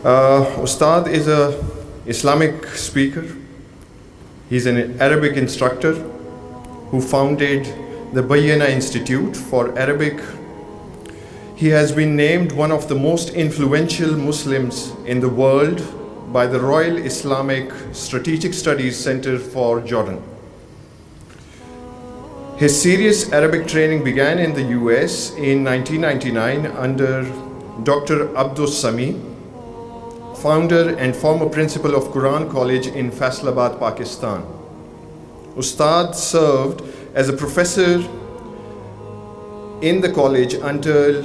Ustad is an Islamic speaker. He's an Arabic instructor who founded the Bayyana Institute for Arabic. He has been named one of the most influential Muslims in the world by the Royal Islamic Strategic Studies Center for Jordan. His serious Arabic training began in the US in 1999 under Dr. Abdus Sami, founder and former principal of Quran College in Faisalabad, Pakistan. Ustad served as a professor in the college until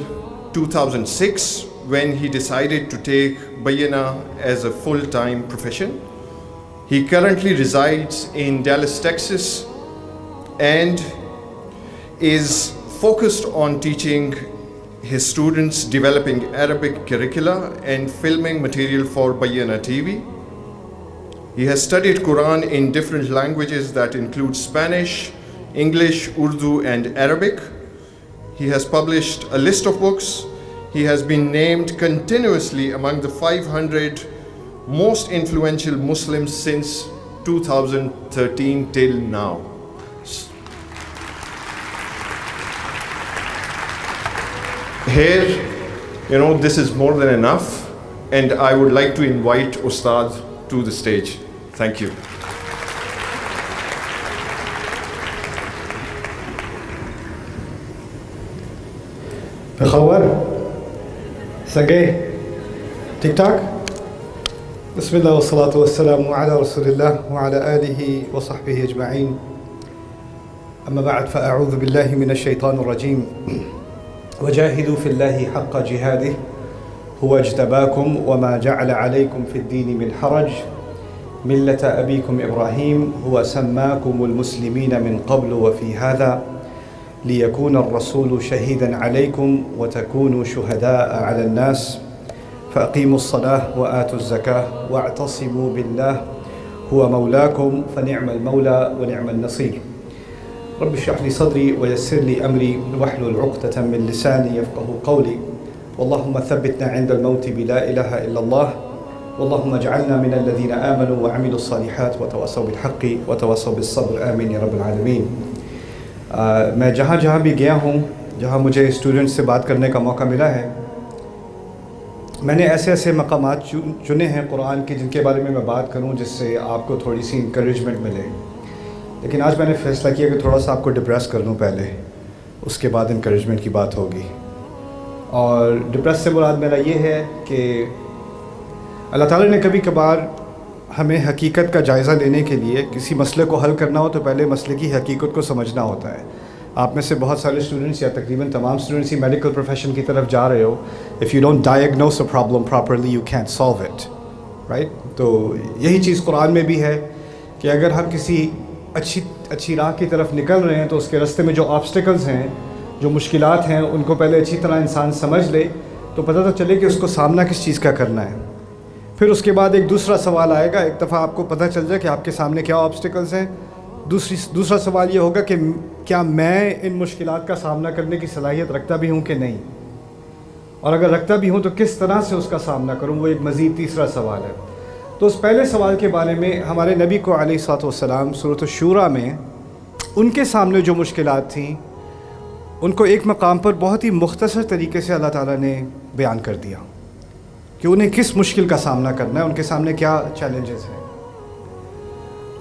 2006 when he decided to take Bayyana as a full-time profession. He currently resides in Dallas, Texas, and is focused on teaching his students, developing Arabic curricula and filming material for Bayyana TV. He has studied Quran in different languages that include Spanish, English, Urdu, and Arabic. He has published a list of books. He has been named continuously among the 500 most influential Muslims since 2013 till now. Here, this is more than enough, and I would like to invite Ustad to the stage. Thank you. Khawar, Sagay, TikTok. Bismillah wa salatu wa salamu ala Rasulillah wa ala alihi wa sahbihi ajma'in. Amma ba'd fa a'udhu billahi minash shaitanir rajim. وجاهدوا في الله حق جهاده هو اجتباكم وما جعل عليكم في الدين من حرج ملة أبيكم إبراهيم هو سماكم المسلمين من قبل وفي هذا ليكون الرسول شهيدا عليكم وتكونوا شهداء على الناس فأقيموا الصلاة وآتوا الزكاة واعتصموا بالله هو مولاكم فنعم المولى ونعم النصير رب اشرح لي صدري ويسر لي أمري واحلل عقدة من لساني يفقهوا قولي اللهم ثبتنا عند الموت بلا إله إلا الله اللهم اجعلنا من الذين آمنوا وعملوا الصالحات وتواصوا بالحق وتواصوا بالصبر آمين يا رب العالمين. میں جہاں بھی گیا ہوں جہاں مجھے اسٹوڈنٹ سے بات کرنے کا موقع ملا ہے میں نے ایسے مقامات چنے ہیں قرآن کے جن کے بارے میں بات کروں جس سے آپ کو تھوڑی سی انکریجمنٹ ملے. لیکن آج میں نے فیصلہ کیا کہ تھوڑا سا آپ کو ڈپریس کر لوں پہلے, اس کے بعد انکریجمنٹ کی بات ہوگی. اور ڈپریس سے مراد میرا یہ ہے کہ اللہ تعالیٰ نے کبھی کبھار ہمیں حقیقت کا جائزہ لینے کے لیے کسی مسئلے کو حل کرنا ہو تو پہلے مسئلے کی حقیقت کو سمجھنا ہوتا ہے. آپ میں سے بہت سارے اسٹوڈنٹس یا تقریباً تمام اسٹوڈنٹس ہی میڈیکل پروفیشن کی طرف جا رہے ہو. If you don't diagnose a problem properly you can't solve it, right. تو یہی چیز قرآن میں بھی ہے کہ اگر ہم کسی اچھی راہ کی طرف نکل رہے ہیں تو اس کے راستے میں جو آبسٹیکلز ہیں, جو مشکلات ہیں, ان کو پہلے اچھی طرح انسان سمجھ لے تو پتہ تو چلے کہ اس کو سامنا کس چیز کا کرنا ہے. پھر اس کے بعد ایک دوسرا سوال آئے گا. ایک دفعہ آپ کو پتہ چل جائے کہ آپ کے سامنے کیا آبسٹیکلز ہیں, دوسرا سوال یہ ہوگا کہ کیا میں ان مشکلات کا سامنا کرنے کی صلاحیت رکھتا بھی ہوں کہ نہیں, اور اگر رکھتا بھی ہوں تو کس طرح سے اس کا سامنا کروں, وہ ایک مزید تیسرا سوال ہے. تو اس پہلے سوال کے بارے میں ہمارے نبی کو علیہ الصلوۃ والسلام سورۃ الشورى میں ان کے سامنے جو مشکلات تھیں ان کو ایک مقام پر بہت ہی مختصر طریقے سے اللہ تعالیٰ نے بیان کر دیا کہ انہیں کس مشکل کا سامنا کرنا ہے, ان کے سامنے کیا چیلنجز ہیں.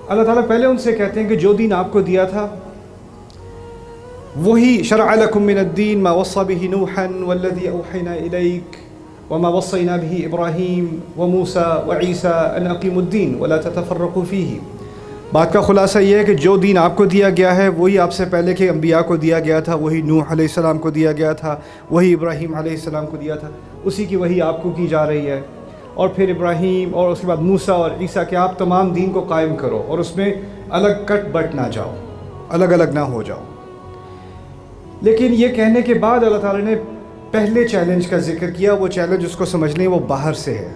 اللہ تعالیٰ پہلے ان سے کہتے ہیں کہ جو دین آپ کو دیا تھا وہی شرع لکم من الدین ما وصى به نوحا والذی اوحینا الیک وما وصینا به ابراہیم وموسیٰ وعیسیٰ ان اقیموا الدین ولا تتفرقوا فیہ. بات کا خلاصہ یہ ہے کہ جو دین آپ کو دیا گیا ہے وہی آپ سے پہلے کے انبیاء کو دیا گیا تھا, وہی نوح علیہ السلام کو دیا گیا تھا, وہی ابراہیم علیہ السلام کو دیا تھا, اسی کی وہی آپ کو کی جا رہی ہے. اور پھر ابراہیم اور اس کے بعد موسیٰ اور عیسیٰ کہ آپ تمام دین کو قائم کرو اور اس میں الگ کٹ بٹ نہ جاؤ, الگ الگ نہ ہو جاؤ. لیکن یہ کہنے کے بعد اللہ تعالیٰ نے پہلے چیلنج کا ذکر کیا. وہ چیلنج اس کو سمجھ لیں وہ باہر سے ہے.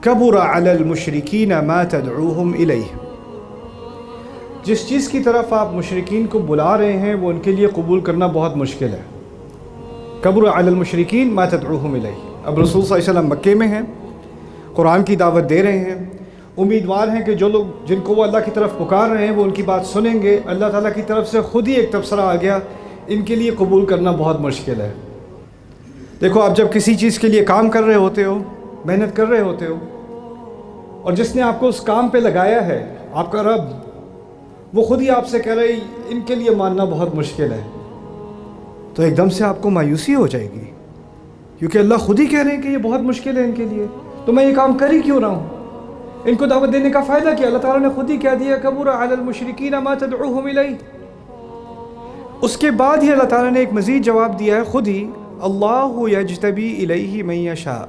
کبر علی المشرکین ما تدعوہم الیہ. جس چیز کی طرف آپ مشرکین کو بلا رہے ہیں وہ ان کے لیے قبول کرنا بہت مشکل ہے. کبر علی المشرکین ما تدعوہم الیہ. اب رسول صلی اللہ علیہ وسلم مکے میں ہیں, قرآن کی دعوت دے رہے ہیں، امیدوار ہیں کہ جو لوگ جن کو وہ اللہ کی طرف پکار رہے ہیں وہ ان کی بات سنیں گے۔ اللہ تعالیٰ کی طرف سے خود ہی ایک تبصرہ آ گیا، ان کے لیے قبول کرنا بہت مشکل ہے۔ دیکھو، آپ جب کسی چیز کے لیے کام کر رہے ہوتے ہو، محنت کر رہے ہوتے ہو، اور جس نے آپ کو اس کام پہ لگایا ہے، آپ کا رب، وہ خود ہی آپ سے کہہ رہے ان کے لیے ماننا بہت مشکل ہے، تو ایک دم سے آپ کو مایوسی ہو جائے گی، کیونکہ اللہ خود ہی کہہ رہے ہیں کہ یہ بہت مشکل ہے ان کے لیے، تو میں یہ کام کر ہی کیوں رہا ہوں؟ ان کو دعوت دینے کا فائدہ کیا؟ اللہ تعالیٰ نے خود ہی کہہ دیا کبر علی المشرکین ما تدعوہم الیہ۔ اس کے بعد ہی اللہ تعالیٰ نے ایک مزید جواب دیا ہے خود ہی، اللہ یجتبی الیہ من یشاء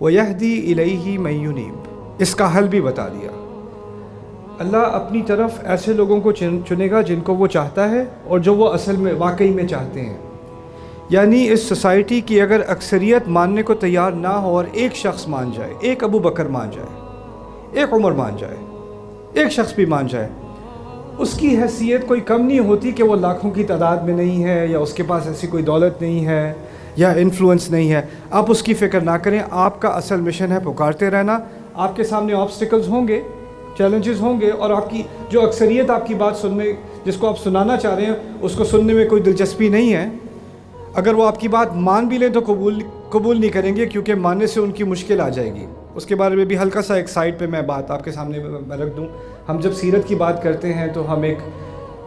ویہدی الیہ من ینیب۔ اس کا حل بھی بتا دیا، اللہ اپنی طرف ایسے لوگوں کو چنے گا جن کو وہ چاہتا ہے اور جو وہ اصل میں واقعی میں چاہتے ہیں۔ یعنی اس سوسائٹی کی اگر اکثریت ماننے کو تیار نہ ہو اور ایک شخص مان جائے، ایک ابو بکر مان جائے، ایک عمر مان جائے، ایک شخص بھی مان جائے، اس کی حیثیت کوئی کم نہیں ہوتی کہ وہ لاکھوں کی تعداد میں نہیں ہے، یا اس کے پاس ایسی کوئی دولت نہیں ہے، یا انفلوئنس نہیں ہے۔ آپ اس کی فکر نہ کریں، آپ کا اصل مشن ہے پکارتے رہنا۔ آپ کے سامنے آبسٹیکلز ہوں گے، چیلنجز ہوں گے، اور آپ کی جو اکثریت آپ کی بات سننے، جس کو آپ سنانا چاہ رہے ہیں، اس کو سننے میں کوئی دلچسپی نہیں ہے۔ اگر وہ آپ کی بات مان بھی لیں تو قبول نہیں کریں گے، کیونکہ ماننے سے ان کی مشکل آ جائے گی۔ اس کے بارے میں بھی ہلکا سا ایک سائڈ پہ میں بات آپ کے سامنے میں رکھ دوں۔ ہم جب سیرت کی بات کرتے ہیں تو ہم ایک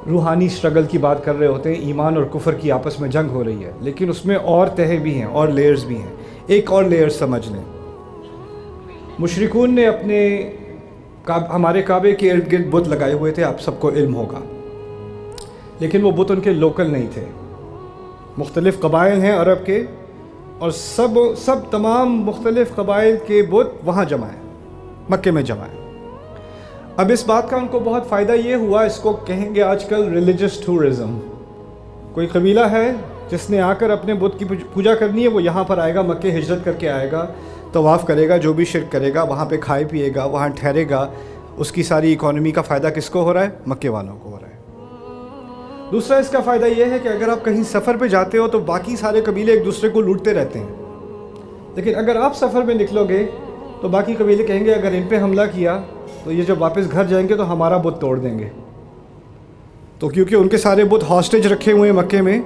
روحانی سٹرگل کی بات کر رہے ہوتے ہیں، ایمان اور کفر کی آپس میں جنگ ہو رہی ہے، لیکن اس میں اور تہیں بھی ہیں اور لیئرز بھی ہیں۔ ایک اور لیئر سمجھ لیں، مشرکون نے ہمارے کعبے کے ارد گرد بت لگائے ہوئے تھے، آپ سب کو علم ہوگا، لیکن وہ بت ان کے لوکل نہیں تھے۔ مختلف قبائل ہیں عرب کے، اور سب تمام مختلف قبائل کے بت وہاں جمع ہیں، مکے میں جمع ہیں۔ اب اس بات کا ان کو بہت فائدہ یہ ہوا، اس کو کہیں گے آج کل ریلیجس ٹورزم۔ کوئی قبیلہ ہے جس نے آ کر اپنے بت کی پوجا کرنی ہے، وہ یہاں پر آئے گا، مکے ہجرت کر کے آئے گا، طواف کرے گا، جو بھی شرک کرے گا، وہاں پہ کھائے پیے گا، وہاں ٹھہرے گا۔ اس کی ساری اکانومی کا فائدہ کس کو ہو رہا ہے؟ مکے والوں کو ہو رہا ہے۔ دوسرا اس کا فائدہ یہ ہے کہ اگر آپ کہیں سفر پہ جاتے ہو تو باقی سارے قبیلے ایک دوسرے کو لوٹتے رہتے ہیں، لیکن اگر آپ سفر میں نکلو گے تو باقی قبیلے کہیں گے اگر ان پہ حملہ کیا تو یہ جب واپس گھر جائیں گے تو ہمارا بت توڑ دیں گے۔ تو کیونکہ ان کے سارے بت ہاسٹیج رکھے ہوئے ہیں مکے میں،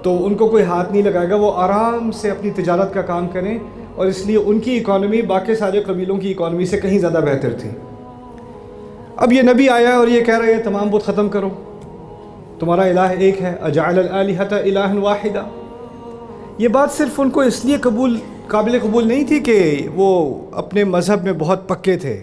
تو ان کو کوئی ہاتھ نہیں لگائے گا، وہ آرام سے اپنی تجارت کا کام کریں، اور اس لیے ان کی اکانومی باقی سارے قبیلوں کی اکانومی سے کہیں زیادہ بہتر تھی۔ اب یہ نبی آیا اور یہ کہہ رہے ہیں تمام بت ختم کرو، تمہارا الہ ایک ہے، اجعل الآلہۃ الہا واحدا۔ یہ بات صرف ان کو اس لیے قابل قبول نہیں تھی کہ وہ اپنے مذہب میں بہت پکے تھے،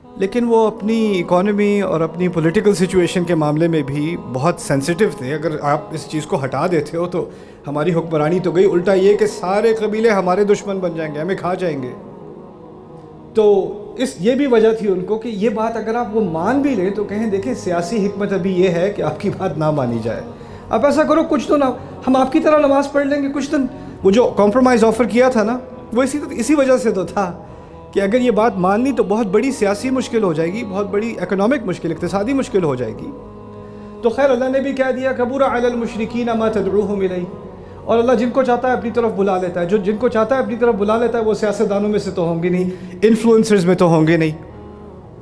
لیکن وہ اپنی اکانومی اور اپنی پولیٹیکل سچویشن کے معاملے میں بھی بہت سینسیٹیو تھے۔ اگر آپ اس چیز کو ہٹا دیتے ہو تو ہماری حکمرانی تو گئی، الٹا یہ کہ سارے قبیلے ہمارے دشمن بن جائیں گے، ہمیں کھا جائیں گے۔ تو یہ بھی وجہ تھی ان کو کہ یہ بات اگر آپ وہ مان بھی لیں تو کہیں دیکھیں سیاسی حکمت ابھی یہ ہے کہ آپ کی بات نہ مانی جائے۔ آپ ایسا کرو، کچھ تو نہ، ہم آپ کی طرح نماز پڑھ لیں گے کچھ دن۔ وہ جو کمپرومائز آفر کیا تھا نا، وہ اسی وجہ سے تو تھا کہ اگر یہ بات مان لی تو بہت بڑی سیاسی مشکل ہو جائے گی، بہت بڑی اکنامک مشکل، اقتصادی مشکل ہو جائے گی۔ تو خیر اللہ نے بھی کہہ دیا کبر علی المشرکین ما تدعوہم الیہ، اور اللہ جن کو چاہتا ہے اپنی طرف بلا لیتا ہے، جو جن کو چاہتا ہے اپنی طرف بلا لیتا ہے، وہ سیاستدانوں میں سے تو ہوں گے نہیں، انفلوئنسرز میں تو ہوں گے نہیں،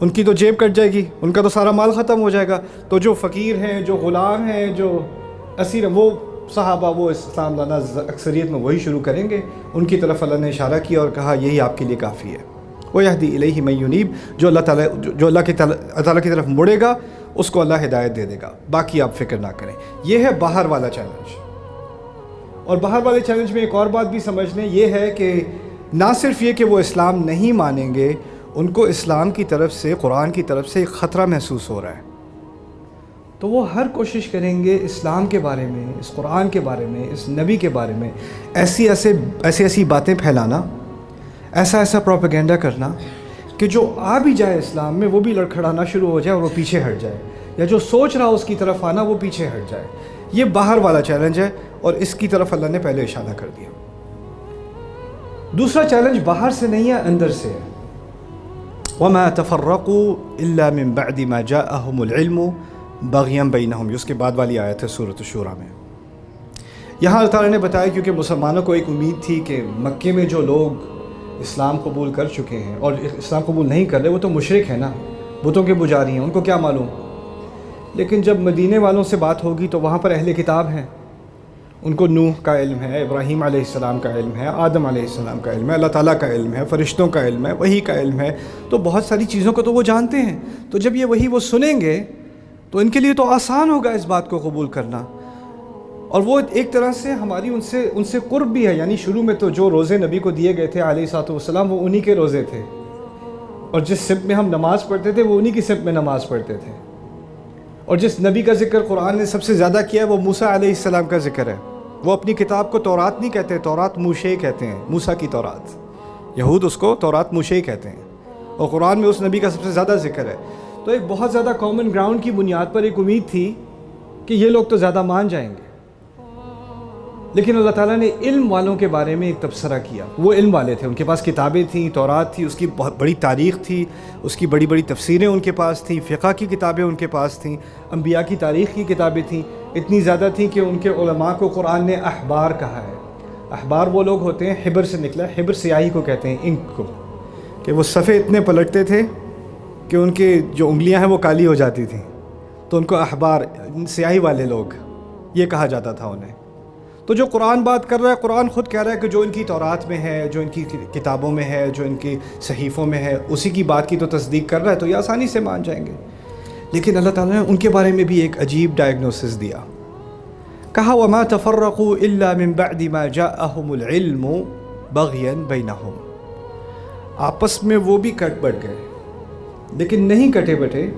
ان کی تو جیب کٹ جائے گی، ان کا تو سارا مال ختم ہو جائے گا۔ تو جو فقیر ہیں، جو غلام ہیں، جو اسیر ہیں، وہ صحابہ، وہ اسلام لانا اکثریت میں وہی شروع کریں گے۔ ان کی طرف اللہ نے اشارہ کیا اور کہا یہی آپ کے لیے کافی ہے۔ وَيَهْدِي إِلَيْهِ مَن يُنِيبُ، جو اللہ تعالیٰ کی طرف مڑے گا اس کو اللہ ہدایت دے دے گا، باقی آپ فکر نہ کریں۔ یہ ہے باہر والا چیلنج۔ اور باہر والے چیلنج میں ایک اور بات بھی سمجھ لیں، یہ ہے کہ نہ صرف یہ کہ وہ اسلام نہیں مانیں گے، ان کو اسلام کی طرف سے، قرآن کی طرف سے ایک خطرہ محسوس ہو رہا ہے، تو وہ ہر کوشش کریں گے اسلام کے بارے میں، اس قرآن کے بارے میں، اس نبی کے بارے میں ایسی باتیں پھیلانا، ایسا پروپیگنڈا کرنا کہ جو آ بھی جائے اسلام میں وہ بھی لڑکھڑانا شروع ہو جائے اور وہ پیچھے ہٹ جائے، یا جو سوچ رہا اس کی طرف آنا وہ پیچھے ہٹ جائے۔ یہ باہر والا چیلنج ہے اور اس کی طرف اللہ نے پہلے اشارہ کر دیا۔ دوسرا چیلنج باہر سے نہیں ہے، اندر سے ہے۔ وَمَا تَفَرَّقُوا إِلَّا مِن بَعْدِ مَا جَاءَهُمُ الْعِلْمُ بَغْيًا بَيْنَهُمْ، اس کے بعد والی آیت ہے سورۃ الشورى میں۔ یہاں اللہ تعالیٰ نے بتایا کیونکہ مسلمانوں کو ایک امید تھی کہ مکے میں جو لوگ اسلام قبول کر چکے ہیں اور اسلام قبول نہیں کر رہے وہ تو مشرک ہیں نا، بتوں کے پجاری ہیں، ان کو کیا معلوم۔ لیکن جب مدینے والوں سے بات ہوگی تو وہاں پر اہل کتاب ہیں، ان کو نوح کا علم ہے، ابراہیم علیہ السلام کا علم ہے، آدم علیہ السلام کا علم ہے، اللہ تعالیٰ کا علم ہے، فرشتوں کا علم ہے، وحی کا علم ہے، تو بہت ساری چیزوں کو تو وہ جانتے ہیں۔ تو جب یہ وحی وہ سنیں گے تو ان کے لیے تو آسان ہوگا اس بات کو قبول کرنا، اور وہ ایک طرح سے ہماری ان سے قرب بھی ہے۔ یعنی شروع میں تو جو روزے نبی کو دیے گئے تھے علیہ الصلوۃ والسلام وہ انہی کے روزے تھے، اور جس سمت میں ہم نماز پڑھتے تھے وہ انہی کی سمت میں نماز پڑھتے تھے، اور جس نبی کا ذکر قرآن نے سب سے زیادہ کیا ہے وہ موسیٰ علیہ السلام کا ذکر ہے۔ وہ اپنی کتاب کو تورات نہیں کہتے، تورات موشے کہتے ہیں، موسیٰ کی تورات، یہود اس کو تورات موشے کہتے ہیں، اور قرآن میں اس نبی کا سب سے زیادہ ذکر ہے۔ تو ایک بہت زیادہ کامن گراؤنڈ کی بنیاد پر ایک امید تھی کہ یہ لوگ تو زیادہ مان جائیں گے، لیکن اللہ تعالیٰ نے علم والوں کے بارے میں ایک تبصرہ کیا۔ وہ علم والے تھے، ان کے پاس کتابیں تھیں، تورات تھی، اس کی بہت بڑی تاریخ تھی، اس کی بڑی بڑی تفسیریں ان کے پاس تھیں، فقہ کی کتابیں ان کے پاس تھیں، انبیاء کی تاریخ کی کتابیں تھیں، اتنی زیادہ تھیں کہ ان کے علماء کو قرآن نے احبار کہا ہے۔ احبار وہ لوگ ہوتے ہیں، حبر سے نکلا، حبر سیاہی کو کہتے ہیں، انک کو، کہ وہ صفحے اتنے پلٹتے تھے کہ ان کے جو انگلیاں ہیں وہ کالی ہو جاتی تھیں، تو ان کو احبار، سیاہی والے لوگ، یہ کہا جاتا تھا انہیں۔ تو جو قرآن بات کر رہا ہے، قرآن خود کہہ رہا ہے کہ جو ان کی تورات میں ہے، جو ان کی کتابوں میں ہے، جو ان کی صحیفوں میں ہے، اسی کی بات کی تو تصدیق کر رہا ہے، تو یہ آسانی سے مان جائیں گے۔ لیکن اللہ تعالیٰ نے ان کے بارے میں بھی ایک عجیب ڈائگنوسس دیا، کہا وَمَا تَفَرَّقُوا إِلَّا مِن بَعْدِ مَا جَاءَهُمُ الْعِلْمُ بَغْيًا بَيْنَهُمْ، آپس میں وہ بھی کٹ بٹ گئے، لیکن نہیں کٹے بٹے،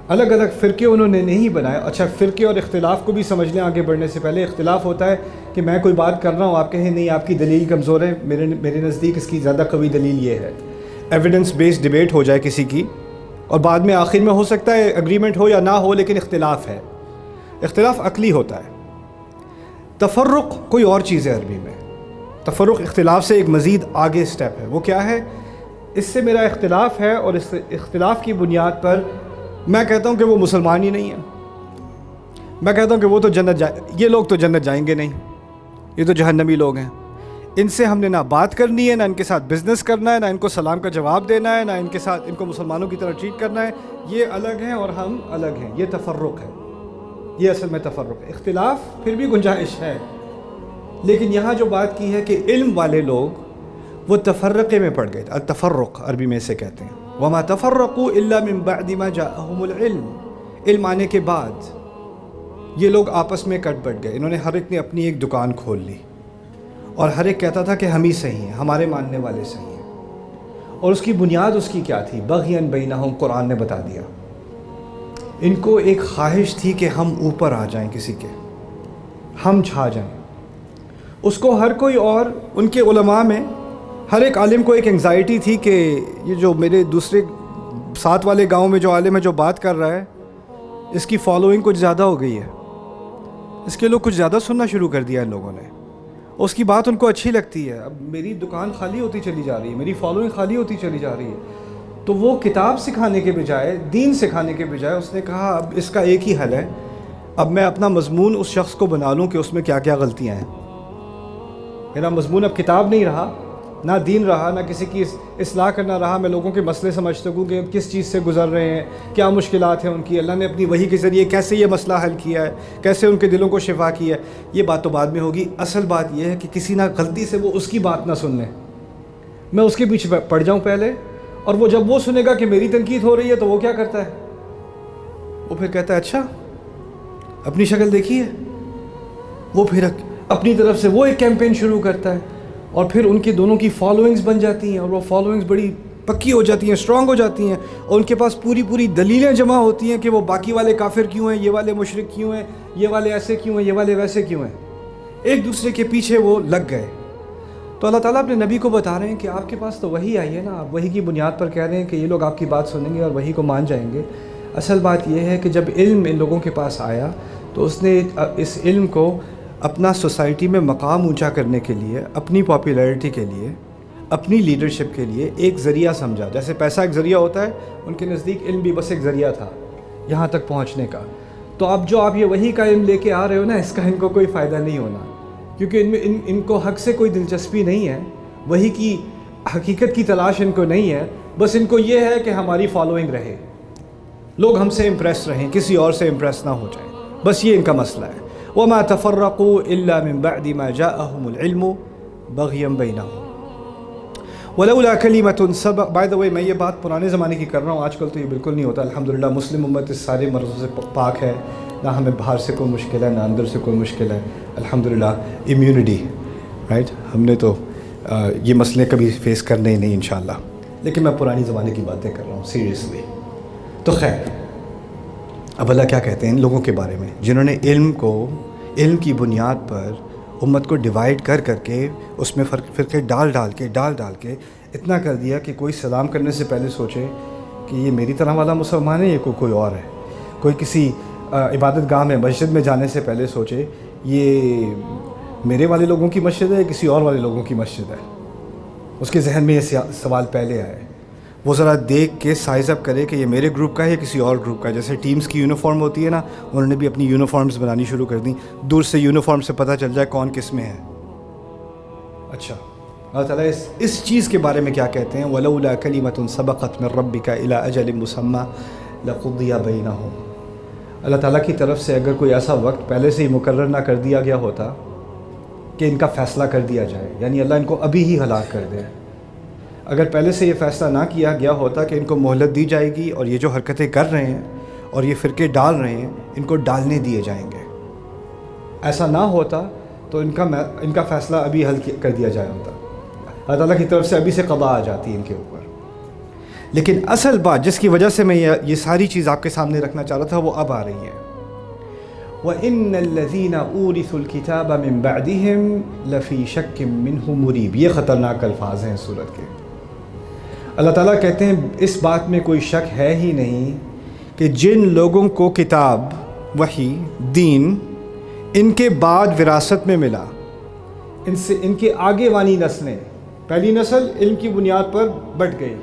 الگ الگ فرقے انہوں نے نہیں بنائے۔ اچھا، فرقے اور اختلاف کو بھی سمجھ لیں آگے بڑھنے سے پہلے۔ اختلاف ہوتا ہے کہ میں کوئی بات کر رہا ہوں، آپ کہیں نہیں آپ کی دلیل کمزور ہے، میرے نزدیک اس کی زیادہ قوی دلیل یہ ہے، ایویڈنس بیسڈ ڈیبیٹ ہو جائے کسی کی، اور بعد میں آخر میں ہو سکتا ہے اگریمنٹ ہو یا نہ ہو، لیکن اختلاف ہے، اختلاف عقلی ہوتا ہے۔ تفرق کوئی اور چیز ہے عربی میں، تفرق اختلاف سے ایک مزید آگے سٹیپ ہے۔ وہ کیا ہے؟ اس سے میرا اختلاف ہے، اور اس اختلاف کی بنیاد پر میں کہتا ہوں کہ وہ مسلمان ہی نہیں ہیں، میں کہتا ہوں کہ وہ تو یہ لوگ تو جنت جائیں گے نہیں، یہ تو جہنمی لوگ ہیں، ان سے ہم نے نہ بات کرنی ہے، نہ ان کے ساتھ بزنس کرنا ہے، نہ ان کو سلام کا جواب دینا ہے، نہ ان کے ساتھ ان کو مسلمانوں کی طرح ٹریٹ کرنا ہے، یہ الگ ہیں اور ہم الگ ہیں، یہ تفرق ہے، یہ اصل میں تفرق ہے۔ اختلاف پھر بھی گنجائش ہے، لیکن یہاں جو بات کی ہے کہ علم والے لوگ وہ تفرقے میں پڑ گئے، التفرق عربی میں اسے کہتے ہیں۔ وَمَا تَفَرَّقُوا إِلَّا مِن بَعْدِ مَا جَاءَهُمُ الْعِلْمُ، علم آنے کے بعد یہ لوگ آپس میں کٹ بٹ گئے، انہوں نے ہر ایک نے اپنی ایک دکان کھول لی، اور ہر ایک کہتا تھا کہ ہم ہی صحیح ہیں، ہمارے ماننے والے صحیح ہیں، اور اس کی بنیاد اس کی کیا تھی؟ بغیاً بینہم، قرآن نے بتا دیا۔ ان کو ایک خواہش تھی کہ ہم اوپر آ جائیں، کسی کے ہم چھا جائیں، اس کو ہر کوئی، اور ان کے علماء میں ہر ایک عالم کو ایک انگزائٹی تھی کہ یہ جو میرے دوسرے ساتھ والے گاؤں میں جو عالم ہے جو بات کر رہا ہے، اس کی فالوئنگ کچھ زیادہ ہو گئی ہے، اس کے لوگ کچھ زیادہ سننا شروع کر دیا ان لوگوں نے، اس کی بات ان کو اچھی لگتی ہے، اب میری دکان خالی ہوتی چلی جا رہی ہے، میری فالوئنگ خالی ہوتی چلی جا رہی ہے۔ تو وہ کتاب سکھانے کے بجائے، دین سکھانے کے بجائے، اس نے کہا اب اس کا ایک ہی حل ہے، اب میں اپنا مضمون اس شخص کو بنا لوں کہ اس میں کیا کیا غلطیاں ہیں۔ میرا مضمون اب کتاب نہیں رہا، نہ دین رہا، نہ کسی کی اصلاح کرنا رہا، میں لوگوں کے مسئلے سمجھ سکوں کہ کس چیز سے گزر رہے ہیں، کیا مشکلات ہیں ان کی، اللہ نے اپنی وحی کے ذریعے کیسے یہ مسئلہ حل کیا ہے، کیسے ان کے دلوں کو شفا کیا ہے۔ یہ بات تو بعد میں ہوگی، اصل بات یہ ہے کہ کسی نہ غلطی سے وہ اس کی بات نہ سن لیں، میں اس کے پیچھے پڑ جاؤں پہلے، اور وہ جب وہ سنے گا کہ میری تنقید ہو رہی ہے تو وہ کیا کرتا ہے؟ وہ پھر کہتا ہے اچھا اپنی شکل دیکھی ہے، وہ پھر اپنی طرف سے وہ ایک کیمپین شروع کرتا ہے، اور پھر ان کے دونوں کی فالوئنگز بن جاتی ہیں، اور وہ فالوئنگز بڑی پکی ہو جاتی ہیں، اسٹرانگ ہو جاتی ہیں، اور ان کے پاس پوری دلیلیں جمع ہوتی ہیں کہ وہ باقی والے کافر کیوں ہیں، یہ والے مشرک کیوں ہیں، یہ والے ایسے کیوں ہیں، یہ والے ویسے کیوں ہیں، ایک دوسرے کے پیچھے وہ لگ گئے۔ تو اللہ تعالیٰ اپنے نبی کو بتا رہے ہیں کہ آپ کے پاس تو وہی آئی ہے نا، آپ وہی کی بنیاد پر کہہ رہے ہیں کہ یہ لوگ آپ کی بات سنیں گے اور وہی کو مان جائیں گے۔ اصل بات یہ ہے کہ جب علم ان لوگوں کے پاس آیا تو اس نے اس علم کو اپنا سوسائٹی میں مقام اونچا کرنے کے لیے، اپنی پاپولیرٹی کے لیے، اپنی لیڈرشپ کے لیے ایک ذریعہ سمجھا۔ جیسے پیسہ ایک ذریعہ ہوتا ہے، ان کے نزدیک علم بھی بس ایک ذریعہ تھا یہاں تک پہنچنے کا۔ تو اب جو آپ یہ وحی کا علم لے کے آ رہے ہو نا، اس کا ان کو کوئی فائدہ نہیں ہونا، کیونکہ ان کو حق سے کوئی دلچسپی نہیں ہے، وحی کی حقیقت کی تلاش ان کو نہیں ہے، بس ان کو یہ ہے کہ ہماری فالوئنگ رہے، لوگ ہم سے امپریس رہیں، کسی اور سے امپریس نہ ہو جائیں، بس یہ ان کا مسئلہ ہے۔ وَمَا تَفَرَّقُوا إِلَّا مِن بَعْدِ مَا جَاءَهُمُ الْعِلْمُ بَغْيًا بَيْنَهُمْ وَلَوْلَا كَلِمَةٌ سَبَقَتْ۔ بائی دا وے میں یہ بات پرانے زمانے کی کر رہا ہوں، آج کل تو یہ بالکل نہیں ہوتا الحمدللہ۔ مسلم امت اس سارے مرضوں سے پاک ہے، نہ ہمیں باہر سے کوئی مشکل ہے نہ اندر سے کوئی مشکل ہے الحمدللہ۔ امیونٹی، رائٹ، ہم نے تو یہ مسئلے کبھی فیس کرنے ہی نہیں انشاءاللہ، لیکن میں پرانی زمانے کی باتیں کر رہا ہوں سیریسلی۔ تو خیر، اب اللہ کیا کہتے ہیں ان لوگوں کے بارے میں جنہوں نے علم کی بنیاد پر امت کو ڈیوائیڈ کر کے اس میں فرقے ڈال کے اتنا کر دیا کہ کوئی سلام کرنے سے پہلے سوچے کہ یہ میری طرح والا مسلمان ہے یا کوئی اور ہے، کوئی کسی عبادت گاہ میں مسجد میں جانے سے پہلے سوچے یہ میرے والے لوگوں کی مسجد ہے یا کسی اور والے لوگوں کی مسجد ہے، اس کے ذہن میں یہ سوال پہلے آئے، وہ ذرا دیکھ کے سائز اپ کرے کہ یہ میرے گروپ کا ہے یا کسی اور گروپ کا ہے۔ جیسے ٹیمز کی یونیفارم ہوتی ہے نا، انہوں نے بھی اپنی یونیفارمز بنانی شروع کر دیں، دور سے یونیفارم سے پتہ چل جائے کون کس میں ہے۔ اچھا، اللہ تعالیٰ اس چیز کے بارے میں کیا کہتے ہیں؟ وَلَوْلَا كَلِمَةٌ سَبَقَتْ مِن رَبِّكَ إِلَىٰ أَجَلٍ مُّسَمًّى لَقُضِيَ بَيْنَهُمْ۔ اللہ تعالیٰ کی طرف سے اگر کوئی ایسا وقت پہلے سے ہی مقرر نہ کر دیا گیا ہوتا کہ ان کا فیصلہ کر دیا جائے، یعنی اللہ ان کو ابھی ہی ہلاک کر دے، اگر پہلے سے یہ فیصلہ نہ کیا گیا ہوتا کہ ان کو مہلت دی جائے گی اور یہ جو حرکتیں کر رہے ہیں اور یہ فرقے ڈال رہے ہیں ان کو ڈالنے دیے جائیں گے، ایسا نہ ہوتا تو ان کا فیصلہ ابھی حل کر دیا جائے ہوتا، اللہ تعالیٰ کی طرف سے ابھی سے قضا آ جاتی ان کے اوپر۔ لیکن اصل بات جس کی وجہ سے میں یہ ساری چیز آپ کے سامنے رکھنا چاہ رہا تھا وہ اب آ رہی ہے۔ وَإِنَّ الَّذِينَ أُورِثُوا الْكِتَابَ مِن بَعْدِهِمْ لَفِي شَكٍّ مِّنْهُ مُرِيبٍ۔ یہ خطرناک الفاظ ہیں سورت کے۔ اللہ تعالیٰ کہتے ہیں اس بات میں کوئی شک ہے ہی نہیں کہ جن لوگوں کو کتاب، وحی، دین ان کے بعد وراثت میں ملا، ان کے آگے والی نسلیں، پہلی نسل علم کی بنیاد پر بٹ گئی،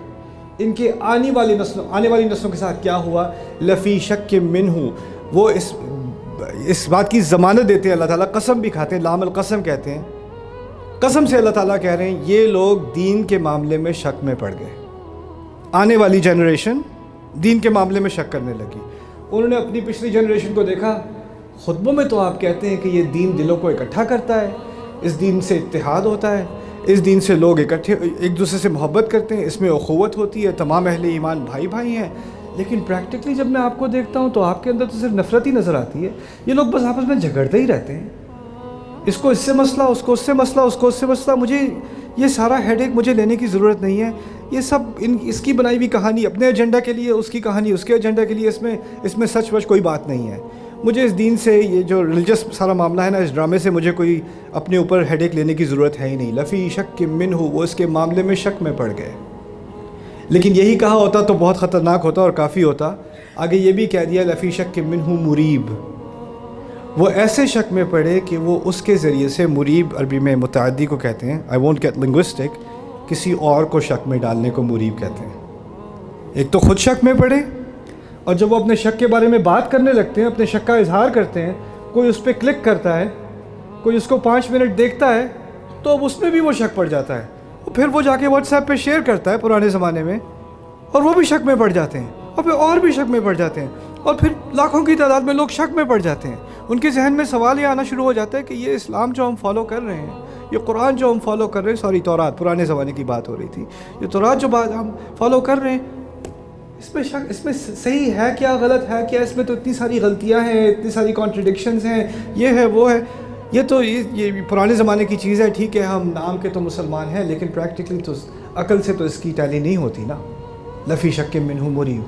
ان کے آنے والی نسلوں کے ساتھ کیا ہوا؟ لفی شک منہ، وہ اس بات کی ضمانت دیتے ہیں، اللہ تعالیٰ قسم بھی کھاتے ہیں، لام القسم کہتے ہیں، قسم سے اللہ تعالیٰ کہہ رہے ہیں یہ لوگ دین کے معاملے میں شک میں پڑ گئے، آنے والی جنریشن دین کے معاملے میں شک کرنے لگی۔ انہوں نے اپنی پچھلی جنریشن کو دیکھا، خطبوں میں تو آپ کہتے ہیں کہ یہ دین دلوں کو اکٹھا کرتا ہے، اس دین سے اتحاد ہوتا ہے، اس دین سے لوگ اکٹھے ایک دوسرے سے محبت کرتے ہیں، اس میں اخوت ہوتی ہے، تمام اہل ایمان بھائی ہیں، لیکن پریکٹیکلی جب میں آپ کو دیکھتا ہوں تو آپ کے اندر تو صرف نفرت ہی نظر آتی ہے۔ یہ لوگ بس آپس میں جھگڑتے ہی رہتے ہیں، اس کو اس سے مسئلہ، اس کو اس سے مسئلہ، اس کو اس سے مسئلہ، مجھے یہ سارا ہیڈ ایک مجھے لینے کی ضرورت نہیں ہے، یہ سب اس کی بنائی ہوئی کہانی اپنے ایجنڈا کے لیے، اس کی کہانی اس کے ایجنڈا کے لیے، اس میں سچ وچ کوئی بات نہیں ہے۔ مجھے اس دین سے، یہ جو ریلیجس سارا معاملہ ہے نا، اس ڈرامے سے مجھے کوئی اپنے اوپر ہیڈ ایک لینے کی ضرورت ہے ہی نہیں۔ لفی شک منہ، وہ اس کے معاملے میں شک میں پڑ گئے۔ لیکن یہی کہا ہوتا تو بہت خطرناک ہوتا اور کافی ہوتا۔ آگے یہ بھی کہہ دیا لفی شک منہ مریب، وہ ایسے شک میں پڑے کہ وہ اس کے ذریعے سے، مریب عربی میں متعدی کو کہتے ہیں، آئی وونٹ گیٹ لنگوسٹک، کسی اور کو شک میں ڈالنے کو مریب کہتے ہیں۔ ایک تو خود شک میں پڑے، اور جب وہ اپنے شک کے بارے میں بات کرنے لگتے ہیں، اپنے شک کا اظہار کرتے ہیں، کوئی اس پہ کلک کرتا ہے، کوئی اس کو 5 منٹ دیکھتا ہے تو اب اس میں بھی وہ شک پڑ جاتا ہے، پھر وہ جا کے واٹس ایپ پہ شیئر کرتا ہے پرانے زمانے میں، اور وہ بھی شک میں پڑ جاتے ہیں، اور پھر اور بھی شک میں پڑ جاتے ہیں، اور پھر لاکھوں کی تعداد میں لوگ شک میں پڑ جاتے ہیں۔ ان کے ذہن میں سوال یہ آنا شروع ہو جاتا ہے کہ یہ اسلام جو ہم فالو کر رہے ہیں، یہ قرآن جو ہم فالو کر رہے ہیں، تورات، پرانے زمانے کی بات ہو رہی تھی، یہ تورات جو بات ہم فالو کر رہے ہیں، اس میں صحیح ہے کیا، غلط ہے کیا، اس میں تو اتنی ساری غلطیاں ہیں، اتنی ساری کانٹرڈکشنز ہیں، یہ ہے وہ ہے، یہ تو یہ پرانے زمانے کی چیز ہے، ٹھیک ہے ہم نام کے تو مسلمان ہیں لیکن پریکٹیکلی تو عقل سے تو اس کی ٹیلی نہیں ہوتی نا۔ لفی شک منہ مریب۔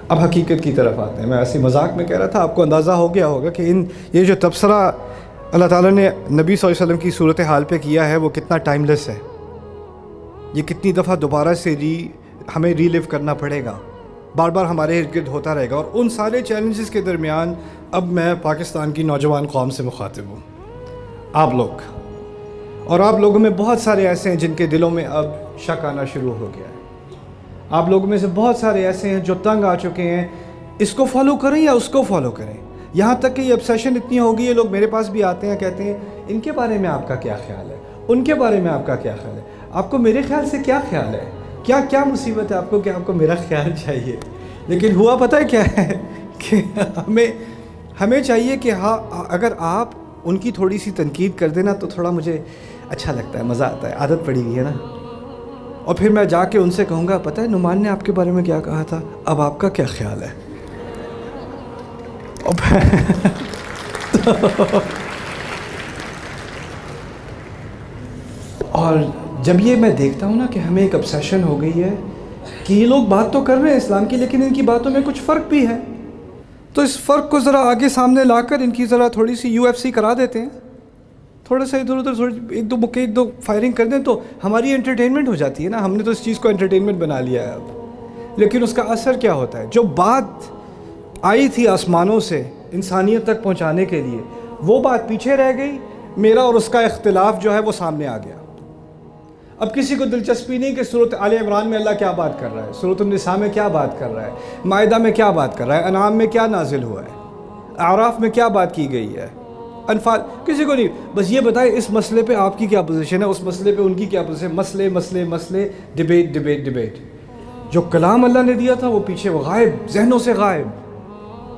اب حقیقت کی طرف آتے ہیں، میں ایسے مذاق میں کہہ رہا تھا، آپ کو اندازہ ہو گیا ہوگا کہ یہ جو تبصرہ اللہ تعالیٰ نے نبی صلی اللہ علیہ وسلم کی صورتحال پہ کیا ہے وہ کتنا ٹائم لیس ہے، یہ کتنی دفعہ دوبارہ سے ہمیں ری لیو کرنا پڑے گا، بار بار ہمارے ارد گرد ہوتا رہے گا، اور ان سارے چیلنجز کے درمیان اب میں پاکستان کی نوجوان قوم سے مخاطب ہوں، آپ لوگ، اور آپ لوگوں میں بہت سارے ایسے ہیں جن کے دلوں میں اب شک آنا شروع ہو گیا ہے، آپ لوگوں میں سے بہت سارے ایسے ہیں جو تنگ آ چکے ہیں، اس کو فالو کریں یا اس کو فالو کریں، یہاں تک کہ یہ obsession اتنی ہو گئی ہے، لوگ میرے پاس بھی آتے ہیں، کہتے ہیں ان کے بارے میں آپ کا کیا خیال ہے، ان کے بارے میں آپ کا کیا خیال ہے۔ آپ کو میرے خیال سے کیا خیال ہے؟ کیا مصیبت ہے آپ کو کہ آپ کو میرا خیال چاہیے؟ لیکن ہوا پتہ ہے کیا ہے کہ ہمیں چاہیے کہ ہاں اگر آپ ان کی تھوڑی سی تنقید کر دینا تو تھوڑا مجھے اچھا لگتا ہے، مزہ آتا ہے، عادت پڑی ہوئی ہے نا. اور پھر میں جا کے ان سے کہوں گا پتہ ہے نعمان نے آپ کے بارے میں کیا کہا تھا، اب آپ کا کیا خیال ہے؟ اور جب یہ میں دیکھتا ہوں نا کہ ہمیں ایک obsession ہو گئی ہے کہ یہ لوگ بات تو کر رہے ہیں اسلام کی لیکن ان کی باتوں میں کچھ فرق بھی ہے، تو اس فرق کو ذرا آگے سامنے لا کر ان کی ذرا تھوڑی سی UFC کرا دیتے ہیں، تھوڑا سا ادھر ادھر ایک دو مکے ایک دو فائرنگ کر دیں تو ہماری انٹرٹینمنٹ ہو جاتی ہے نا. ہم نے تو اس چیز کو انٹرٹینمنٹ بنا لیا ہے اب، لیکن اس کا اثر کیا ہوتا ہے؟ جو بات آئی تھی آسمانوں سے انسانیت تک پہنچانے کے لیے وہ بات پیچھے رہ گئی، میرا اور اس کا اختلاف جو ہے وہ سامنے آ گیا. اب کسی کو دلچسپی نہیں کہ سورۃ آل عمران میں اللہ کیا بات کر رہا ہے، سورۃ النساء میں کیا بات کر رہا ہے، مائدہ میں کیا بات کر رہا ہے، انعام میں کیا نازل ہوا ہے، اعراف میں کیا بات کی گئی ہے، انفال، کسی کو نہیں. بس یہ بتائیں اس مسئلے پہ آپ کی کیا پوزیشن ہے، اس مسئلے پہ ان کی کیا پوزیشن، مسئلے ڈبیٹ. جو کلام اللہ نے دیا تھا وہ پیچھے وہ غائب، ذہنوں سے غائب،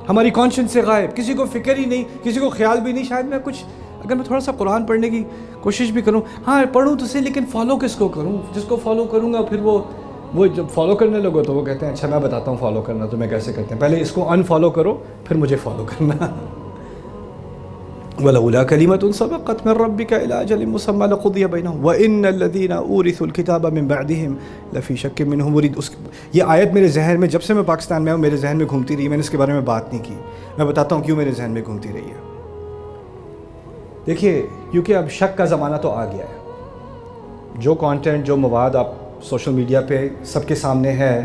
ہماری کانشنس سے غائب، کسی کو فکر ہی نہیں، کسی کو خیال بھی نہیں. شاید میں کچھ اگر میں تھوڑا سا قرآن پڑھنے کی کوشش بھی کروں، ہاں پڑھوں تو صحیح، لیکن فالو کس کو کروں؟ جس کو فالو کروں گا پھر وہ جب فالو کرنے لگو تو وہ کہتے ہیں اچھا میں بتاتا ہوں فالو کرنا تمہیں کیسے کرتے ہیں، پہلے اس کو ان فالو کرو پھر مجھے فالو کرنا. وَلَوْلَا كَلِمَةٌ سَبَقَتْ مِنْ رَبِّكَ إِلَىٰ أَجَلٍ مُّسَمًّى لَقُضِيَ بَيْنَهُمْ وَإِنَّ الَّذِينَ أُورِثُوا الْكِتَابَ مِنْ بَعْدِهِمْ لَفِي شَكٍّ مِّنْهُ مُرِيبٍ. یہ آیت میرے ذہن میں جب سے میں پاکستان میں ہوں میرے ذہن میں گھومتی رہی، میں نے اس کے بارے میں بات نہیں کی. میں بتاتا ہوں کیوں میرے ذہن میں گھومتی رہی ہے. دیکھیے کیونکہ اب شک کا زمانہ تو آ گیا ہے. جو کانٹینٹ جو مواد آپ سوشل میڈیا پہ سب کے سامنے ہے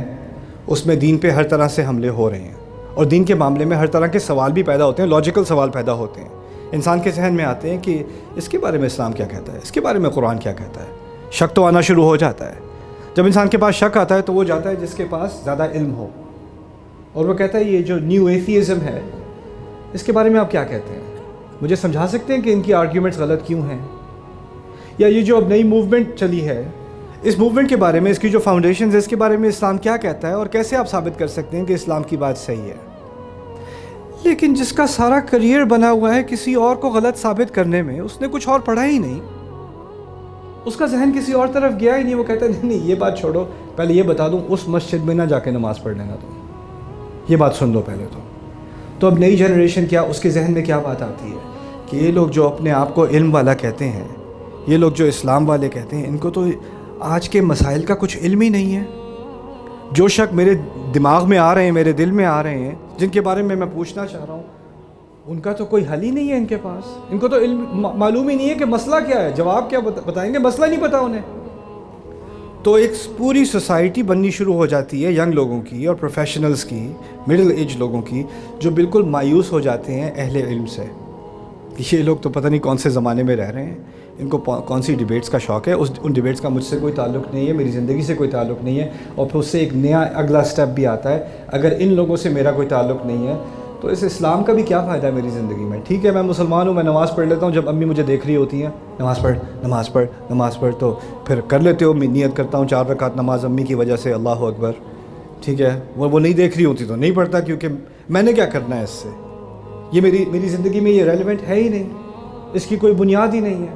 اس میں دین پہ ہر طرح سے حملے ہو رہے ہیں، اور دین کے معاملے میں ہر طرح کے سوال بھی پیدا ہوتے ہیں، لاجیکل سوال پیدا ہوتے ہیں. انسان کے ذہن میں آتے ہیں کہ اس کے بارے میں اسلام کیا کہتا ہے، اس کے بارے میں قرآن کیا کہتا ہے. شک تو آنا شروع ہو جاتا ہے. جب انسان کے پاس شک آتا ہے تو وہ جاتا ہے جس کے پاس زیادہ علم ہو، اور وہ کہتا ہے یہ جو نیو ایتھیزم ہے اس کے بارے میں آپ کیا کہتے ہیں، مجھے سمجھا سکتے ہیں کہ ان کی آرگیومنٹس غلط کیوں ہیں، یا یہ جو اب نئی موومنٹ چلی ہے اس موومنٹ کے بارے میں، اس کی جو فاؤنڈیشنز ہے اس کے بارے میں اسلام کیا کہتا ہے، اور کیسے آپ ثابت کر سکتے ہیں کہ اسلام کی بات صحیح ہے. لیکن جس کا سارا کریئر بنا ہوا ہے کسی اور کو غلط ثابت کرنے میں، اس نے کچھ اور پڑھا ہی نہیں، اس کا ذہن کسی اور طرف گیا ہی نہیں. وہ کہتا ہے نہیں یہ بات چھوڑو، پہلے یہ بتا دوں اس مسجد میں نہ جا کے نماز پڑھ لینا، تم یہ بات سن لو پہلے. تو اب نئی جنریشن کیا، اس کے ذہن میں کیا بات آتی ہے کہ یہ لوگ جو اپنے آپ کو علم والا کہتے ہیں، یہ لوگ جو اسلام والے کہتے ہیں، ان کو تو آج کے مسائل کا کچھ علم ہی نہیں ہے. جو شک میرے دماغ میں آ رہے ہیں، میرے دل میں آ رہے ہیں، جن کے بارے میں پوچھنا چاہ رہا ہوں، ان کا تو کوئی حل ہی نہیں ہے ان کے پاس. ان کو تو علم معلوم ہی نہیں ہے کہ مسئلہ کیا ہے، جواب کیا بتائیں گے، مسئلہ نہیں پتا انہیں. تو ایک پوری سوسائٹی بننی شروع ہو جاتی ہے ینگ لوگوں کی اور پروفیشنلز کی، مڈل ایج لوگوں کی، جو بالکل مایوس ہو جاتے ہیں اہل علم سے. یہ لوگ تو پتہ نہیں کون سے زمانے میں رہ رہے ہیں، ان کو کون سی ڈیبیٹس کا شوق ہے. ان ڈیبیٹس کا مجھ سے کوئی تعلق نہیں ہے، میری زندگی سے کوئی تعلق نہیں ہے. اور پھر اس سے ایک نیا اگلا سٹیپ بھی آتا ہے، اگر ان لوگوں سے میرا کوئی تعلق نہیں ہے تو اس اسلام کا بھی کیا فائدہ ہے میری زندگی میں. ٹھیک ہے میں مسلمان ہوں، میں نماز پڑھ لیتا ہوں، جب امی مجھے دیکھ رہی ہوتی ہیں نماز پڑھ تو پھر کر لیتے ہو، میں نیت کرتا ہوں 4 رکعت نماز امی کی وجہ سے، اللہ اکبر. ٹھیک ہے وہ نہیں دیکھ رہی ہوتی تو نہیں پڑھتا، کیونکہ میں نے کیا کرنا ہے اس سے، یہ میری زندگی میں یہ ریلیونٹ ہے ہی نہیں، اس کی کوئی بنیاد ہی نہیں ہے.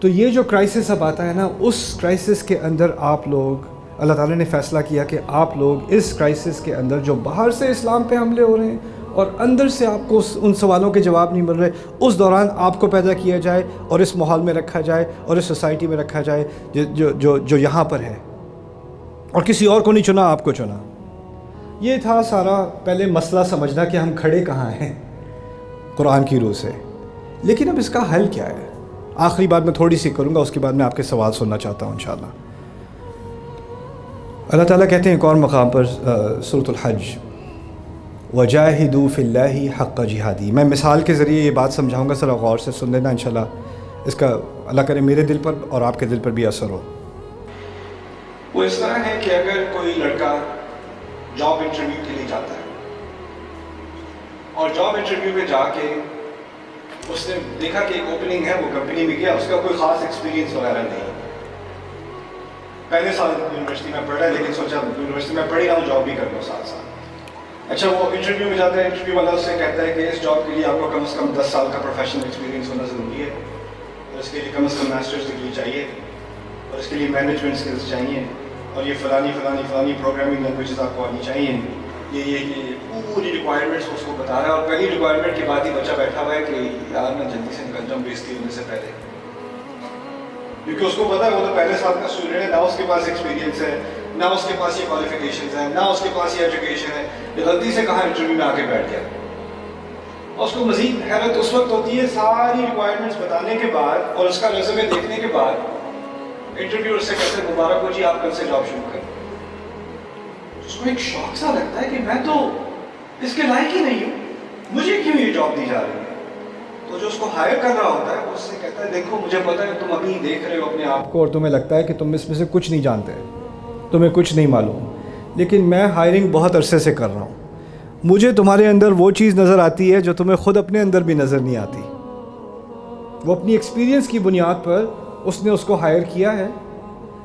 تو یہ جو کرائسس اب آتا ہے نا، اس کرائسس کے اندر آپ لوگ، اللہ تعالیٰ نے فیصلہ کیا کہ آپ لوگ اس کرائسس کے اندر جو باہر سے اسلام پہ حملے ہو رہے ہیں اور اندر سے آپ کو ان سوالوں کے جواب نہیں مل رہے، اس دوران آپ کو پیدا کیا جائے اور اس ماحول میں رکھا جائے اور اس سوسائٹی میں رکھا جائے جو یہاں پر ہے، اور کسی اور کو نہیں چنا، آپ کو چنا. یہ تھا سارا پہلے مسئلہ سمجھنا کہ ہم کھڑے کہاں ہیں قرآن کی روح سے. لیکن اب اس کا حل کیا ہے؟ آخری بات میں تھوڑی سی کروں گا، اس کے بعد میں آپ کے سوال سننا چاہتا ہوں انشاءاللہ. اللہ تعالیٰ کہتے ہیں ایک اور مقام پر سورۃ الحج، وَجَاهِدُوا فِي اللَّهِ حَقَّ جِهَادِهِ. میں مثال کے ذریعے یہ بات سمجھاؤں گا، ذرا غور سے سن لینا انشاءاللہ. اس کا اللہ کرے میرے دل پر اور آپ کے دل پر بھی اثر ہو. وہ اس طرح ہے کہ اگر کوئی لڑکا جاب انٹرویو کے لیے جاتا ہے اور جاب انٹرویو پہ جا کے اس نے دیکھا کہ ایک اوپننگ ہے، وہ کمپنی میں گیا، اس کا کوئی خاص ایکسپیرینس وغیرہ نہیں، پہلے سال یونیورسٹی میں پڑھا ہے لیکن سوچا یونیورسٹی میں پڑھی رہا ہوں جاب بھی کر لوں ساتھ ساتھ. اچھا وہ انٹرویو میں جاتا ہے, انٹرویو والا اس سے کہتا ہے کہ اس جاب کے لیے آپ کو کم از کم 10 سال کا پروفیشنل ایکسپیرینس ہونا ضروری ہے, اور اس کے لیے کم از کم ماسٹرز ڈگری چاہیے, اور اس کے لیے مینجمنٹ اسکلس چاہیے, اور یہ فلانی پروگرامنگ لینگویجز آپ کو آنی چاہیے. یہ پوری ریکوائرمنٹس اس کو بتا رہا ہے, اور پہلی ریکوائرمنٹ کے بعد ہی بچہ بیٹھا ہوا ہے کہ یار میں جلدی سے نکل جاؤں بےزتی ہونے سے پہلے, کیونکہ اس کو پتا ہے وہ تو پہلے سال کا اسٹوڈنٹ ہے, نہ اس کے پاس ایکسپیرینس ہے, نہ اس کے پاس یہ کوالیفیکیشنز ہیں, نہ اس کے پاس یہ ایجوکیشن ہے, یہ غلطی سے کہاں انٹرویو میں آ کے بیٹھ گیا. اور اس کو مزید حیرت اس وقت ہوتی ہے ساری ریکوائرمنٹس بتانے کے بعد اور اس کا ریزیومے دیکھنے کے بعد انٹرویور سے کہتے ہیں مبارک ہو جی آپ کل سے جاب شروع کریں. اس کو ایک شوق سا لگتا ہے کہ میں تو اس کے لائق ہی نہیں ہوں, مجھے کیوں یہ جاب دی جا رہی ہے. تو جو اس کو ہائر کر رہا ہوتا ہے وہ اس سے کہتا ہے دیکھو مجھے پتا ہے تم ابھی دیکھ رہے ہو اپنے آپ کو اور تمہیں لگتا ہے کہ تم اس میں سے کچھ نہیں جانتے, تمہیں کچھ نہیں معلوم, لیکن میں ہائرنگ بہت عرصے سے کر رہا ہوں. مجھے تمہارے اندر وہ چیز نظر آتی ہے جو تمہیں خود اپنے اندر بھی نظر نہیں آتی. وہ اپنی ایکسپیرینس کی بنیاد پر اس نے اس کو ہائر کیا ہے.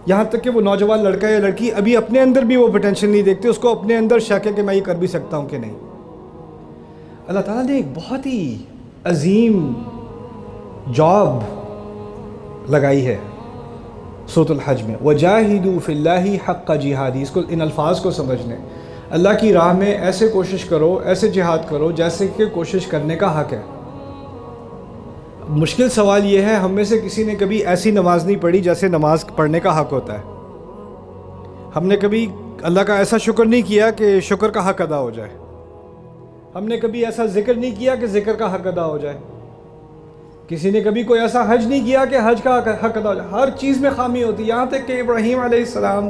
یہاں تک کہ وہ نوجوان لڑکا یا لڑکی ابھی اپنے اندر بھی وہ پوٹینشیل نہیں دیکھتے, اس کو اپنے اندر شک ہے کہ میں یہ کر بھی سکتا ہوں کہ نہیں. اللہ تعالیٰ نے ایک بہت ہی عظیم جاب لگائی ہے سورۃ الحج میں, وَجَاهِدُوا فِي اللَّهِ حَقَّ جِهَادِهِ. اس کو ان الفاظ کو سمجھ لیں. اللہ کی راہ میں ایسے کوشش کرو, ایسے جہاد کرو جیسے کہ کوشش کرنے کا حق ہے. مشکل سوال یہ ہے, ہم میں سے کسی نے کبھی ایسی نماز نہیں پڑھی جیسے نماز پڑھنے کا حق ہوتا ہے. ہم نے کبھی اللہ کا ایسا شکر نہیں کیا کہ شکر کا حق ادا ہو جائے. ہم نے کبھی ایسا ذکر نہیں کیا کہ ذکر کا حق ادا ہو جائے. کسی نے کبھی کوئی ایسا حج نہیں کیا کہ حج کا حق ادا ہو جائے. ہر چیز میں خامی ہوتی ہے. یہاں تک کہ ابراہیم علیہ السلام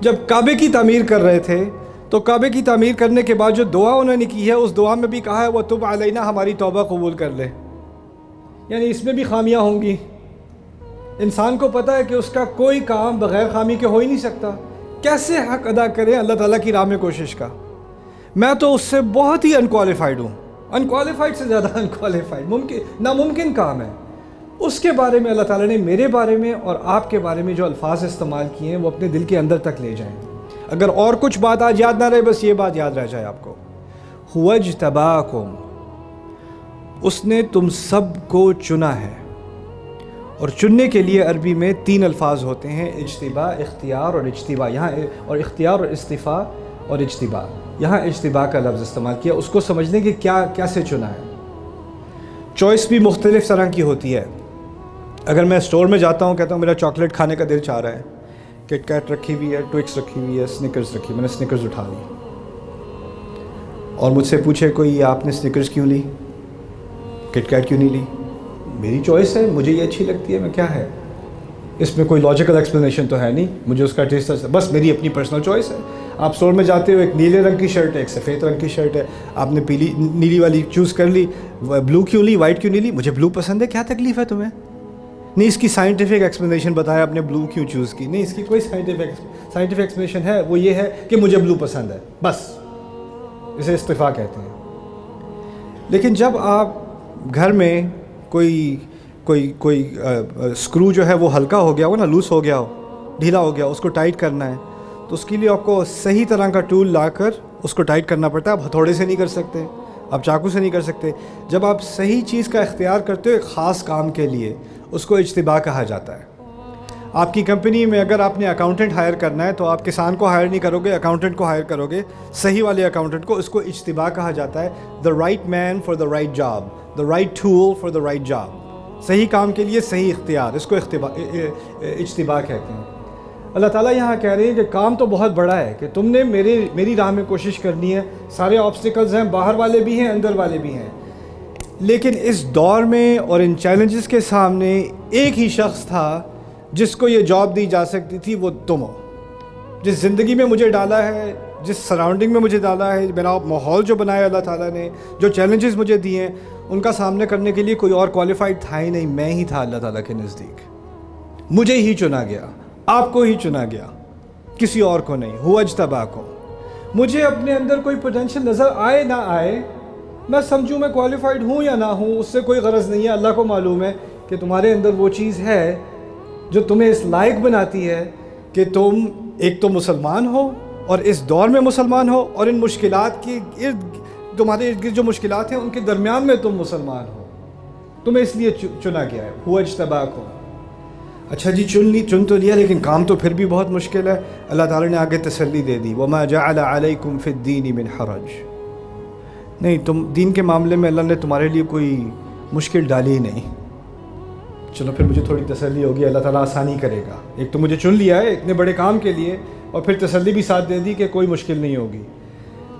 جب کعبے کی تعمیر کر رہے تھے تو کعبے کی تعمیر کرنے کے بعد جو دعا انہوں نے کی ہے اس دعا میں بھی کہا ہے وَتُبْ عَلَيْنَا, ہماری توبہ قبول کر لے. یعنی اس میں بھی خامیاں ہوں گی. انسان کو پتہ ہے کہ اس کا کوئی کام بغیر خامی کے ہو ہی نہیں سکتا. کیسے حق ادا کریں اللہ تعالیٰ کی راہ میں کوشش کا. میں تو اس سے بہت ہی انکوالیفائڈ ہوں, انکوالیفائڈ سے زیادہ انکوالیفائڈ, ناممکن کام ہے. اس کے بارے میں اللہ تعالیٰ نے میرے بارے میں اور آپ کے بارے میں جو الفاظ استعمال کیے ہیں وہ اپنے دل کے اندر تک لے جائیں. اگر اور کچھ بات آج یاد نہ رہے بس یہ بات یاد رہ جائے آپ کو, هُوَ اجْتَبَاكُمْ, اس نے تم سب کو چنا ہے. اور چننے کے لیے عربی میں 3 الفاظ ہوتے ہیں, اجتباء, اختیار اور اجتباء. یہاں اور اختیار اور استفاء اور اجتباء. یہاں اجتباء کا لفظ استعمال کیا. اس کو سمجھنے کہ کیسے چنا ہے. چوائس بھی مختلف طرح کی ہوتی ہے. اگر میں اسٹور میں جاتا ہوں, کہتا ہوں میرا چاکلیٹ کھانے کا دل چاہ رہا ہے, کٹ کیٹ رکھی ہوئی ہے, ٹوکس رکھی ہوئی ہے, سنیکرز رکھی, میں نے سنیکرز اٹھا لی. اور مجھ سے پوچھے کوئی آپ نے سنیکرز کیوں لی, کٹ کیٹ کیوں نہیں لی, میری چوائس ہے, مجھے یہ اچھی لگتی ہے, میں کیا ہے اس میں کوئی لاجیکل ایکسپلینیشن تو ہے نہیں, مجھے اس کا ٹیسٹ بس میری اپنی پرسنل چوائس ہے. آپ اسٹور میں جاتے ہو, ایک نیلے رنگ کی شرٹ ہے, ایک سفید رنگ کی شرٹ ہے, آپ نے نیلی والی چوز کر لی, بلو کیوں لی, وائٹ کیوں نہیں لی, مجھے بلو پسند ہے, کیا تکلیف ہے تمہیں. نہیں اس کی سائنٹیفک ایکسپلینیشن بتایا آپ نے بلو کیوں چوز کی, نہیں اس کی کوئی سائنٹیفک ایکسپلینیشن ہے, وہ یہ ہے کہ مجھے بلو پسند ہے, بس اسے استفاء کہتے ہیں. لیکن جب آپ گھر میں کوئی اسکرو جو ہے وہ ہلکا ہو گیا ہو نا, لوز ہو گیا ہو, ڈھیلا ہو گیا, اس کو ٹائٹ کرنا ہے, تو اس کے لیے آپ کو صحیح طرح کا ٹول لا کر اس کو ٹائٹ کرنا پڑتا ہے. آپ ہتھوڑے سے نہیں کر سکتے, آپ چاقو سے نہیں کر سکتے. جب آپ صحیح چیز کا اختیار کرتے ہو ایک خاص کام کے لیے, اس کو اجتباء کہا جاتا ہے. آپ کی کمپنی میں اگر آپ نے اکاؤنٹنٹ ہائر کرنا ہے تو آپ کسان کو ہائر نہیں کرو گے, اکاؤنٹنٹ کو ہائر کرو گے, صحیح والے اکاؤنٹنٹ کو. اس کو اجتباء کہا جاتا ہے. The right man for the right job, the right tool for the right job. صحیح کام کے لیے صحیح اختیار, اس کو اجتباء کہتے ہیں. اللہ تعالیٰ یہاں کہہ رہے ہیں کہ کام تو بہت بڑا ہے کہ تم نے میری راہ میں کوشش کرنی ہے. سارے آبسٹیکلز ہیں, باہر والے بھی ہیں, اندر والے بھی ہیں. لیکن اس دور میں اور ان چیلنجز کے سامنے ایک ہی شخص تھا جس کو یہ جاب دی جا سکتی تھی, وہ تم ہو. جس زندگی میں مجھے ڈالا ہے, جس سراؤنڈنگ میں مجھے ڈالا ہے, میرا ماحول جو بنایا اللہ تعالیٰ نے, جو چیلنجز مجھے دیے ہیں, ان کا سامنا کرنے کے لیے کوئی اور کوالیفائڈ تھا ہی نہیں. میں ہی تھا اللہ تعالیٰ کے نزدیک. مجھے ہی چنا گیا, آپ کو ہی چنا گیا, کسی اور کو نہیں. هو اجتباکم. مجھے اپنے اندر کوئی پوٹینشیل نظر آئے نہ آئے, میں سمجھوں میں کوالیفائڈ ہوں یا نہ ہوں, اس سے کوئی غرض نہیں ہے. اللہ کو معلوم ہے کہ تمہارے اندر وہ چیز ہے جو تمہیں اس لائق بناتی ہے کہ تم ایک تو مسلمان ہو اور اس دور میں مسلمان ہو، اور ان مشکلات کے تمہارے ارد گرد جو مشکلات ہیں ان کے درمیان میں تم مسلمان ہو، تمہیں اس لیے چنا گیا ہے، هو اجتباکم۔ اچھا جی چن تو لیا، لیکن کام تو پھر بھی بہت مشکل ہے۔ اللہ تعالیٰ نے آگے تسلی دے دی، وَمَا جَعَلَ عَلَيْكُمْ فِي الدِّينِ مِنْ حَرَجٍ، نہیں تم دین کے معاملے میں اللہ نے تمہارے لیے کوئی مشکل ڈالی نہیں۔ چلو پھر مجھے تھوڑی تسلی ہوگی، اللہ تعالیٰ آسانی کرے گا۔ ایک تو مجھے چن لیا ہے اتنے بڑے کام کے لیے، اور پھر تسلی بھی ساتھ دے دی کہ کوئی مشکل نہیں ہوگی۔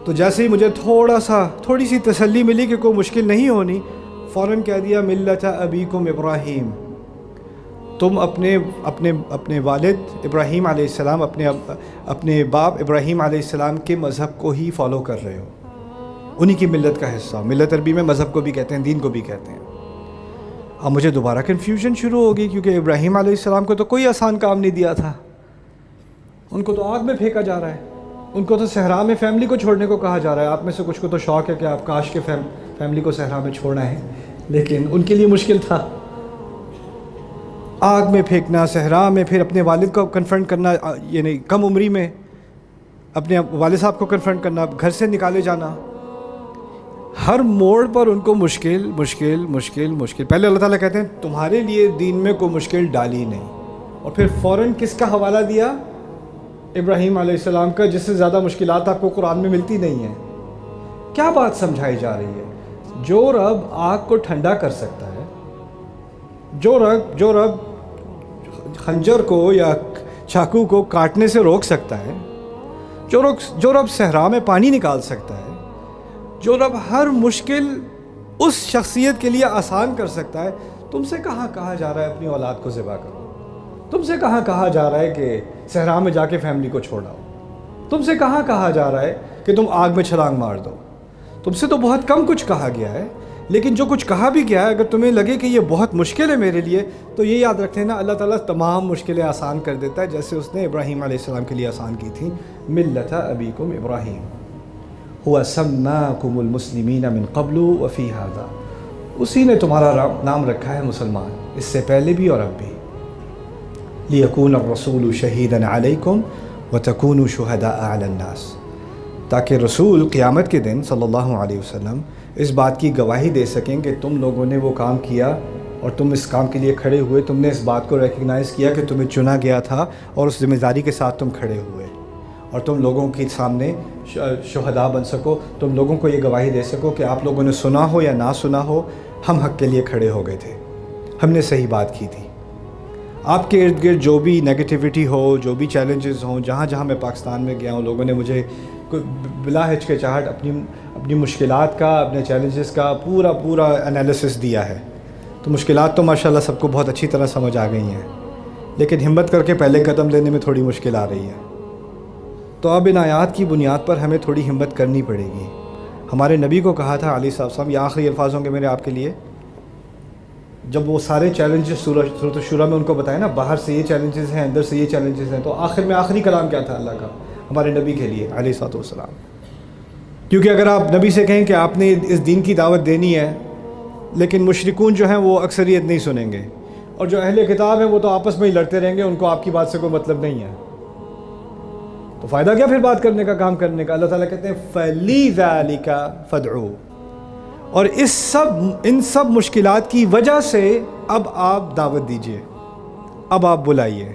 تو جیسے ہی مجھے تھوڑی سی تسلی ملی کہ کوئی مشکل نہیں ہونی، فوراً کہہ دیا ملت ابیکم ابراہیم، تم اپنے والد ابراہیم علیہ السلام، اپنے باپ ابراہیم علیہ السلام کے مذہب کو ہی فالو کر رہے ہو، انہی کی ملت کا حصہ۔ ملت عربی میں مذہب کو بھی کہتے ہیں، دین کو بھی کہتے ہیں۔ اب مجھے دوبارہ کنفیوژن شروع ہوگی، کیونکہ ابراہیم علیہ السلام کو تو کوئی آسان کام نہیں دیا تھا، ان کو تو آگ میں پھینکا جا رہا ہے، ان کو تو صحرا میں فیملی کو چھوڑنے کو کہا جا رہا ہے۔ آپ میں سے کچھ کو تو شوق ہے کہ آپ کاش کے فیملی کو صحرا میں چھوڑنا ہے، لیکن ان کے لیے مشکل تھا۔ آگ میں پھینکنا، صحرا میں، پھر اپنے والد کو کنفرنٹ کرنا، یعنی کم عمری میں اپنے والد صاحب کو کنفرنٹ کرنا، گھر سے نکالے جانا، ہر موڑ پر ان کو مشکل مشکل مشکل مشکل۔ پہلے اللہ تعالیٰ کہتے ہیں تمہارے لیے دین میں کوئی مشکل ڈالی نہیں، اور پھر فوراً کس کا حوالہ دیا؟ ابراہیم علیہ السلام کا، جس سے زیادہ مشکلات آپ کو قرآن میں ملتی نہیں ہیں۔ کیا بات سمجھائی جا رہی ہے؟ جو رب آگ کو ٹھنڈا کر سکتا ہے، جو رب خنجر کو یا چاقو کو کاٹنے سے روک سکتا ہے، جو رب صحرا میں پانی نکال سکتا ہے، جو رب ہر مشکل اس شخصیت کے لیے آسان کر سکتا ہے، تم سے کہاں کہا جا رہا ہے اپنی اولاد کو ذبح کرو؟ تم سے کہاں کہا جا رہا ہے کہ صحرا میں جا کے فیملی کو چھوڑاؤ؟ تم سے کہاں کہا جا رہا ہے کہ تم آگ میں چھلانگ مار دو؟ تم سے تو بہت کم کچھ کہا گیا ہے، لیکن جو کچھ کہا بھی گیا ہے، اگر تمہیں لگے کہ یہ بہت مشکل ہے میرے لیے، تو یہ یاد رکھتے ہیں نا، اللہ تعالیٰ تمام مشکلیں آسان کر دیتا ہے، جیسے اس نے ابراہیم علیہ السلام کے لیے آسان کی تھی۔ ملت ابیکم ابراہیم هو سماکم المسلمین من قبل وفی ھذا، اسی نے تمہارا نام رکھا ہے مسلمان، اس سے پہلے بھی اور اب بھی۔ لیکون الرسول شہیدا علیکم وتکونوا شہداء علی الناس، تاکہ رسول قیامت کے دن صلی اللہ علیہ وسلم اس بات کی گواہی دے سکیں کہ تم لوگوں نے وہ کام کیا اور تم اس کام کے لیے کھڑے ہوئے، تم نے اس بات کو ریکگنائز کیا کہ تمہیں چنا گیا تھا، اور اس ذمہ داری کے ساتھ تم کھڑے ہوئے، اور تم لوگوں کے سامنے شہداء بن سکو، تم لوگوں کو یہ گواہی دے سکو کہ آپ لوگوں نے سنا ہو یا نہ سنا ہو، ہم حق کے لیے کھڑے ہو گئے تھے، ہم نے صحیح بات کی تھی۔ آپ کے ارد گرد جو بھی نیگیٹیوٹی ہو، جو بھی چیلنجز ہوں، جہاں جہاں میں پاکستان میں گیا ہوں، لوگوں نے مجھے بلا ہچکچاہٹ اپنی مشکلات کا، اپنے چیلنجز کا پورا انالیسس دیا ہے۔ تو مشکلات تو ماشاءاللہ سب کو بہت اچھی طرح سمجھ آ گئی ہیں، لیکن ہمت کر کے پہلے قدم لینے میں تھوڑی مشکل آ رہی ہے۔ تو اب ان آیات کی بنیاد پر ہمیں تھوڑی ہمت کرنی پڑے گی۔ ہمارے نبی کو کہا تھا علیہ السلام، یہ آخری الفاظ ہوں گے میرے آپ کے لیے، جب وہ سارے چیلنجز سورۃ الشورى میں ان کو بتائے نا، باہر سے یہ چیلنجز ہیں، اندر سے یہ چیلنجز ہیں، تو آخر میں آخری کلام کیا تھا اللہ کا ہمارے نبی کے لیے علیہ السلام؟ کیونکہ اگر آپ نبی سے کہیں کہ آپ نے اس دین کی دعوت دینی ہے، لیکن مشرکون جو ہیں وہ اکثریت نہیں سنیں گے، اور جو اہل کتاب ہیں وہ تو آپس میں ہی لڑتے رہیں گے، ان کو آپ کی بات سے کوئی مطلب نہیں ہے، تو فائدہ کیا پھر بات کرنے کا، کام کرنے کا؟ اللہ تعالیٰ کہتے ہیں فَلِذَلِكَ فَادْعُوا، اور ان سب مشکلات کی وجہ سے اب آپ دعوت دیجئے، اب آپ بلائیے۔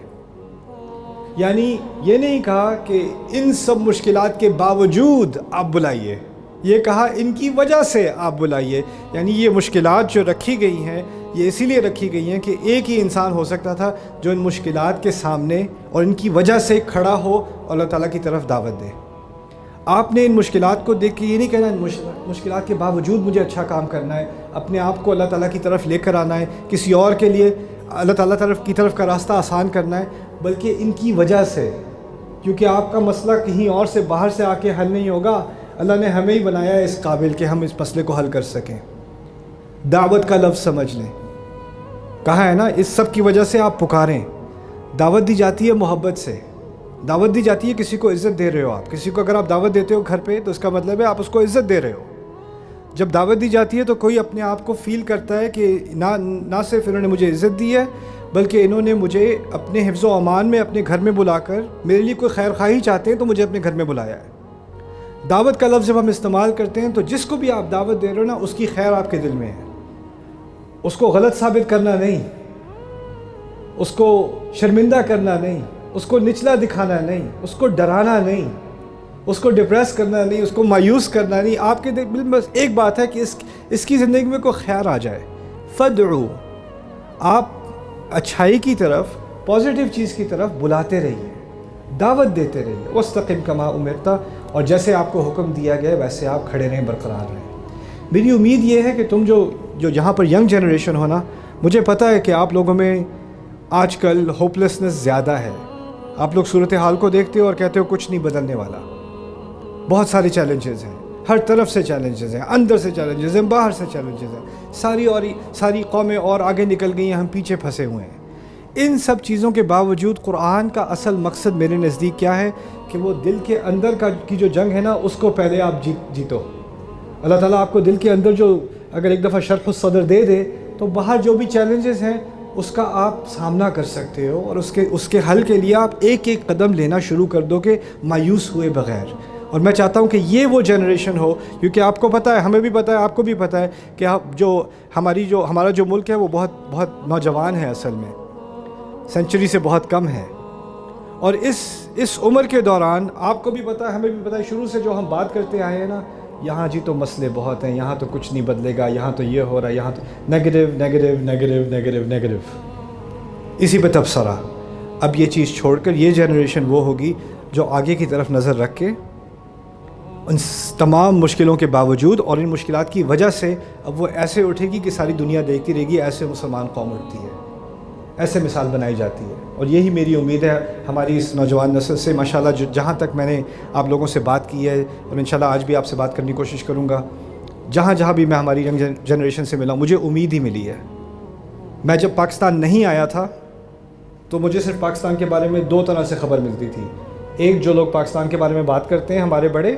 یعنی یہ نہیں کہا کہ ان سب مشکلات کے باوجود آپ بلائیے، یہ کہا ان کی وجہ سے آپ بلائیے۔ یعنی یہ مشکلات جو رکھی گئی ہیں، یہ اسی لیے رکھی گئی ہیں کہ ایک ہی انسان ہو سکتا تھا جو ان مشکلات کے سامنے اور ان کی وجہ سے کھڑا ہو اور اللہ تعالیٰ کی طرف دعوت دے۔ آپ نے ان مشکلات کو دیکھ کے یہ نہیں کہنا مشکلات کے باوجود مجھے اچھا کام کرنا ہے، اپنے آپ کو اللہ تعالیٰ کی طرف لے کر آنا ہے، کسی اور کے لیے اللہ تعالیٰ کی طرف کا راستہ آسان کرنا ہے، بلکہ ان کی وجہ سے، کیونکہ آپ کا مسئلہ کہیں اور سے باہر سے آ کے حل نہیں ہوگا، اللہ نے ہمیں ہی بنایا ہے اس قابل کہ ہم اس مسئلے کو حل کر سکیں۔ دعوت کا لفظ سمجھ لیں، کہا ہے نا، اس سب کی وجہ سے آپ پکاریں۔ دعوت دی جاتی ہے محبت سے، دعوت دی جاتی ہے، کسی کو عزت دے رہے ہو آپ، کسی کو اگر آپ دعوت دیتے ہو گھر پہ تو اس کا مطلب ہے آپ اس کو عزت دے رہے ہو۔ جب دعوت دی جاتی ہے تو کوئی اپنے آپ کو فیل کرتا ہے کہ نہ صرف انہوں نے مجھے عزت دی ہے بلکہ انہوں نے مجھے اپنے حفظ و امان میں اپنے گھر میں بلا کر میرے لیے کوئی خیر خواہی چاہتے ہیں تو مجھے اپنے گھر میں بلایا ہے۔ دعوت کا لفظ جب ہم استعمال کرتے ہیں تو جس کو بھی آپ دعوت دے رہے ہو نا، اس کی خیر آپ کے دل میں ہے، اس کو غلط ثابت کرنا نہیں، اس کو شرمندہ کرنا نہیں، اس کو نچلا دکھانا نہیں، اس کو ڈرانا نہیں، اس کو ڈپریس کرنا نہیں، اس کو مایوس کرنا نہیں۔ آپ کے دل میں بس ایک بات ہے کہ اس کی زندگی میں کوئی خیر آ جائے۔ فدعو، آپ اچھائی کی طرف، پازیٹیو چیز کی طرف بلاتے رہیے، دعوت دیتے رہیے۔ واستقم کما امرت، اور جیسے آپ کو حکم دیا گیا ویسے آپ کھڑے رہیں، برقرار رہیں۔ میری امید یہ ہے کہ تم جو یہاں پر ینگ جنریشن ہو نا، مجھے پتہ ہے کہ آپ لوگوں میں آج کل ہوپلیسنس زیادہ ہے۔ آپ لوگ صورتحال کو دیکھتے ہو اور کہتے ہو کچھ نہیں بدلنے والا۔ بہت سارے چیلنجز ہیں، ہر طرف سے چیلنجز ہیں، اندر سے چیلنجز ہیں، باہر سے چیلنجز ہیں۔ ساری قومیں اور آگے نکل گئی ہیں، ہم پیچھے پھنسے ہوئے ہیں۔ ان سب چیزوں کے باوجود قرآن کا اصل مقصد میرے نزدیک کیا ہے کہ وہ دل کے اندر کی جو جنگ ہے نا، اس کو پہلے آپ جیتو۔ اللہ تعالیٰ آپ کو دل کے اندر جو اگر ایک دفعہ شرح الصدر دے دے تو باہر جو بھی چیلنجز ہیں اس کا آپ سامنا کر سکتے ہو، اور اس کے حل کے لیے آپ ایک ایک قدم لینا شروع کر دو کہ مایوس ہوئے بغیر۔ اور میں چاہتا ہوں کہ یہ وہ جنریشن ہو، کیونکہ آپ کو پتہ ہے، ہمیں بھی پتہ ہے، آپ کو بھی پتہ ہے کہ ہمارا جو ملک ہے وہ بہت بہت نوجوان ہے، اصل میں سینچری سے بہت کم ہے۔ اور اس عمر کے دوران آپ کو بھی پتہ ہے، ہمیں بھی پتہ ہے، شروع سے جو ہم بات کرتے آئے ہیں نا، یہاں جی تو مسئلے بہت ہیں، یہاں تو کچھ نہیں بدلے گا، یہاں تو یہ ہو رہا ہے، یہاں تو negative negative negative negative negative, اسی پہ تبصرہ۔ اب یہ چیز چھوڑ کر یہ جنریشن وہ ہوگی جو آگے کی طرف نظر رکھ کے ان تمام مشکلوں کے باوجود اور ان مشکلات کی وجہ سے اب وہ ایسے اٹھے گی کہ ساری دنیا دیکھتی رہے گی، ایسے مسلمان قوم اٹھتی ہے، ایسے مثال بنائی جاتی ہے۔ اور یہی میری امید ہے ہماری اس نوجوان نسل سے، ماشاءاللہ جہاں تک میں نے آپ لوگوں سے بات کی ہے، اور انشاءاللہ آج بھی آپ سے بات کرنے کی کوشش کروں گا، جہاں بھی میں ہماری ینگ جنریشن سے ملا، مجھے امید ہی ملی ہے۔ میں جب پاکستان نہیں آیا تھا تو مجھے صرف پاکستان کے بارے میں دو طرح سے خبر ملتی تھی، ایک جو لوگ پاکستان کے بارے میں بات کرتے ہیں ہمارے بڑے،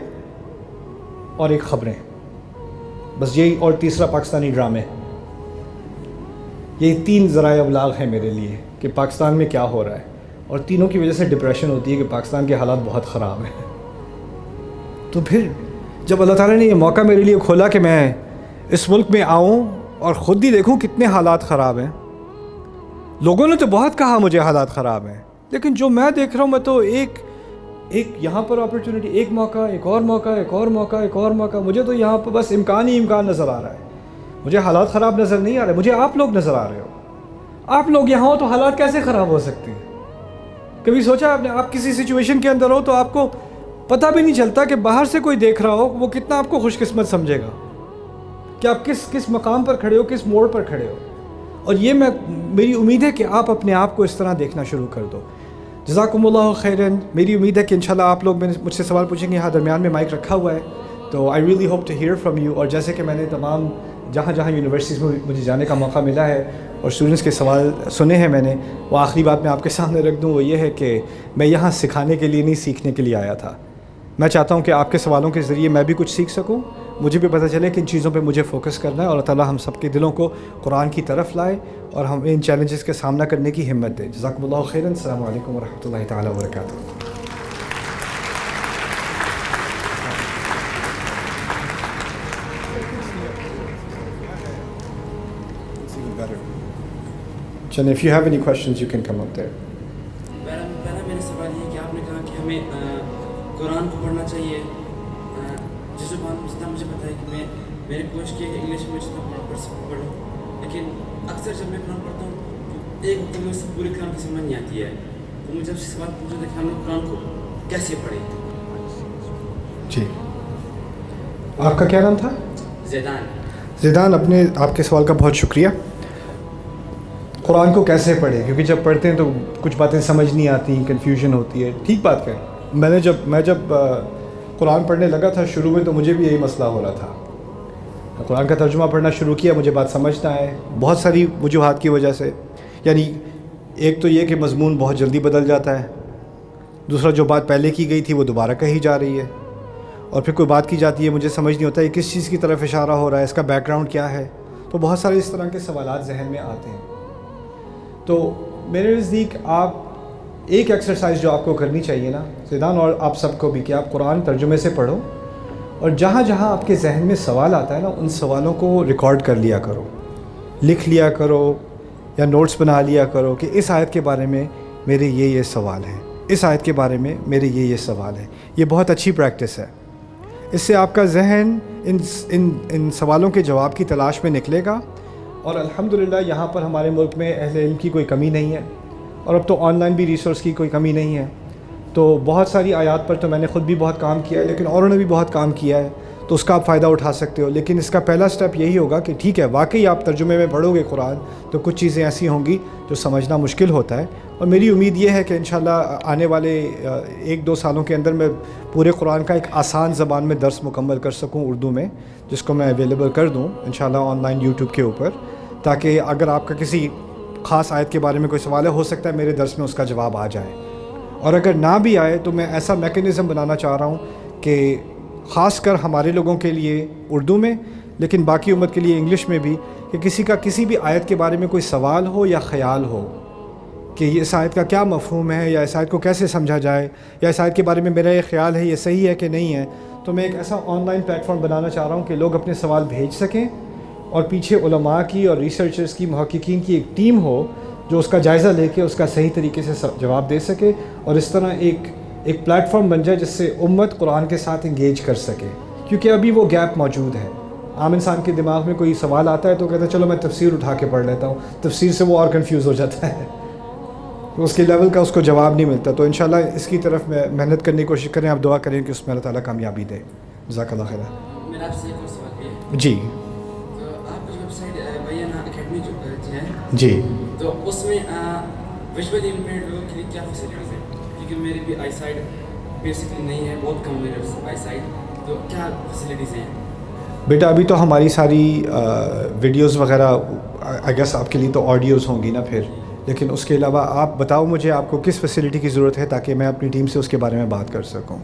اور ایک خبریں، بس یہی، اور تیسرا پاکستانی ڈرامے۔ یہی تین ذرائع ابلاغ ہیں میرے لیے کہ پاکستان میں کیا ہو رہا ہے، اور تینوں کی وجہ سے ڈپریشن ہوتی ہے کہ پاکستان کے حالات بہت خراب ہیں۔ تو پھر جب اللہ تعالیٰ نے یہ موقع میرے لیے کھولا کہ میں اس ملک میں آؤں اور خود ہی دیکھوں کتنے حالات خراب ہیں، لوگوں نے تو بہت کہا مجھے حالات خراب ہیں، لیکن جو میں دیکھ رہا ہوں، میں تو ایک یہاں پر اپرچونٹی، ایک موقع، ایک اور موقع، ایک اور موقع، ایک اور موقع، مجھے تو یہاں پر بس امکان ہی امکان نظر آ رہا ہے۔ مجھے حالات خراب نظر نہیں آ رہے، مجھے آپ لوگ نظر آ رہے ہو۔ آپ لوگ یہاں ہو تو حالات کیسے خراب ہو سکتے ہیں؟ کبھی سوچا آپ نے؟ آپ کسی سچویشن کے اندر ہو تو آپ کو پتہ بھی نہیں چلتا کہ باہر سے کوئی دیکھ رہا ہو وہ کتنا آپ کو خوش قسمت سمجھے گا کہ آپ کس مقام پر کھڑے ہو، کس موڑ پر کھڑے ہو۔ اور یہ میری امید ہے کہ آپ اپنے آپ کو اس طرح دیکھنا شروع کر دو۔ جزاکم اللہ خیراً۔ میری امید ہے کہ انشاءاللہ آپ لوگ مجھ سے سوال پوچھیں گے، یہاں درمیان میں مائک رکھا ہوا ہے، تو I really hope to hear from you. اور جیسے کہ میں نے تمام جہاں یونیورسٹیز میں مجھے جانے کا موقع ملا ہے اور اسٹوڈنٹس کے سوال سنے ہیں میں نے، وہ آخری بات میں آپ کے سامنے رکھ دوں، وہ یہ ہے کہ میں یہاں سکھانے کے لیے نہیں، سیکھنے کے لیے آیا تھا۔ میں چاہتا ہوں کہ آپ کے سوالوں کے ذریعے میں بھی کچھ سیکھ سکوں، مجھے بھی پتہ چلے کہ ان چیزوں پہ مجھے فوکس کرنا ہے، اور اللہ تعالیٰ ہم سب کے دلوں کو قرآن کی طرف لائے اور ہم ان چیلنجز کا سامنا کرنے کی ہمت دے۔ جزاکم اللہ خیراً۔ السلام علیکم ورحمۃ اللہ تعالیٰ وبرکاتہ۔ چلیں، if you have any questions you can come up there۔ پہلا میرا سوال یہ ہے کہ آپ نے کہا کہ ہمیں قرآن کو پڑھنا چاہیے، جس زبان جتنا مجھے پتہ ہے کہ میں نے کوشش کی ہے کہ انگلش میں جتنا پڑھوں، لیکن اکثر جب میں قرآن پڑھتا ہوں تو ایک وقت میں اس سے پوری قرآن کی سمجھ نہیں آتی ہے، تو مجھے جب سوال پوچھا تھا کہ ہم لوگ قرآن کو کیسے پڑھیں۔ جی، آپ کا کیا نام تھا؟ زیدان۔ آپ کے سوال کا بہت شکریہ۔ قرآن کو کیسے پڑھیں، کیونکہ جب پڑھتے ہیں تو کچھ باتیں سمجھ نہیں آتی، کنفیوژن ہوتی ہے۔ ٹھیک بات ہے۔ میں جب قرآن پڑھنے لگا تھا شروع میں تو مجھے بھی یہی مسئلہ ہو رہا تھا۔ قرآن کا ترجمہ پڑھنا شروع کیا، مجھے بات سمجھ نہ آئے، بہت ساری وجوہات کی وجہ سے۔ یعنی ایک تو یہ کہ مضمون بہت جلدی بدل جاتا ہے، دوسرا جو بات پہلے کی گئی تھی وہ دوبارہ کہی جا رہی ہے، اور پھر کوئی بات کی جاتی ہے مجھے سمجھ نہیں ہوتا ہے کس چیز کی طرف اشارہ ہو رہا ہے، اس کا بیک گراؤنڈ کیا ہے، تو بہت سارے اس طرح کے سوالات ذہن میں آتے ہیں۔ تو میرے نزدیک آپ ایک ایکسرسائز جو آپ کو کرنی چاہیے نا زیدان اور آپ سب کو بھی، کہ آپ قرآن ترجمے سے پڑھو اور جہاں جہاں آپ کے ذہن میں سوال آتا ہے نا ان سوالوں کو ریکارڈ کر لیا کرو، لکھ لیا کرو یا نوٹس بنا لیا کرو کہ اس آیت کے بارے میں میرے یہ سوال ہیں، اس آیت کے بارے میں میرے یہ سوال ہیں. یہ بہت اچھی پریکٹس ہے. اس سے آپ کا ذہن ان سوالوں کے جواب کی تلاش میں نکلے گا. اور الحمدللہ یہاں پر ہمارے ملک میں اہل علم کی کوئی کمی نہیں ہے، اور اب تو آن لائن بھی ریسورس کی کوئی کمی نہیں ہے. تو بہت ساری آیات پر تو میں نے خود بھی بہت کام کیا ہے، لیکن اوروں نے بھی بہت کام کیا ہے، تو اس کا آپ فائدہ اٹھا سکتے ہو. لیکن اس کا پہلا سٹیپ یہی ہوگا کہ ٹھیک ہے واقعی آپ ترجمے میں پڑھو گے قرآن تو کچھ چیزیں ایسی ہوں گی جو سمجھنا مشکل ہوتا ہے. اور میری امید یہ ہے کہ انشاءاللہ آنے والے 1-2 سالوں کے اندر میں پورے قرآن کا ایک آسان زبان میں درس مکمل کر سکوں اردو میں، جس کو میں اویلیبل کر دوں انشاءاللہ آن لائن یوٹیوب کے اوپر، تاکہ اگر آپ کا کسی خاص آیت کے بارے میں کوئی سوال ہے ہو سکتا ہے میرے درس میں اس کا جواب آ جائے. اور اگر نہ بھی آئے تو میں ایسا میکینزم بنانا چاہ رہا ہوں کہ خاص کر ہمارے لوگوں کے لیے اردو میں، لیکن باقی امت کے لیے انگلش میں بھی، کہ کسی کا کسی بھی آیت کے بارے میں کوئی سوال ہو یا خیال ہو کہ یہ اس آیت کا کیا مفہوم ہے، یا اس آیت کو کیسے سمجھا جائے، یا اس آیت کے بارے میں میرا یہ خیال ہے یہ صحیح ہے کہ نہیں ہے، تو میں ایک ایسا آن لائن پلیٹ فارم بنانا چاہ رہا ہوں کہ لوگ اپنے سوال بھیج سکیں اور پیچھے علماء کی اور ریسرچرز کی، محققین کی ایک ٹیم ہو جو اس کا جائزہ لے کے اس کا صحیح طریقے سے جواب دے سکے، اور اس طرح ایک پلیٹ فارم بن جائے جس سے امت قرآن کے ساتھ انگیج کر سکے. کیونکہ ابھی وہ گیپ موجود ہے. عام انسان کے دماغ میں کوئی سوال آتا ہے تو کہتا ہے چلو میں تفسیر اٹھا کے پڑھ لیتا ہوں، تفسیر سے وہ اور کنفیوز ہو جاتا ہے، اس کے لیول کا اس کو جواب نہیں ملتا. تو انشاءاللہ اس کی طرف میں محنت کرنے کی کوشش کریں. آپ دعا کریں کہ اس میں اللہ تعالیٰ کامیابی دے. جزاک اللہ خیر. میرا آپ سے ایک اور سوال بھی ہے. جی تو آپ کی ویب سائٹ بیانہ اکیڈمی جو ہے جی تو اس میں ویژول امپیئرڈ لوگوں کے لیے کیا فیسلٹیز ہیں؟ کیونکہ میری بھی آئی سائٹ بیسکلی نہیں ہے، بہت کم میرے آئی سائٹ، تو کیا فیسلٹیز ہیں؟ بیٹا ابھی تو ہماری ساری ویڈیوز وغیرہ آئی گیس آپ کے لیے تو آڈیوز ہوں گی نا پھر، لیکن اس کے علاوہ آپ بتاؤ مجھے آپ کو کس فیسلٹی کی ضرورت ہے تاکہ میں اپنی ٹیم سے اس کے بارے میں بات کر سکوں.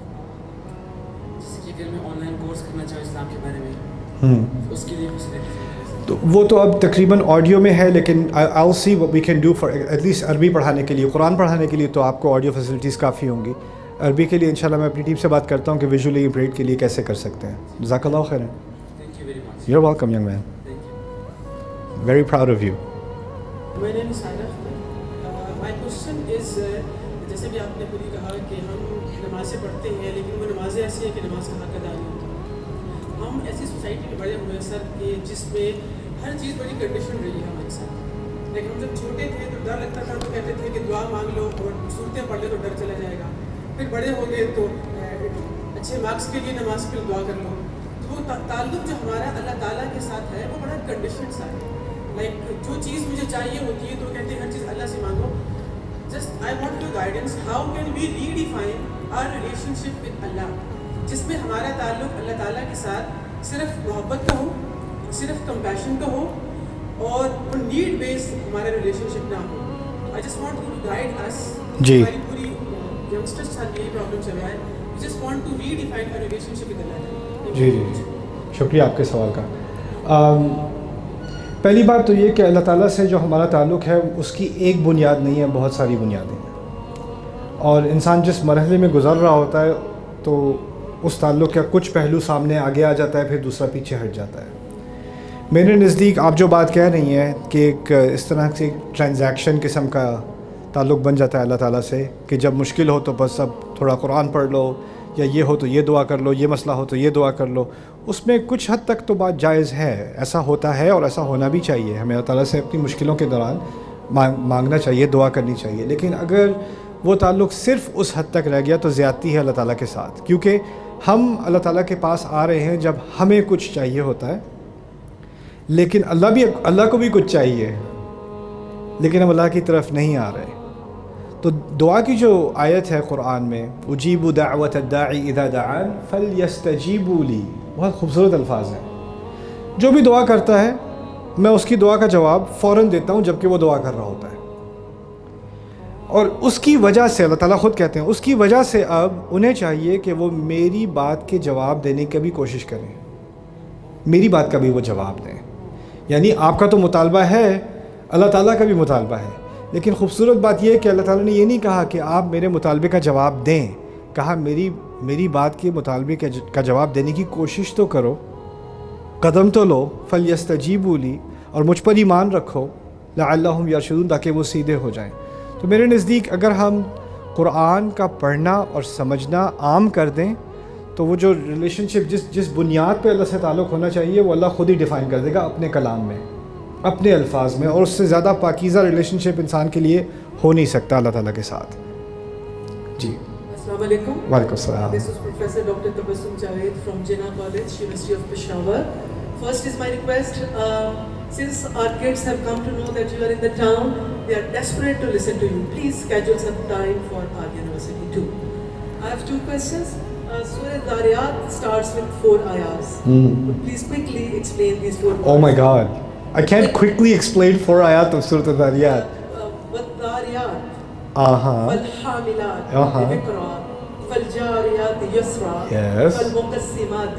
جیسے کہ اگر میں آن لائن کورس کرنا چاہوں اسلام کے بارے میں، اس کے لیے فیسلٹیز ہیں؟ تو وہ تو اب تقریباً آڈیو میں ہے، لیکن I see we can do for at least عربی پڑھانے کے لیے، قرآن پڑھانے کے لیے تو آپ کو آڈیو فیسلٹیز کافی ہوں گی. عربی کے لیے انشاءاللہ میں اپنی ٹیم سے بات کرتا ہوں کہ ویژولی امپیئرڈ کے لیے کیسے کر سکتے ہیں. جزاک اللہ خیر. Thank you very much. You are welcome young man. Thank you. Very proud of you. My name is Sairah. My question is جیسے کہ آپ نے خود ہی کہا کہ ہم نمازیں پڑھتے ہیں لیکن وہ نمازیں ایسی ہیں کہ نماز کا حق ادا نہیں ہوتا. ہم ایسی سوسائٹی میں بڑے ہوئے سر کہ جس میں ہر چیز بڑی کنڈیشن رہی ہے ہمارے ساتھ. لیکن ہم جب چھوٹے تھے تو ڈر لگتا تھا تو کہتے تھے کہ دعا مانگ لو اور صورتیں پڑھ لے تو ڈر چلا جائے گا. پھر بڑے ہو گئے تو اچھے مارکس کے لیے نماز کے لیے دعا کر لو. تو وہ تعلق جو ہمارا اللہ تعالیٰ کے ساتھ ہے وہ بڑا کنڈیشن سا ہے. لائک جو چیز مجھے چاہیے ہوتی ہے تو کہتے ہیں ہر چیز اللہ سے مانگو. Just I want your guidance how can we redefine our relationship with اللہ، جس میں ہمارا تعلق اللہ تعالیٰ کے ساتھ صرف محبت کا ہو، صرف کمپیشن کا ہو اور نیڈ بیس ہمارا ریلیشن شپ نہ ہو. I just want to guide us. جی ہماری پوری ینگسٹرس ساتھ یہی پرابلم چل رہا ہے. We just want to redefine our relationship with اللہ. جی جی شکریہ آپ کے سوال کا. پہلی بات تو یہ کہ اللہ تعالیٰ سے جو ہمارا تعلق ہے اس کی ایک بنیاد نہیں ہے، بہت ساری بنیادیں ہیں. اور انسان جس مرحلے میں گزر رہا ہوتا ہے تو اس تعلق کا کچھ پہلو سامنے آگے آ جاتا ہے، پھر دوسرا پیچھے ہٹ جاتا ہے. میرے نزدیک آپ جو بات کہہ رہی ہیں کہ ایک اس طرح سے ایک ٹرانزیکشن قسم کا تعلق بن جاتا ہے اللہ تعالیٰ سے کہ جب مشکل ہو تو بس اب تھوڑا قرآن پڑھ لو، یا یہ ہو تو یہ دعا کر لو، یہ مسئلہ ہو تو یہ دعا کر لو. اس میں کچھ حد تک تو بات جائز ہے، ایسا ہوتا ہے اور ایسا ہونا بھی چاہیے. ہمیں اللہ تعالیٰ سے اپنی مشکلوں کے دوران مانگنا چاہیے، دعا کرنی چاہیے. لیکن اگر وہ تعلق صرف اس حد تک رہ گیا تو زیادتی ہے اللہ تعالیٰ کے ساتھ، کیونکہ ہم اللہ تعالیٰ کے پاس آ رہے ہیں جب ہمیں کچھ چاہیے ہوتا ہے، لیکن اللہ کو بھی کچھ چاہیے، لیکن ہم اللہ کی طرف نہیں آ رہے. تو دعا کی جو آیت ہے قرآن میں اجیب دعوت الداعی اذا دعان فلیستجیبوا لی، بہت خوبصورت الفاظ ہیں. جو بھی دعا کرتا ہے میں اس کی دعا کا جواب فوراً دیتا ہوں جب کہ وہ دعا کر رہا ہوتا ہے. اور اس کی وجہ سے اللہ تعالیٰ خود کہتے ہیں اس کی وجہ سے اب انہیں چاہیے کہ وہ میری بات کے جواب دینے کی بھی کوشش کریں، میری بات کا بھی وہ جواب دیں. یعنی آپ کا تو مطالبہ ہے، اللہ تعالیٰ کا بھی مطالبہ ہے، لیکن خوبصورت بات یہ ہے کہ اللہ تعالیٰ نے یہ نہیں کہا کہ آپ میرے مطالبے کا جواب دیں، کہا میری بات کے مطالبے کا جواب دینے کی کوشش تو کرو، قدم تو لو، فَلْيَسْتَجِيبُوا لِي، اور مجھ پر ایمان رکھو، لَعَلَّهُمْ يَرْشُدُونَ، تاکہ وہ سیدھے ہو جائیں۔ تو میرے نزدیک اگر ہم قرآن کا پڑھنا اور سمجھنا عام کر دیں تو وہ جو ریلیشن شپ جس بنیاد پہ اللہ سے تعلق ہونا چاہیے وہ اللہ خود ہی ڈیفائن کر دے گا اپنے کلام میں، اپنے الفاظ میں، اور اس سے زیادہ پاکیزہ ریلیشن شپ انسان کے لیے ہو نہیں سکتا اللہ تعالیٰ کے ساتھ۔ جی السلام علیکم. وعلیکم السلام. This is Professor Dr. Tabassum Javed from Jinnah College, University of Peshawar. First is my request, since our kids have come to know that you are in the town, they are desperate to listen to you. Please schedule some time for our university too. I have two questions. Surah Dhariyat starts with 4 ayahs. Please quickly explain these 4 ayahs. Oh my God, I can't quickly explain 4 ayat of Surah Al-Dhariyat. وَالدَّارِيَاتِ Uh-huh. فَالْحَامِلَاتِ وِقْرًا فَالْجَارِيَاتِ يُسْرًا Yes. فَالْمُقَسِّمَاتِ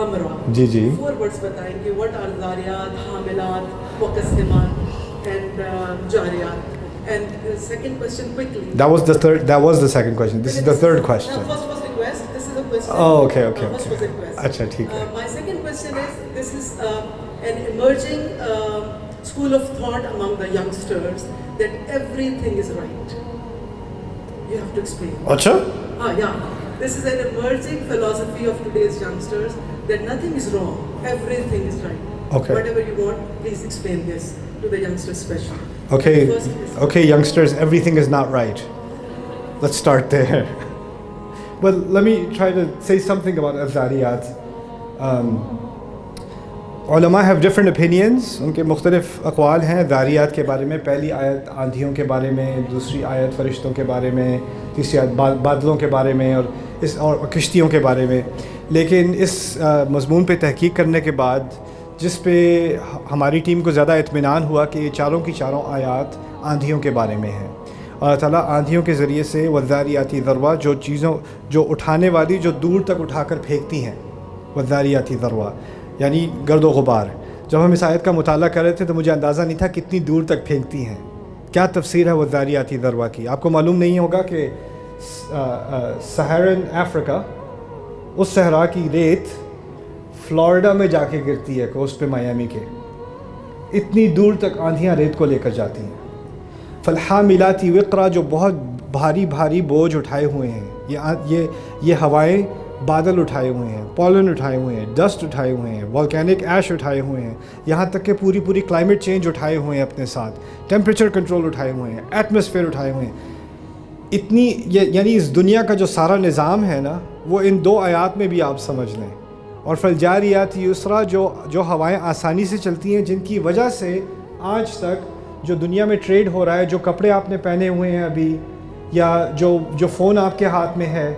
أَمْرًا. G G. 4 words بتائیں کہ what are داریات، حاملات، مقسمات and جاریات. And second question quickly. That was the second question. This is the third question. No, first was request. This is a question. Oh, okay. First was request. اچھا ٹھیک ہے. My second question is, this is an emerging school of thought among the youngsters that everything is right. You have to explain. اچھا. Yeah. This is an emerging philosophy of today's youngsters that nothing is wrong, everything is right. Okay. Whatever you want, please explain this to the youngsters especially. Okay, youngsters, everything is not right. Let's start there. Well, let me try to say something about Al-Dhariyat. علماء have different opinions. ان کے مختلف اقوال ہیں داریات کے بارے میں. پہلی آیت آندھیوں کے بارے میں، دوسری آیت فرشتوں کے بارے میں، تیسری آیت بادلوں کے بارے میں، اور کشتیوں کے بارے میں. لیکن اس مضمون پہ تحقیق کرنے کے بعد جس پہ ہماری ٹیم کو زیادہ اطمینان ہوا کہ یہ چاروں کی چاروں آیات آندھیوں کے بارے میں ہیں. اللہ تعالیٰ آندھیوں کے ذریعے سے وَالذَّارِيَاتِ ذَرْوًا، جو اٹھانے والی، جو دور تک اٹھا کر پھینکتی ہیں، وَالذَّارِيَاتِ ذَرْوًا یعنی گرد و غبار. جب ہم اس آیت کا مطالعہ کر رہے تھے تو مجھے اندازہ نہیں تھا کتنی دور تک پھینکتی ہیں. کیا تفسیر ہے وَالذَّارِيَاتِ ذَرْوًا کی؟ آپ کو معلوم نہیں ہوگا کہ سہارن افریقہ، اس صحرا کی ریت فلوریڈا میں جا کے گرتی ہے، کوسٹ پہ میامی کے. اتنی دور تک آندھیاں ریت کو لے کر جاتی ہیں. فَالْحَامِلَاتِ وِقْرًا جو بہت بھاری بھاری بوجھ اٹھائے ہوئے ہیں. یہ ہوائیں بادل اٹھائے ہوئے ہیں، پالن اٹھائے ہوئے ہیں، ڈسٹ اٹھائے ہوئے ہیں، والکینک ایش اٹھائے ہوئے ہیں، یہاں تک کہ پوری کلائمیٹ چینج اٹھائے ہوئے ہیں اپنے ساتھ، ٹیمپریچر کنٹرول اٹھائے ہوئے ہیں، ایٹماسفیئر اٹھائے ہوئے ہیں. اتنی یعنی اس دنیا کا جو سارا نظام ہے نا، وہ ان 2 آیات میں بھی آپ سمجھ لیں. اور فَالْجَارِيَاتِ يُسْرًا جو ہوائیں آسانی سے چلتی ہیں، جن کی وجہ سے آج تک جو دنیا میں ٹریڈ ہو رہا ہے، جو کپڑے آپ نے پہنے ہوئے ہیں ابھی، یا جو فون آپ کے ہاتھ میں ہے،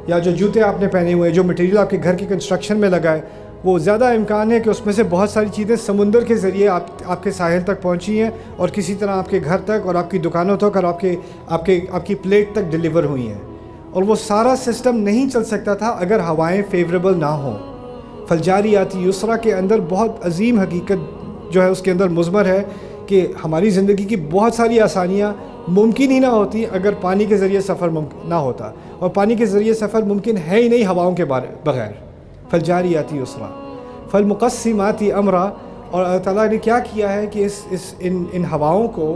یا جو جوتے آپ نے پہنے ہوئے ہیں، جو مٹیریل آپ کے گھر کی کنسٹرکشن میں لگا ہے، وہ زیادہ امکان ہے کہ اس میں سے بہت ساری چیزیں سمندر کے ذریعے آپ کے ساحل تک پہنچی ہیں اور کسی طرح آپ کے گھر تک اور آپ کی دکانوں تک اور آپ کی پلیٹ تک ڈیلیور ہوئی ہیں. اور وہ سارا سسٹم نہیں چل سکتا تھا اگر ہوائیں فیوریبل نہ ہوں. فَالْجَارِيَاتِ يُسْرًا کے اندر بہت عظیم حقیقت جو ہے اس کے اندر مضمر ہے کہ ہماری زندگی کی بہت ساری آسانیاں ممکن ہی نہ ہوتی اگر پانی کے ذریعے سفر نہ ہوتا، اور پانی کے ذریعے سفر ممکن ہے ہی نہیں ہواؤں کے بغیر. فَالْجَارِيَاتِ يُسْرًا فَالْمُقَسِّمَاتِ أَمْرًا. اور اللہ تعالیٰ نے کیا کیا ہے کہ ان ہواؤں کو،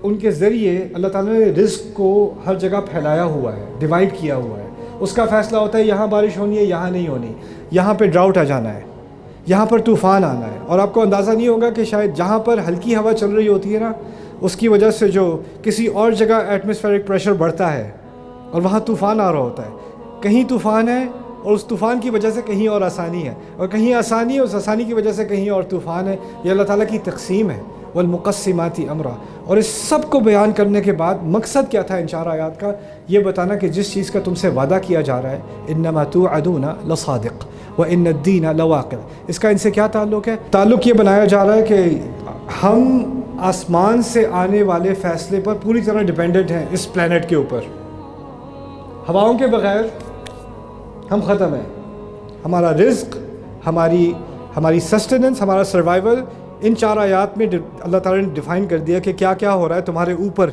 ان کے ذریعے اللہ تعالیٰ نے رزق کو ہر جگہ پھیلایا ہوا ہے، ڈیوائڈ کیا ہوا ہے. اس کا فیصلہ ہوتا ہے یہاں بارش ہونی ہے، یہاں نہیں ہونی، یہاں پہ ڈراؤٹ آ جانا ہے، یہاں پر طوفان آنا ہے. اور آپ کو اندازہ نہیں ہوگا کہ شاید جہاں پر ہلکی ہوا چل رہی ہوتی ہے نا، اس کی وجہ سے جو کسی اور جگہ ایٹماسفیرک پریشر بڑھتا ہے اور وہاں طوفان آ رہا ہوتا ہے. کہیں طوفان ہے اور اس طوفان کی وجہ سے کہیں اور آسانی ہے، اور کہیں آسانی ہے، اس آسانی کی وجہ سے کہیں اور طوفان ہے. یہ اللہ تعالیٰ کی تقسیم ہے. والمقسمات امرا. اور اس سب کو بیان کرنے کے بعد مقصد کیا تھا ان 4 آیات کا؟ یہ بتانا کہ جس چیز کا تم سے وعدہ کیا جا رہا ہے، انما توعدون لصادق وان الدین لواقع، اس کا ان سے کیا تعلق ہے؟ تعلق یہ بنایا جا رہا ہے کہ ہم آسمان سے آنے والے فیصلے پر پوری طرح ڈیپینڈنٹ ہیں اس پلینٹ کے اوپر. ہواؤں کے بغیر ہم ختم ہیں. ہمارا رزق، ہماری سسٹیننس، ہمارا سروائیول، ان 4 آیات میں اللہ تعالیٰ نے ڈیفائن کر دیا کہ کیا کیا ہو رہا ہے تمہارے اوپر،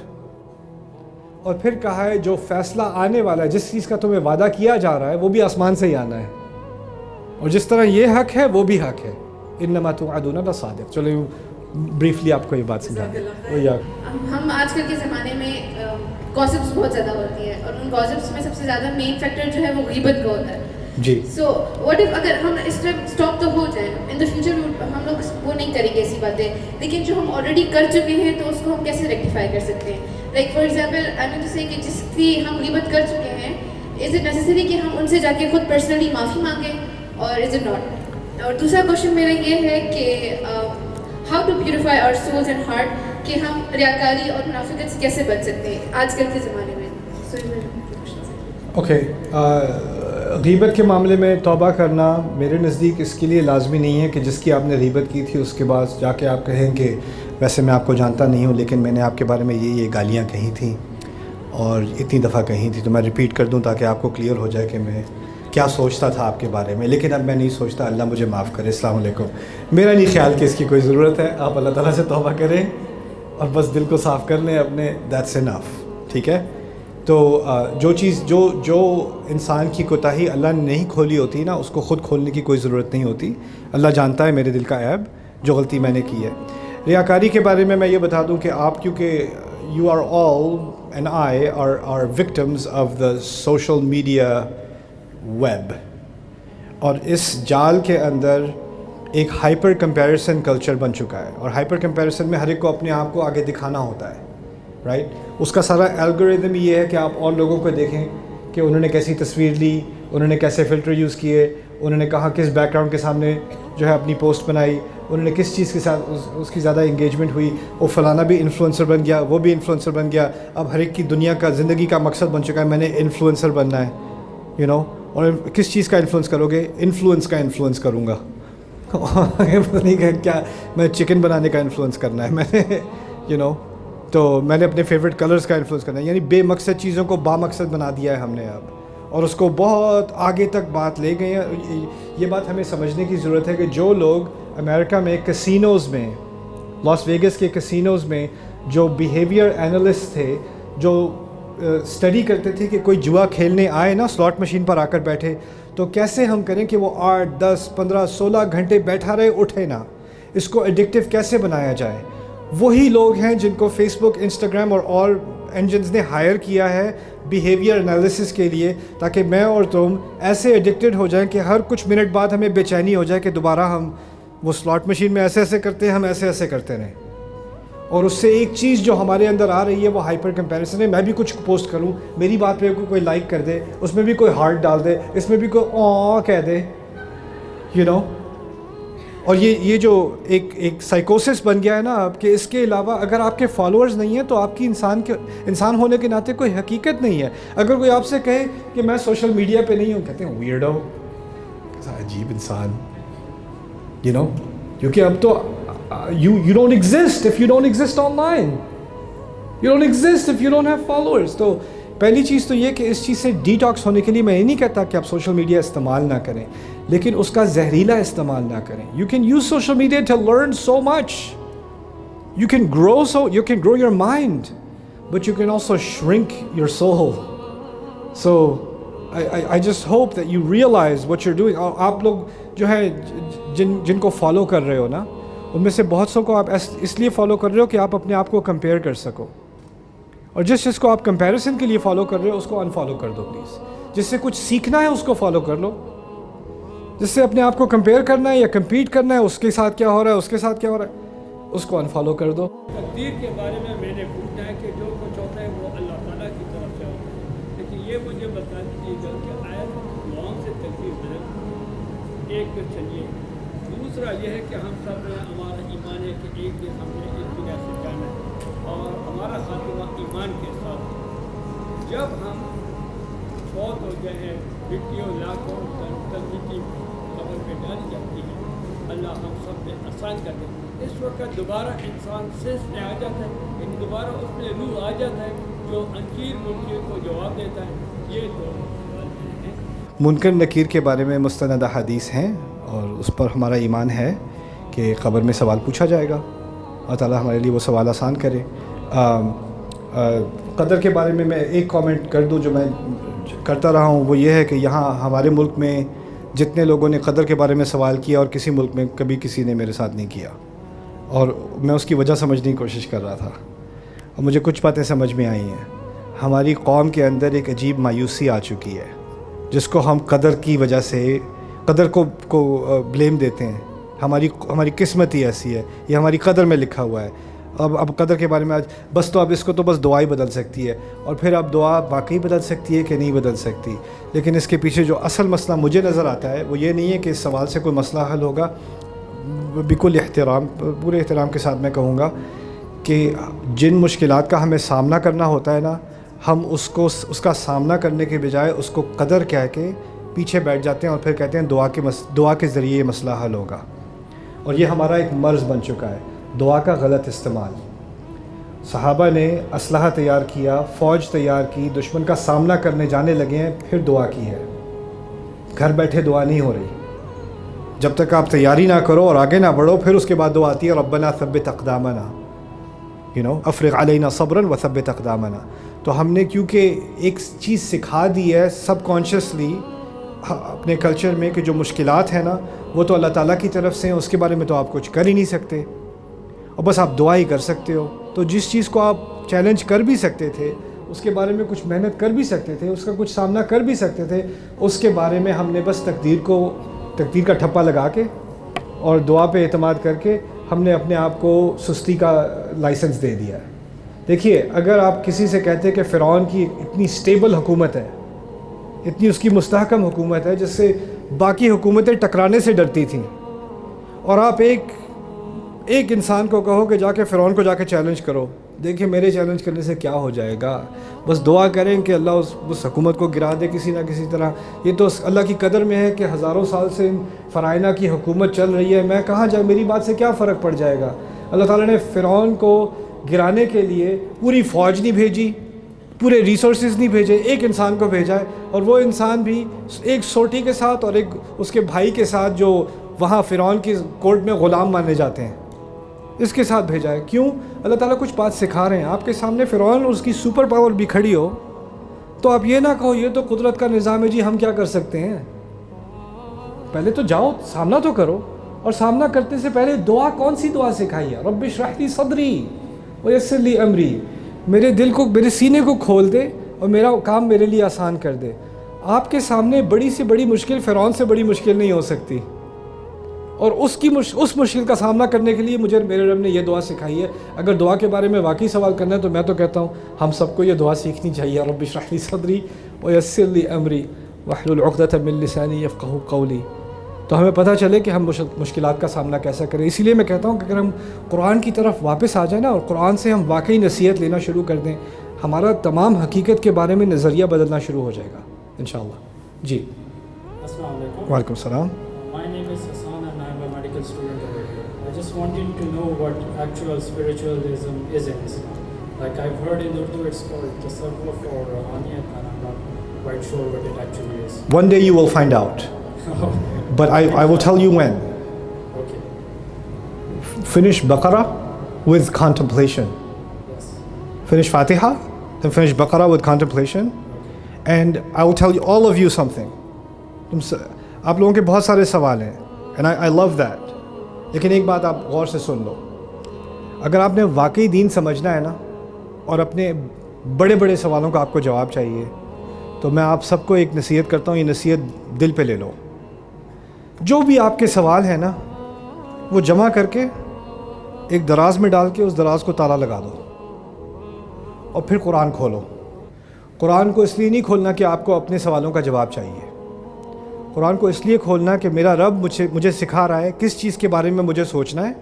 اور پھر کہا ہے جو فیصلہ آنے والا ہے، جس چیز کا تمہیں وعدہ کیا جا رہا ہے وہ بھی آسمان سے ہی آنا ہے، اور جس طرح یہ حق ہے وہ بھی حق ہے، انما توعدون لصادق۔ چلو بریفلی آپ کو یہ بات سمجھا دیں۔ ہم آج کل کے زمانے میں گاسپس بہت زیادہ ہوتی ہے، اور ان گاسپس میں سب سے زیادہ مین فیکٹر جو ہے وہ غیبت کا ہوتا ہے۔ جی سو واٹ اف اگر ہم اس ٹائم اسٹاپ تو ہو جائیں، ان دا فیوچر ہم لوگ وہ نہیں کریں گے ایسی باتیں، لیکن جو ہم آلریڈی کر چکے ہیں تو اس کو ہم کیسے ریکٹیفائی کر سکتے ہیں؟ Like for example I mean to say کہ جس کی ہم غیبت کر چکے ہیں، از اٹ نیسیسری کہ ہم ان سے جا کے خود پرسنلی معافی مانگیں، اور از اٹ ناٹ؟ اور دوسرا کوشچن میرا یہ ہے کہ how to purify our souls and heart, کہ ہم ریاکاری اور منافقت سے کیسے بچ سکتے ہیں آج کل کے زمانے میں؟ اوکے، غیبت کے معاملے میں توبہ کرنا میرے نزدیک اس کے لیے لازمی نہیں ہے کہ جس کی آپ نے غیبت کی تھی اس کے بعد جا کے آپ کہیں کہ ویسے میں آپ کو جانتا نہیں ہوں لیکن میں نے آپ کے بارے میں یہ گالیاں کہی تھیں اور اتنی دفعہ کہیں تھی، تو میں ریپیٹ کر دوں تاکہ آپ کو کلیئر ہو جائے کہ میں کیا سوچتا تھا آپ کے بارے میں، لیکن اب میں نہیں سوچتا، اللہ مجھے معاف کرے۔ السلام علیکم۔ میرا نہیں خیال کہ اس کی کوئی ضرورت ہے، آپ اللہ تعالیٰ سے توبہ کریں اور بس دل کو صاف کر لیں اپنے، دیٹس انف، ٹھیک ہے؟ تو جو چیز جو انسان کی کوتاہی اللہ نے نہیں کھولی ہوتی نا، اس کو خود کھولنے کی کوئی ضرورت نہیں ہوتی، اللہ جانتا ہے میرے دل کا عیب، جو غلطی میں نے کی ہے۔ ریاکاری کے بارے میں یہ بتا دوں کہ آپ کیونکہ you are all and I are victims of the social media web, اور اس جال کے اندر ایک ہائپر کمپیریسن کلچر بن چکا ہے، اور ہائپر کمپیریسن میں ہر ایک کو اپنے آپ کو آگے دکھانا ہوتا ہے، رائٹ؟ اس کا سارا الگوریدم یہ ہے کہ آپ اور لوگوں کو دیکھیں کہ انہوں نے کیسی تصویر لی، انہوں نے کیسے فلٹر یوز کیے، انہوں نے کہاں کس بیک گراؤنڈ کے سامنے جو ہے اپنی پوسٹ بنائی، انہوں نے کس چیز کے ساتھ اس کی زیادہ انگیجمنٹ ہوئی، وہ فلانا بھی انفلوئنسر بن گیا، وہ بھی انفلوئنسر بن گیا۔ اب ہر ایک کی دنیا کا زندگی کا مقصد بن چکا ہے میں نے انفلوئنسر بننا ہے، یو نو۔ اور کس چیز کا انفلوئنس کرو گے؟ انفلوئنس کا انفلوئنس کروں گا، پتہ نہیں کہ کیا میں چکن بنانے کا انفلوئنس کرنا ہے میں نے، یو نو۔ تو میں نے اپنے فیوریٹ کلرز کا انفلوئنس کرنا ہے، یعنی بے مقصد چیزوں کو بامقصد بنا دیا ہے ہم نے اب، اور اس کو بہت آگے تک بات لے گئے ہیں۔ یہ بات ہمیں سمجھنے کی ضرورت ہے کہ جو لوگ امریکہ میں کسینوز میں، لاس ویگس کے کسینوز میں جو بیہیویئر اینالسٹ تھے، جو اسٹڈی کرتے تھے کہ کوئی جوا کھیلنے آئے نا، سلاٹ مشین پر آ کر بیٹھے، تو کیسے ہم کریں کہ وہ 8 10 15 16 گھنٹے بیٹھا رہے، اٹھے نا، اس کو ایڈکٹیو کیسے بنایا جائے۔ وہی لوگ ہیں جن کو فیس بک، انسٹاگرام اور انجنز نے ہائر کیا ہے بیہیویئر انالیسس کے لیے، تاکہ میں اور تم ایسے ایڈکٹڈ ہو جائیں کہ ہر کچھ منٹ بعد ہمیں بے چینی ہو جائے کہ دوبارہ ہم وہ سلاٹ مشین میں ایسے ایسے کرتے ہیں، ہم ایسے ایسے کرتے رہیں۔ اور اس سے ایک چیز جو ہمارے اندر آ رہی ہے وہ ہائپر کمپیریسن ہے۔ میں بھی کچھ پوسٹ کروں، میری بات پہ کوئی لائک کر دے، اس میں بھی کوئی ہارٹ ڈال دے، اس میں بھی کوئی کہہ دے، یو نو۔ اور یہ جو ایک سائیکوسس بن گیا ہے نا اب، کہ اس کے علاوہ اگر آپ کے فالوورز نہیں ہیں تو آپ کی انسان ہونے کے ناطے کوئی حقیقت نہیں ہے۔ اگر کوئی آپ سے کہے کہ میں سوشل میڈیا پہ نہیں ہوں، کہتے ہیں ویئرڈو، عجیب انسان، یو نو، کیونکہ اب تو you don't exist if you don't exist online, you don't exist if you don't have followers۔ تو پہلی چیز تو یہ کہ اس چیز سے ڈیٹاکس ہونے کے لیے میں یہ نہیں کہتا کہ آپ سوشل میڈیا استعمال نہ کریں، لیکن اس کا زہریلا استعمال نہ کریں۔ You can use social media to learn so much, you can grow your mind, but you can also shrink your soul. So I just hope that you realize what you're doing۔ اور آپ لوگ جو ہے جن کو follow کر رہے ہو نا، ان میں سے بہت سو کو آپ اس لیے فالو کر رہے ہو کہ آپ اپنے آپ کو کمپیئر کر سکو، اور جس کو آپ کمپیریسن کے لیے فالو کر رہے ہو اس کو انفالو کر دو پلیز۔ جس سے کچھ سیکھنا ہے اس کو فالو کر لو، جس سے اپنے آپ کو کمپیئر کرنا ہے یا کمپیٹ کرنا ہے، اس کے ساتھ کیا ہو رہا ہے، اس کے ساتھ کیا ہو رہا ہے، اس کو انفالو کر دو۔ تقدیر کے بارے میں نے پوچھا ہے کہ جو کچھ ہوتا ہے وہ اللہ تعالیٰ کی طرف سے ہوتا ہے، لیکن یہ مجھے بتا دیجیے گا کہ آیا کون سے تقدیر بدل ایک چلیے۔ دوسرا یہ ہے کہ ہم سب ہمارا ایمان ہے کہ ایک دن ہم نے اس دنیا سے جانا ہے، اور ہمارا خاتمہ ایمان کے ساتھ۔ جب ہم فوت ہو گئے ہیں، مٹیوں لاکھوں مٹی قبر میں ڈالی جاتی ہے، اللہ ہم سب نے آسان کر دے۔ اس وقت دوبارہ انسان سینس میں آ جاتا ہے، لیکن دوبارہ اس میں روح آ جاتا ہے جو انکیر منکر کو جواب دیتا ہے۔ یہ تو منکر نکیر کے بارے میں مستند احادیث ہیں، اور اس پر ہمارا ایمان ہے کہ قبر میں سوال پوچھا جائے گا. اللہ تعالیٰ ہمارے لیے وہ سوال آسان کرے. قدر کے بارے میں ایک کامنٹ کر دوں جو میں کرتا رہا ہوں, وہ یہ ہے کہ یہاں ہمارے ملک میں جتنے لوگوں نے قدر کے بارے میں سوال کیا اور کسی ملک میں کبھی کسی نے میرے ساتھ نہیں کیا, اور میں اس کی وجہ سمجھنے کی کوشش کر رہا تھا اور مجھے کچھ باتیں سمجھ میں آئی ہیں. ہماری قوم کے اندر ایک عجیب مایوسی آ چکی ہے جس کو ہم قدر کی وجہ سے قدر کو بلیم دیتے ہیں. ہماری قسمت ہی ایسی ہے, یہ ہماری قدر میں لکھا ہوا ہے. اب قدر کے بارے میں آج بس تو اب اس کو تو بس دعا ہی بدل سکتی ہے, اور پھر اب دعا واقعی بدل سکتی ہے کہ نہیں بدل سکتی. لیکن اس کے پیچھے جو اصل مسئلہ مجھے نظر آتا ہے وہ یہ نہیں ہے کہ اس سوال سے کوئی مسئلہ حل ہوگا. بالکل احترام, پورے احترام کے ساتھ میں کہوں گا کہ جن مشکلات کا ہمیں سامنا کرنا ہوتا ہے نا, ہم اس کا سامنا کرنے کے بجائے اس کو قدر کہہ کے پیچھے بیٹھ جاتے ہیں اور پھر کہتے ہیں دعا کے ذریعے یہ مسئلہ حل ہوگا. اور یہ ہمارا ایک مرض بن چکا ہے, دعا کا غلط استعمال. صحابہ نے اسلحہ تیار کیا, فوج تیار کی, دشمن کا سامنا کرنے جانے لگے ہیں, پھر دعا کی ہے. گھر بیٹھے دعا نہیں ہو رہی. جب تک آپ تیاری نہ کرو اور آگے نہ بڑھو, پھر اس کے بعد دعا آتی ہے ربنا ثبت اقدامنا, افرغ علینا صبرا وثبت اقدامنا. تو ہم نے کیونکہ ایک چیز سکھا دی ہے سب کانشیسلی اپنے کلچر میں کہ جو مشکلات ہیں نا وہ تو اللہ تعالیٰ کی طرف سے ہیں, اس کے بارے میں تو آپ کچھ کر ہی نہیں سکتے, اور بس آپ دعا ہی کر سکتے ہو. تو جس چیز کو آپ چیلنج کر بھی سکتے تھے, اس کے بارے میں کچھ محنت کر بھی سکتے تھے, اس کا کچھ سامنا کر بھی سکتے تھے, اس کے بارے میں ہم نے بس تقدیر کا ٹھپا لگا کے اور دعا پہ اعتماد کر کے ہم نے اپنے آپ کو سستی کا لائسنس دے دیا ہے. دیکھیے, اگر آپ کسی سے کہتے کہ فرعون کی اتنی سٹیبل حکومت ہے, اتنی اس کی مستحکم حکومت ہے جس سے باقی حکومتیں ٹکرانے سے ڈرتی تھیں, اور آپ ایک انسان کو کہو کہ جا کے فرعون کو جا کے چیلنج کرو, دیکھیں میرے چیلنج کرنے سے کیا ہو جائے گا, بس دعا کریں کہ اللہ اس حکومت کو گرا دے کسی نہ کسی طرح. یہ تو اللہ کی قدر میں ہے کہ ہزاروں سال سے فرعونہ کی حکومت چل رہی ہے, میں کہاں جائے, میری بات سے کیا فرق پڑ جائے گا. اللہ تعالیٰ نے فرعون کو گرانے کے لیے پوری فوج نہیں بھیجی, پورے ریسورسز نہیں بھیجے, ایک انسان کو بھیجا ہے, اور وہ انسان بھی ایک سوٹی کے ساتھ اور ایک اس کے بھائی کے ساتھ جو وہاں فرعون کی کورٹ میں غلام مانے جاتے ہیں, اس کے ساتھ بھیجا ہے. کیوں؟ اللہ تعالیٰ کچھ بات سکھا رہے ہیں. آپ کے سامنے فرعون اور اس کی سپر پاور بھی کھڑی ہو تو آپ یہ نہ کہو یہ تو قدرت کا نظام ہے جی, ہم کیا کر سکتے ہیں. پہلے تو جاؤ, سامنا تو کرو, اور سامنا کرتے سے پہلے دعا, کون سی دعا سکھائی ہے؟ رب اشرح لی صدری ویسر لی امری, میرے دل کو, میرے سینے کو کھول دے اور میرا کام میرے لیے آسان کر دے. آپ کے سامنے بڑی سے بڑی مشکل فرعون سے بڑی مشکل نہیں ہو سکتی, اور اس مشکل کا سامنا کرنے کے لیے میرے رب نے یہ دعا سکھائی ہے. اگر دعا کے بارے میں واقعی سوال کرنا ہے تو میں تو کہتا ہوں ہم سب کو یہ دعا سیکھنی چاہیے, رب اشرح لی صدری ویسر لی امری واحلل عقدۃ من لسانی یفقہوا قولی. تو ہمیں پتہ چلے کہ ہم مشکلات کا سامنا کیسا کریں. اسی لیے میں کہتا ہوں کہ اگر ہم قرآن کی طرف واپس آ جائیں نا, اور قرآن سے ہم واقعی نصیحت لینا شروع کر دیں, ہمارا تمام حقیقت کے بارے میں نظریہ بدلنا شروع ہو جائے گا انشاءاللہ. جی, السلام علیکم. وعلیکم السلام. My name is Hassan and I am a medical student over here. I just wanted to know what actual spiritualism is in Islam. Like I've heard in Urdu it's called tasawwuf or ruhaniyat, and I'm not quite sure what it actually is. One day you will find out. But I will tell you when. Okay. Finish Baqarah with contemplation. Yes. Finish Fatiha, then finish Baqarah with contemplation. And I will tell you, all of you, something. آپ لوگوں کے بہت سارے سوال ہیں, and I love that. لیکن ایک بات آپ غور سے سن لو, اگر آپ نے واقعی دین سمجھنا ہے نا, اور اپنے بڑے بڑے سوالوں کا آپ کو جواب چاہیے, تو میں آپ سب کو ایک نصیحت کرتا ہوں, یہ نصیحت دل پہ لے لو. جو بھی آپ کے سوال ہیں نا, وہ جمع کر کے ایک دراز میں ڈال کے اس دراز کو تالا لگا دو, اور پھر قرآن کھولو. قرآن کو اس لیے نہیں کھولنا کہ آپ کو اپنے سوالوں کا جواب چاہیے. قرآن کو اس لیے کھولنا کہ میرا رب مجھے سکھا رہا ہے کس چیز کے بارے میں مجھے سوچنا ہے.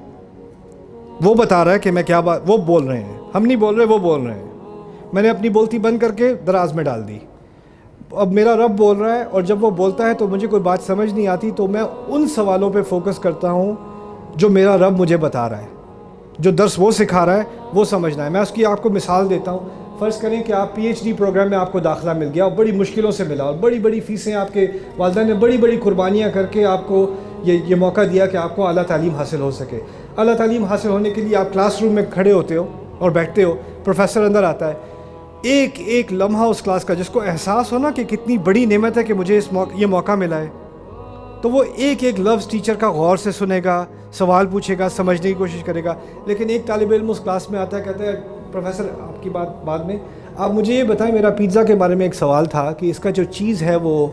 وہ بتا رہا ہے کہ میں کیا وہ بول رہے ہیں, ہم نہیں بول رہے, وہ بول رہے ہیں. میں نے اپنی بولتی بند کر کے دراز میں ڈال دی. اب میرا رب بول رہا ہے, اور جب وہ بولتا ہے تو مجھے کوئی بات سمجھ نہیں آتی, تو میں ان سوالوں پہ فوکس کرتا ہوں جو میرا رب مجھے بتا رہا ہے, جو درس وہ سکھا رہا ہے وہ سمجھنا ہے. میں اس کی آپ کو مثال دیتا ہوں. فرض کریں کہ آپ PhD پروگرام میں آپ کو داخلہ مل گیا, اور بڑی مشکلوں سے ملا, اور بڑی بڑی فیسیں آپ کے والدین نے بڑی بڑی قربانیاں کر کے آپ کو یہ موقع دیا کہ آپ کو اعلیٰ تعلیم حاصل ہو سکے. اعلیٰ تعلیم حاصل ہونے کے لیے آپ کلاس روم میں کھڑے ہوتے ہو اور بیٹھتے ہو, پروفیسر اندر آتا ہے, ایک ایک لمحہ اس کلاس کا جس کو احساس ہو نا کہ کتنی بڑی نعمت ہے کہ مجھے یہ موقع ملا ہے, تو وہ ایک ایک لفظ ٹیچر کا غور سے سنے گا, سوال پوچھے گا, سمجھنے کی کوشش کرے گا. لیکن ایک طالب علم اس کلاس میں آتا ہے, کہتا ہے پروفیسر آپ کی بات بعد میں, آپ مجھے یہ بتائیں میرا پیزا کے بارے میں ایک سوال تھا کہ اس کا جو چیز ہے وہ,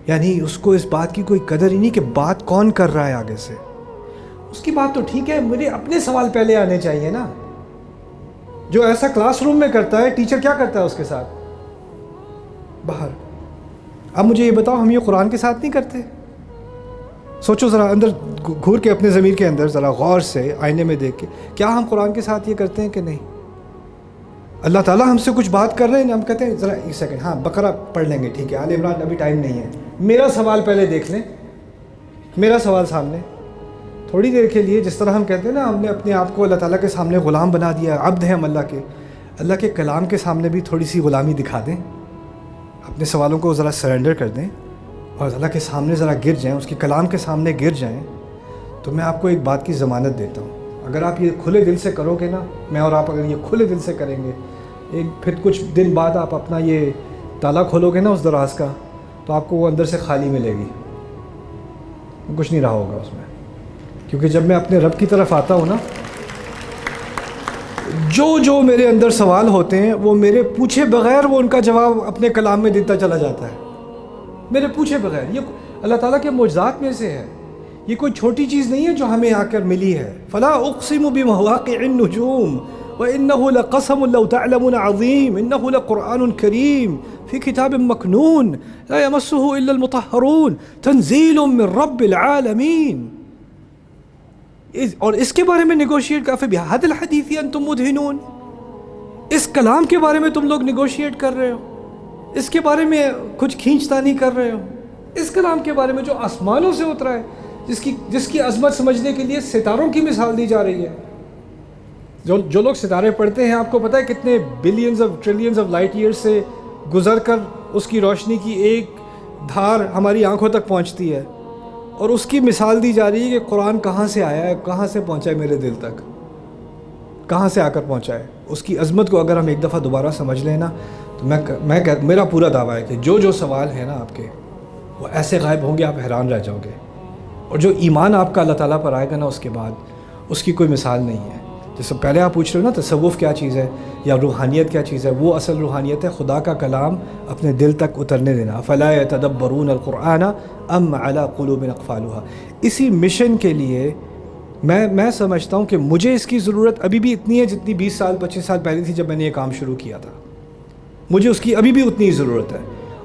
یعنی اس کو اس بات کی کوئی قدر ہی نہیں کہ بات کون کر رہا ہے آگے سے. اس کی بات تو ٹھیک ہے, مجھے اپنے سوال پہلے آنے چاہیے نا. جو ایسا کلاس روم میں کرتا ہے, ٹیچر کیا کرتا ہے اس کے ساتھ باہر. اب مجھے یہ بتاؤ, ہم یہ قرآن کے ساتھ نہیں کرتے؟ سوچو ذرا, اندر گھور کے اپنے ضمیر کے اندر ذرا غور سے آئینے میں دیکھ کے, کیا ہم قرآن کے ساتھ یہ کرتے ہیں کہ نہیں؟ اللہ تعالیٰ ہم سے کچھ بات کر رہے ہیں, ہم کہتے ہیں ذرا ایک سیکنڈ, ہاں بقرہ پڑھ لیں گے, ٹھیک ہے, آل عمران ابھی ٹائم نہیں ہے, میرا سوال پہلے دیکھ لیں, میرا سوال سامنے. تھوڑی دیر کے لیے جس طرح ہم کہتے ہیں نا, ہم نے اپنے آپ کو اللہ تعالیٰ کے سامنے غلام بنا دیا, عبد ہیں ہم اللہ کے کلام کے سامنے بھی تھوڑی سی غلامی دکھا دیں, اپنے سوالوں کو ذرا سرنڈر کر دیں اور اللہ کے سامنے ذرا گر جائیں, اس کے کلام کے سامنے گر جائیں. تو میں آپ کو ایک بات کی ضمانت دیتا ہوں, اگر آپ یہ کھلے دل سے کرو گے نا, میں اور آپ اگر یہ کھلے دل سے کریں گے, پھر کچھ دن بعد آپ اپنا یہ تالا کھولو گے نا اس دراز کا, تو آپ کو وہ اندر سے خالی ملے گی, کچھ نہیں رہا ہوگا اس میں. کیونکہ جب میں اپنے رب کی طرف آتا ہوں نا, جو میرے اندر سوال ہوتے ہیں وہ میرے پوچھے بغیر وہ ان کا جواب اپنے کلام میں دیتا چلا جاتا ہے, میرے پوچھے بغیر. یہ اللہ تعالیٰ کے معجزات میں سے ہے, یہ کوئی چھوٹی چیز نہیں ہے جو ہمیں آ کر ملی ہے. فلا اقسم بمواقع النجوم وانه لقسم لو تعلمون عظیم انه لقرآن کریم فی کتاب مکنون لا یمسه الا المطہرون تنزیل من رب العالمین. اور اس کے بارے میں نیگوشیٹ کا فبہذا الحدیث انتم مدہنون, اس کلام کے بارے میں تم لوگ نیگوشیٹ کر رہے ہو, اس کے بارے میں کچھ کھینچتانی کر رہے ہو, اس کلام کے بارے میں جو آسمانوں سے اترا ہے, جس کی عظمت سمجھنے کے لیے ستاروں کی مثال دی جا رہی ہے. جو لوگ ستارے پڑھتے ہیں, آپ کو پتہ ہے کتنے billions of trillions of light year سے گزر کر اس کی روشنی کی ایک دھار ہماری آنکھوں تک پہنچتی ہے, اور اس کی مثال دی جا رہی ہے کہ قرآن کہاں سے آیا ہے, کہاں سے پہنچا ہے میرے دل تک, کہاں سے آ کر پہنچا ہے. اس کی عظمت کو اگر ہم ایک دفعہ دوبارہ سمجھ لیں نا, تو میرا پورا دعویٰ ہے کہ جو سوال ہیں نا آپ کے, وہ ایسے غائب ہوں گے آپ حیران رہ جاؤ گے. اور جو ایمان آپ کا اللہ تعالیٰ پر آئے گا نا, اس کے بعد اس کی کوئی مثال نہیں ہے. جیسے پہلے آپ پوچھ رہے ہو نا تصوف کیا چیز ہے یا روحانیت کیا چیز ہے, وہ اصل روحانیت ہے خدا کا کلام اپنے دل تک اترنے دینا. فلا یتدبرون القرآن ام علی قلوب اقفالها. اسی مشن کے لیے میں سمجھتا ہوں کہ مجھے اس کی ضرورت ابھی بھی اتنی ہے جتنی 20 سال 25 سال پہلے تھی جب میں نے یہ کام شروع کیا تھا. مجھے اس کی ابھی بھی اتنی ہی ضرورت ہے,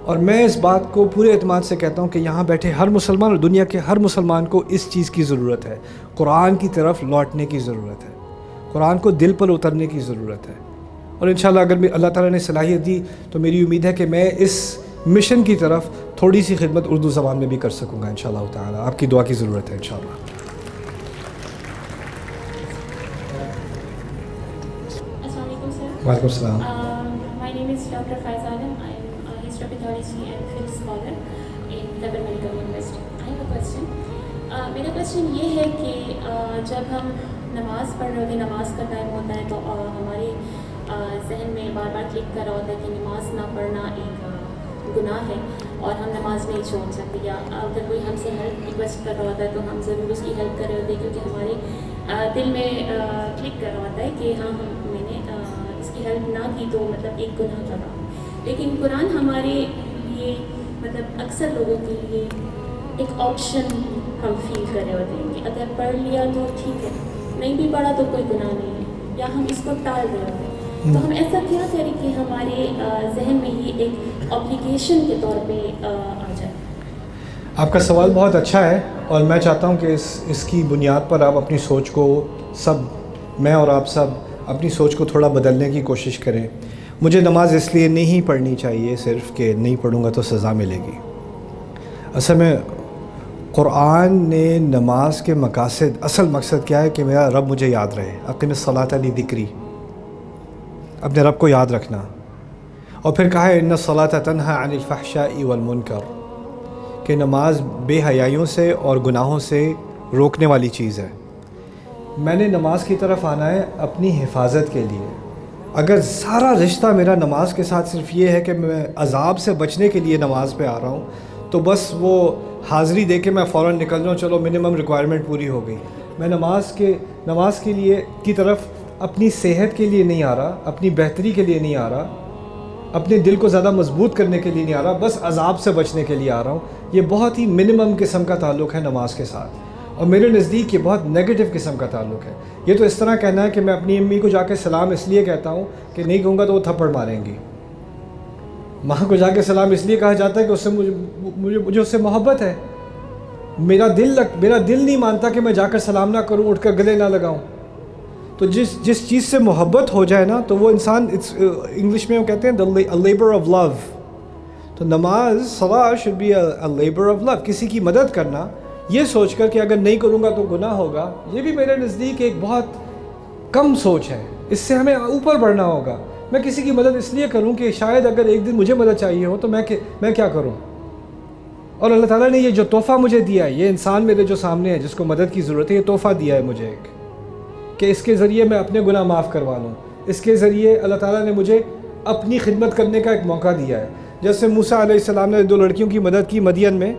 اور میں اس بات کو پورے اعتماد سے کہتا ہوں کہ یہاں بیٹھے ہر مسلمان اور دنیا کے ہر مسلمان کو اس چیز کی ضرورت ہے. قرآن کی طرف لوٹنے کی ضرورت ہے, قرآن کو دل پر اترنے کی ضرورت ہے. اور انشاءاللہ اگر اللہ تعالیٰ نے صلاحیت دی تو میری امید ہے کہ میں اس مشن کی طرف تھوڑی سی خدمت اردو زبان میں بھی کر سکوں گا انشاءاللہ تعالیٰ. آپ کی دعا کی ضرورت ہے انشاءاللہ. السلام علیکم سر. وعلیکم السلام. My name is Dr. Faiz Alam. I am a histopathology and field scholar in Khyber Medical University. I have a question. میرا کوشچن یہ ہے کہ جب ہم نماز پڑھ رہے ہوتے ہیں, نماز کا ٹائم ہوتا ہے, تو ہمارے ذہن میں بار بار کلک کر رہا ہوتا ہے کہ نماز نہ پڑھنا ایک گناہ ہے اور ہم نماز نہیں چھوڑ سکتے. یا اگر کوئی ہم سے ہیلپ ریکویسٹ کر رہا ہوتا ہے تو ہم ضرور اس کی ہیلپ کر رہے ہوتے ہیں, کیونکہ ہمارے دل میں کلک کر رہا ہوتا ہے کہ ہاں میں نے اس کی ہیلپ نہ کی تو مطلب ایک گناہ کر رہا ہوں. لیکن قرآن ہمارے لیے مطلب اکثر لوگوں کے لیے ایک آپشن ہم فیل کر رہے ہوتے ہیں کہ اگر پڑھ لیا تو ٹھیک ہے, نہیں بھی پڑھا تو کوئی گناہ نہیں ہے, یا ہم اس کو ٹال رہے ہوتے ہیں. تو ہم ایسا کیا کریں کہ ہمارے ذہن میں یہ ایک اوبلیگیشن کے طور پہ آ جائے. آپ کا سوال بہت اچھا ہے, اور میں چاہتا ہوں کہ اس کی بنیاد پر آپ اپنی سوچ کو میں اور آپ سب اپنی سوچ کو تھوڑا بدلنے کی کوشش کریں. مجھے نماز اس لیے نہیں پڑھنی چاہیے صرف کہ نہیں پڑھوں گا تو سزا ملے گی. اصل میں قرآن نے نماز کے مقاصد, اصل مقصد کیا ہے کہ میرا رب مجھے یاد رہے. اقیم الصلاۃ لذکری, اپنے رب کو یاد رکھنا. اور پھر کہا ہے ان الصلاۃ تنہی عن الفحشاء والمنکر, کہ نماز بے حیائیوں سے اور گناہوں سے روکنے والی چیز ہے. میں نے نماز کی طرف آنا ہے اپنی حفاظت کے لیے. اگر سارا رشتہ میرا نماز کے ساتھ صرف یہ ہے کہ میں عذاب سے بچنے کے لیے نماز پہ آ رہا ہوں, تو بس وہ حاضری دے کے میں فوراً نکل جاؤں, چلو منیمم ریکوائرمنٹ پوری ہو گئی. میں نماز کے لیے کی طرف اپنی صحت کے لیے نہیں آ رہا, اپنی بہتری کے لیے نہیں آ رہا, اپنے دل کو زیادہ مضبوط کرنے کے لیے نہیں آ رہا, بس عذاب سے بچنے کے لیے آ رہا ہوں. یہ بہت ہی منیمم قسم کا تعلق ہے نماز کے ساتھ, اور میرے نزدیک یہ بہت نیگیٹو قسم کا تعلق ہے. یہ تو اس طرح کہنا ہے کہ میں اپنی امی کو جا کے سلام اس لیے کہتا ہوں کہ نہیں کہوں گا تو وہ تھپڑ ماریں گی. ماں کو جا کے سلام اس لیے کہا جاتا ہے کہ اس سے مجھے اس سے محبت ہے. میرا دل نہیں مانتا کہ میں جا کر سلام نہ کروں, اٹھ کر گلے نہ لگاؤں. تو جس چیز سے محبت ہو جائے نا, تو وہ انسان, انگلش میں وہ کہتے ہیں a labor of love. تو نماز صلاح should be a labor of love. کسی کی مدد کرنا یہ سوچ کر کہ اگر نہیں کروں گا تو گناہ ہوگا, یہ بھی میرے نزدیک ایک بہت کم سوچ ہے. اس سے ہمیں اوپر بڑھنا ہوگا. میں کسی کی مدد اس لیے کروں کہ شاید اگر ایک دن مجھے مدد چاہیے ہو تو میں کیا کروں. اور اللہ تعالیٰ نے یہ جو تحفہ مجھے دیا ہے, یہ انسان میرے جو سامنے ہے جس کو مدد کی ضرورت ہے, یہ تحفہ دیا ہے مجھے ایک, کہ اس کے ذریعے میں اپنے گناہ معاف کروا لوں. اس کے ذریعے اللہ تعالیٰ نے مجھے اپنی خدمت کرنے کا ایک موقع دیا ہے. جیسے موسیٰ علیہ السلام نے 2 لڑکیوں کی مدد کی, مدین میں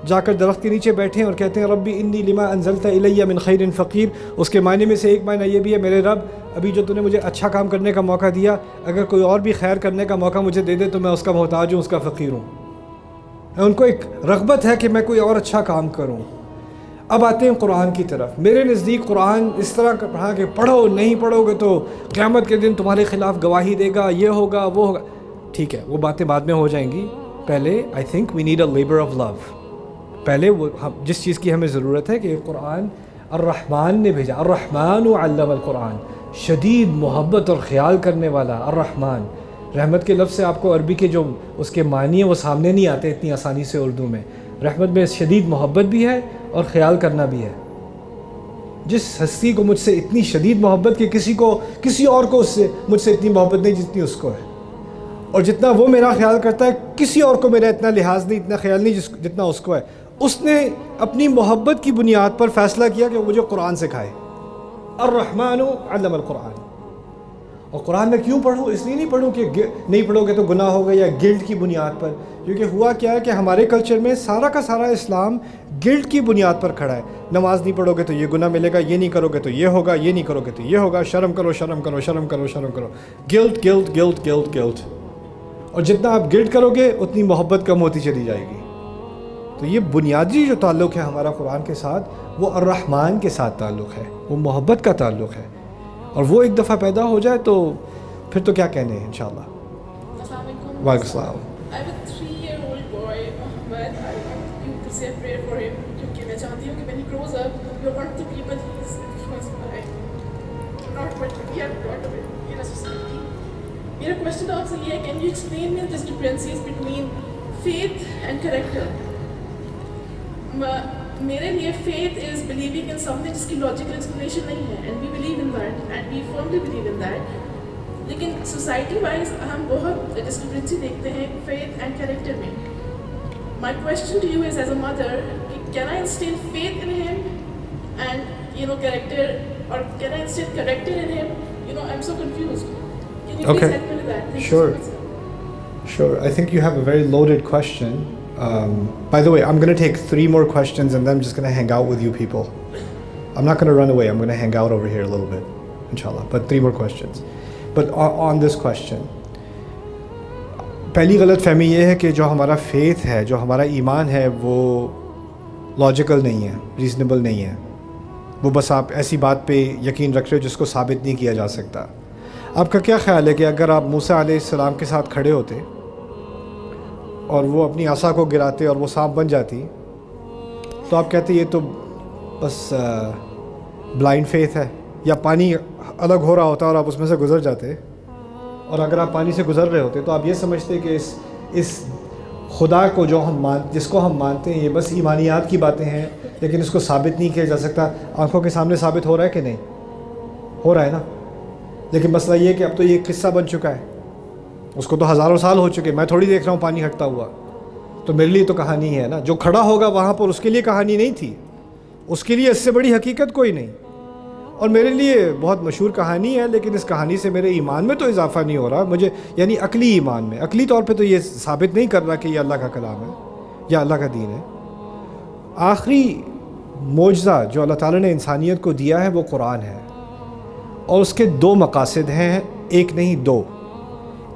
جا کر درخت کے نیچے بیٹھے اور کہتے ہیں ربی انی لما انزلت الی من خیر فقیر. اس کے معنی میں سے ایک معنی یہ بھی ہے, میرے رب ابھی جو تو نے مجھے اچھا کام کرنے کا موقع دیا, اگر کوئی اور بھی خیر کرنے کا موقع مجھے دے دے تو میں اس کا محتاج ہوں, اس کا فقیر ہوں. ان کو ایک رغبت ہے کہ میں کوئی اور اچھا کام کروں. اب آتے ہیں قرآن کی طرف. میرے نزدیک قرآن اس طرح کا پڑھا کہ پڑھو, نہیں پڑھو گے تو قیامت کے دن تمہارے خلاف گواہی دے گا, یہ ہوگا وہ ہوگا. ٹھیک ہے, وہ باتیں بعد میں ہو جائیں گی. پہلے I think we need a labour of love. پہلے وہ جس چیز کی ہمیں ضرورت ہے کہ قرآن الرحمن نے بھیجا. الرحمن علم القرآن, شدید محبت اور خیال کرنے والا. الرحمن, رحمت کے لفظ سے آپ کو عربی کے جو اس کے معنی ہیں وہ سامنے نہیں آتے اتنی آسانی سے اردو میں. رحمت میں شدید محبت بھی ہے اور خیال کرنا بھی ہے. جس ہستی کو مجھ سے اتنی شدید محبت کہ کسی اور کو مجھ سے اتنی محبت نہیں جتنی اس کو ہے, اور جتنا وہ میرا خیال کرتا ہے کسی اور کو میرا اتنا لحاظ نہیں, اتنا خیال نہیں جتنا اس کو ہے. اس نے اپنی محبت کی بنیاد پر فیصلہ کیا کہ وہ مجھے قرآن سکھائے. الرحمن علم القرآن. اور قرآن میں کیوں پڑھوں؟ اس لیے نہیں پڑھوں کہ نہیں پڑھو گے تو گناہ ہوگا یا گلٹ کی بنیاد پر. کیونکہ ہوا کیا ہے کہ ہمارے کلچر میں سارا کا سارا اسلام گلٹ کی بنیاد پر کھڑا ہے. نماز نہیں پڑھو گے تو یہ گناہ ملے گا, یہ نہیں کرو گے تو یہ ہوگا, یہ نہیں کرو گے تو یہ ہوگا, شرم کرو شرم کرو شرم کرو شرم کرو. Guilt guilt guilt guilt guilt. اور جتنا آپ گلٹ کرو گے اتنی محبت کم ہوتی چلی جائے گی. تو یہ بنیادی جو تعلق ہے ہمارا قرآن کے ساتھ وہ الرحمن کے ساتھ تعلق ہے, وہ محبت کا تعلق ہے. اور وہ ایک دفعہ پیدا ہو جائے تو پھر تو کیا کہنے ہیں انشاءاللہ. السلام علیکم. وعلیکم السلام. I have a 3-year-old boy, but I want you to say a prayer for him. کیونکہ میں چاہتی ہوں کہ when he grows up, you're one of the people he is influenced by. Not what we are part of it in a society. میرا question آپ سے یہ ہے, can you explain me the differences between faith and character? میرے لیے faith is believing in something جس کی logical explanation نہیں ہے, and we believe in that, and we firmly believe in that. لیکن سوسائٹی وائز ہم بہت ڈسکرپنسی دیکھتے ہیں faith and character میں. My question to you is as a mother, can I instill faith in him and character, or can I instill character in him? I'm so confused. Can you please help me with that? Thank Sure. you so much, sir. Sure. I think you have a very loaded question. By the way, I'm going to take 3 more questions and then I'm just going to hang out with you people. I'm not going to run away. I'm going to hang out over here a little bit, inshallah. But 3 more questions. But on this question, پہلی غلط فہمی یہ ہے کہ جو ہمارا faith ہے, جو ہمارا ایمان ہے, وہ لاجیکل نہیں ہے, ریزنیبل نہیں ہے. وہ بس آپ ایسی بات پہ یقین رکھ رہے ہو جس کو ثابت نہیں کیا جا سکتا. آپ کا کیا خیال ہے کہ اگر آپ موسیٰ علیہ السلام کے ساتھ کھڑے ہوتے اور وہ اپنی عصا کو گراتے اور وہ سانپ بن جاتی, تو آپ کہتے یہ تو بس بلائنڈ فیتھ ہے, یا پانی الگ ہو رہا ہوتا اور آپ اس میں سے گزر جاتے, اور اگر آپ پانی سے گزر رہے ہوتے تو آپ یہ سمجھتے کہ اس خدا کو جس کو ہم مانتے ہیں یہ بس ایمانیات کی باتیں ہیں, لیکن اس کو ثابت نہیں کیا جا سکتا. آنکھوں کے سامنے ثابت ہو رہا ہے کہ نہیں ہو رہا ہے نا, لیکن مسئلہ یہ کہ اب تو یہ قصہ بن چکا ہے, اس کو تو ہزاروں سال ہو چکے, میں تھوڑی دیکھ رہا ہوں پانی ہٹتا ہوا. تو میرے لیے تو کہانی ہے نا. جو کھڑا ہوگا وہاں پر اس کے لیے کہانی نہیں تھی, اس کے لیے اس سے بڑی حقیقت کوئی نہیں. اور میرے لیے بہت مشہور کہانی ہے, لیکن اس کہانی سے میرے ایمان میں تو اضافہ نہیں ہو رہا مجھے, یعنی عقلی ایمان میں. عقلی طور پہ تو یہ ثابت نہیں کر رہا کہ یہ اللہ کا کلام ہے یا اللہ کا دین ہے. آخری معجزہ جو اللہ تعالیٰ نے انسانیت کو دیا ہے وہ قرآن ہے, اور اس کے دو مقاصد ہیں, ایک نہیں دو.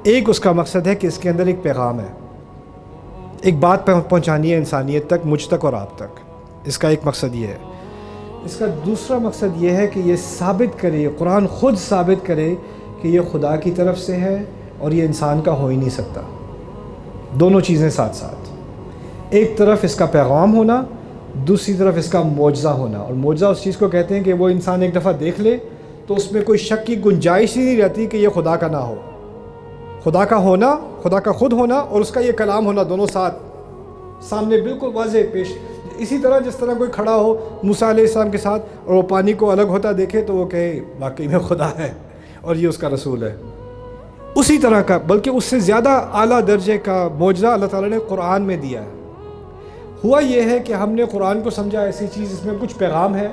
ایک اس کا مقصد ہے کہ اس کے اندر ایک پیغام ہے, ایک بات پہنچانی ہے انسانیت تک, مجھ تک اور آپ تک. اس کا ایک مقصد یہ ہے. اس کا دوسرا مقصد یہ ہے کہ یہ ثابت کرے, قرآن خود ثابت کرے کہ یہ خدا کی طرف سے ہے اور یہ انسان کا ہو ہی نہیں سکتا. دونوں چیزیں ساتھ ساتھ, ایک طرف اس کا پیغام ہونا, دوسری طرف اس کا معجزہ ہونا. اور معجزہ اس چیز کو کہتے ہیں کہ وہ انسان ایک دفعہ دیکھ لے تو اس میں کوئی شک کی گنجائش ہی نہیں رہتی کہ یہ خدا کا نہ ہو. خدا کا ہونا, خدا کا خود ہونا اور اس کا یہ کلام ہونا, دونوں ساتھ سامنے بالکل واضح پیش. اسی طرح جس طرح کوئی کھڑا ہو موسیٰ علیہ السلام کے ساتھ اور وہ پانی کو الگ ہوتا دیکھے تو وہ کہے واقعی میں خدا ہے اور یہ اس کا رسول ہے. اسی طرح کا, بلکہ اس سے زیادہ اعلیٰ درجے کا معجزہ اللہ تعالیٰ نے قرآن میں دیا ہے. ہوا یہ ہے کہ ہم نے قرآن کو سمجھا ایسی چیز اس میں کچھ پیغام ہے,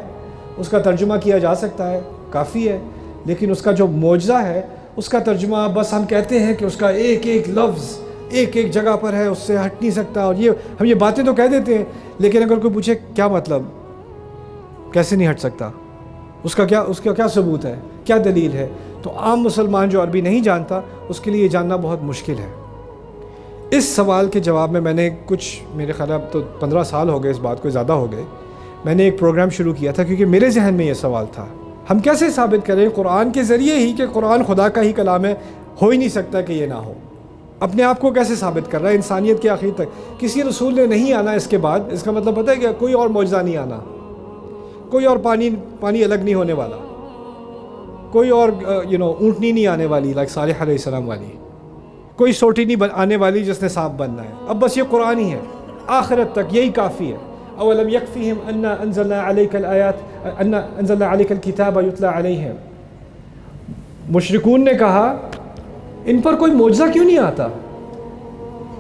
اس کا ترجمہ کیا جا سکتا ہے, کافی ہے. لیکن اس کا جو معجزہ ہے اس کا ترجمہ بس ہم کہتے ہیں کہ اس کا ایک ایک لفظ ایک ایک جگہ پر ہے, اس سے ہٹ نہیں سکتا. اور یہ ہم یہ باتیں تو کہہ دیتے ہیں, لیکن اگر کوئی پوچھے کیا مطلب, کیسے نہیں ہٹ سکتا, اس کا کیا ثبوت ہے, کیا دلیل ہے, تو عام مسلمان جو عربی نہیں جانتا اس کے لیے یہ جاننا بہت مشکل ہے. اس سوال کے جواب میں نے کچھ, میرے خیال اب تو 15 سال ہو گئے اس بات کو, زیادہ ہو گئے, میں نے ایک پروگرام شروع کیا تھا کیونکہ میرے ذہن میں یہ سوال تھا, ہم کیسے ثابت کریں قرآن کے ذریعے ہی کہ قرآن خدا کا ہی کلام ہے, ہو ہی نہیں سکتا کہ یہ نہ ہو. اپنے آپ کو کیسے ثابت کر رہا ہے انسانیت کے آخر تک. کسی رسول نے نہیں آنا اس کے بعد, اس کا مطلب پتہ ہے کہ کوئی اور معجزہ نہیں آنا, کوئی اور پانی الگ نہیں ہونے والا, کوئی اور اونٹنی نہیں آنے والی لائک صالح علیہ السلام والی, کوئی سوٹی نہیں آنے والی جس نے سانپ بننا ہے. اب بس یہ قرآن ہی ہے آخرت تک, یہی کافی ہے. اولم یکفیہم انا انزلنا علیک الآیات انا انزلنا علیک الکتاب یتلی علیہم. مشرکون نے کہا ان پر کوئی معجزہ کیوں نہیں آتا.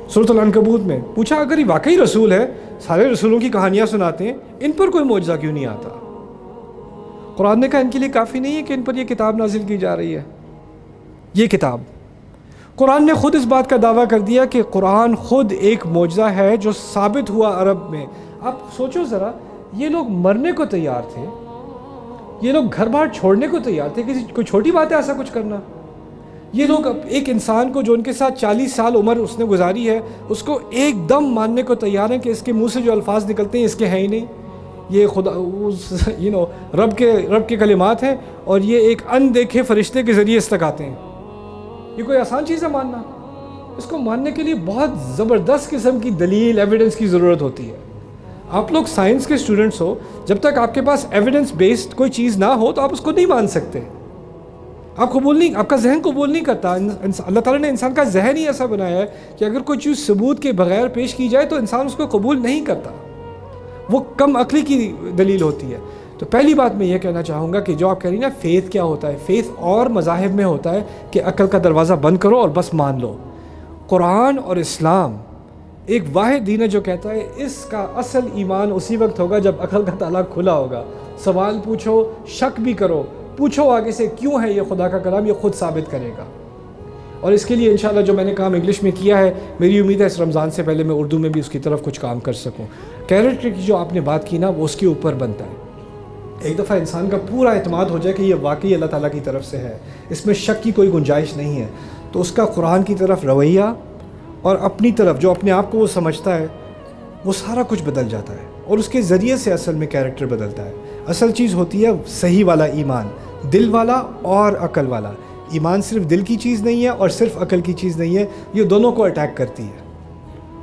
سورۃ العنکبوت میں پوچھا اگر یہ واقعی رسول ہے, سارے رسولوں کی کہانیاں سناتے ہیں, ان پر کوئی معجزہ کیوں نہیں آتا. قرآن نے کہا ان کے لیے کافی نہیں ہے کہ ان پر یہ کتاب نازل کی جا رہی ہے. یہ کتاب, قرآن نے خود اس بات کا دعویٰ کر دیا کہ قرآن خود ایک معجزہ ہے جو ثابت ہوا عرب میں. آپ سوچو ذرا, یہ لوگ مرنے کو تیار تھے, یہ لوگ گھر بار چھوڑنے کو تیار تھے, کوئی چھوٹی بات ہے ایسا کچھ کرنا. یہ لوگ ایک انسان کو جو ان کے ساتھ 40 سال عمر اس نے گزاری ہے اس کو ایک دم ماننے کو تیار ہیں کہ اس کے منہ سے جو الفاظ نکلتے ہیں اس کے ہیں ہی نہیں, یہ خدا رب کے کلمات ہیں اور یہ ایک اندیکھے فرشتے کے ذریعے اس تک آتے ہیں. یہ کوئی آسان چیز ہے ماننا. اس کو ماننے کے لیے بہت زبردست قسم کی دلیل, ایویڈنس کی ضرورت ہوتی ہے. آپ لوگ سائنس کے اسٹوڈنٹس ہو, جب تک آپ کے پاس ایویڈنس بیسڈ کوئی چیز نہ ہو تو آپ اس کو نہیں مان سکتے. آپ کا ذہن قبول نہیں کرتا. اللہ تعالیٰ نے انسان کا ذہن ہی ایسا بنایا ہے کہ اگر کوئی چیز ثبوت کے بغیر پیش کی جائے تو انسان اس کو قبول نہیں کرتا. وہ کم عقلی کی دلیل ہوتی ہے. تو پہلی بات میں یہ کہنا چاہوں گا کہ جو آپ کہہ رہی ہیں نا فیتھ کیا ہوتا ہے, فیتھ اور مذاہب میں ہوتا ہے کہ عقل کا دروازہ بند کرو اور بس مان لو. قرآن اور اسلام ایک واحد دین ہے جو کہتا ہے اس کا اصل ایمان اسی وقت ہوگا جب عقل کا تالا کھلا ہوگا. سوال پوچھو, شک بھی کرو, پوچھو آگے سے کیوں ہے یہ خدا کا کلام, یہ خود ثابت کرے گا. اور اس کے لیے انشاءاللہ جو میں نے کام انگلش میں کیا ہے, میری امید ہے اس رمضان سے پہلے میں اردو میں بھی اس کی طرف کچھ کام کر سکوں. کیریکٹر کی جو آپ نے بات کی نا وہ اس کے اوپر بنتا ہے. ایک دفعہ انسان کا پورا اعتماد ہو جائے کہ یہ واقعی اللہ تعالیٰ کی طرف سے ہے, اس میں شک کی کوئی گنجائش نہیں ہے, تو اس کا قرآن کی طرف رویہ اور اپنی طرف جو اپنے آپ کو وہ سمجھتا ہے وہ سارا کچھ بدل جاتا ہے. اور اس کے ذریعے سے اصل میں کیریکٹر بدلتا ہے. اصل چیز ہوتی ہے صحیح والا ایمان, دل والا اور عقل والا. ایمان صرف دل کی چیز نہیں ہے اور صرف عقل کی چیز نہیں ہے, یہ دونوں کو اٹیک کرتی ہے.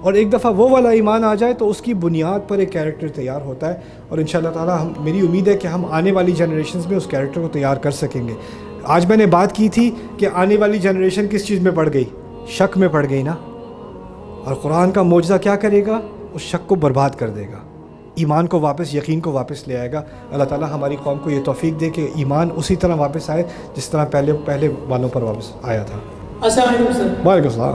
اور ایک دفعہ وہ والا ایمان آ جائے تو اس کی بنیاد پر ایک کیریکٹر تیار ہوتا ہے. اور انشاءاللہ تعالیٰ میری امید ہے کہ ہم آنے والی جنریشنز میں اس کیریکٹر کو تیار کر سکیں گے. آج میں نے بات کی تھی کہ آنے والی جنریشن کس چیز میں پڑ گئی, شک میں پڑ گئی نا. اور قرآن کا معجزہ کیا کرے گا, اس شک کو برباد کر دے گا, ایمان کو واپس, یقین کو واپس لے آئے گا. اللہ تعالیٰ ہماری قوم کو یہ توفیق دے کہ ایمان اسی طرح واپس آئے جس طرح پہلے والوں پر واپس آیا تھا. السلام علیکم سر. وعلیکم السلام.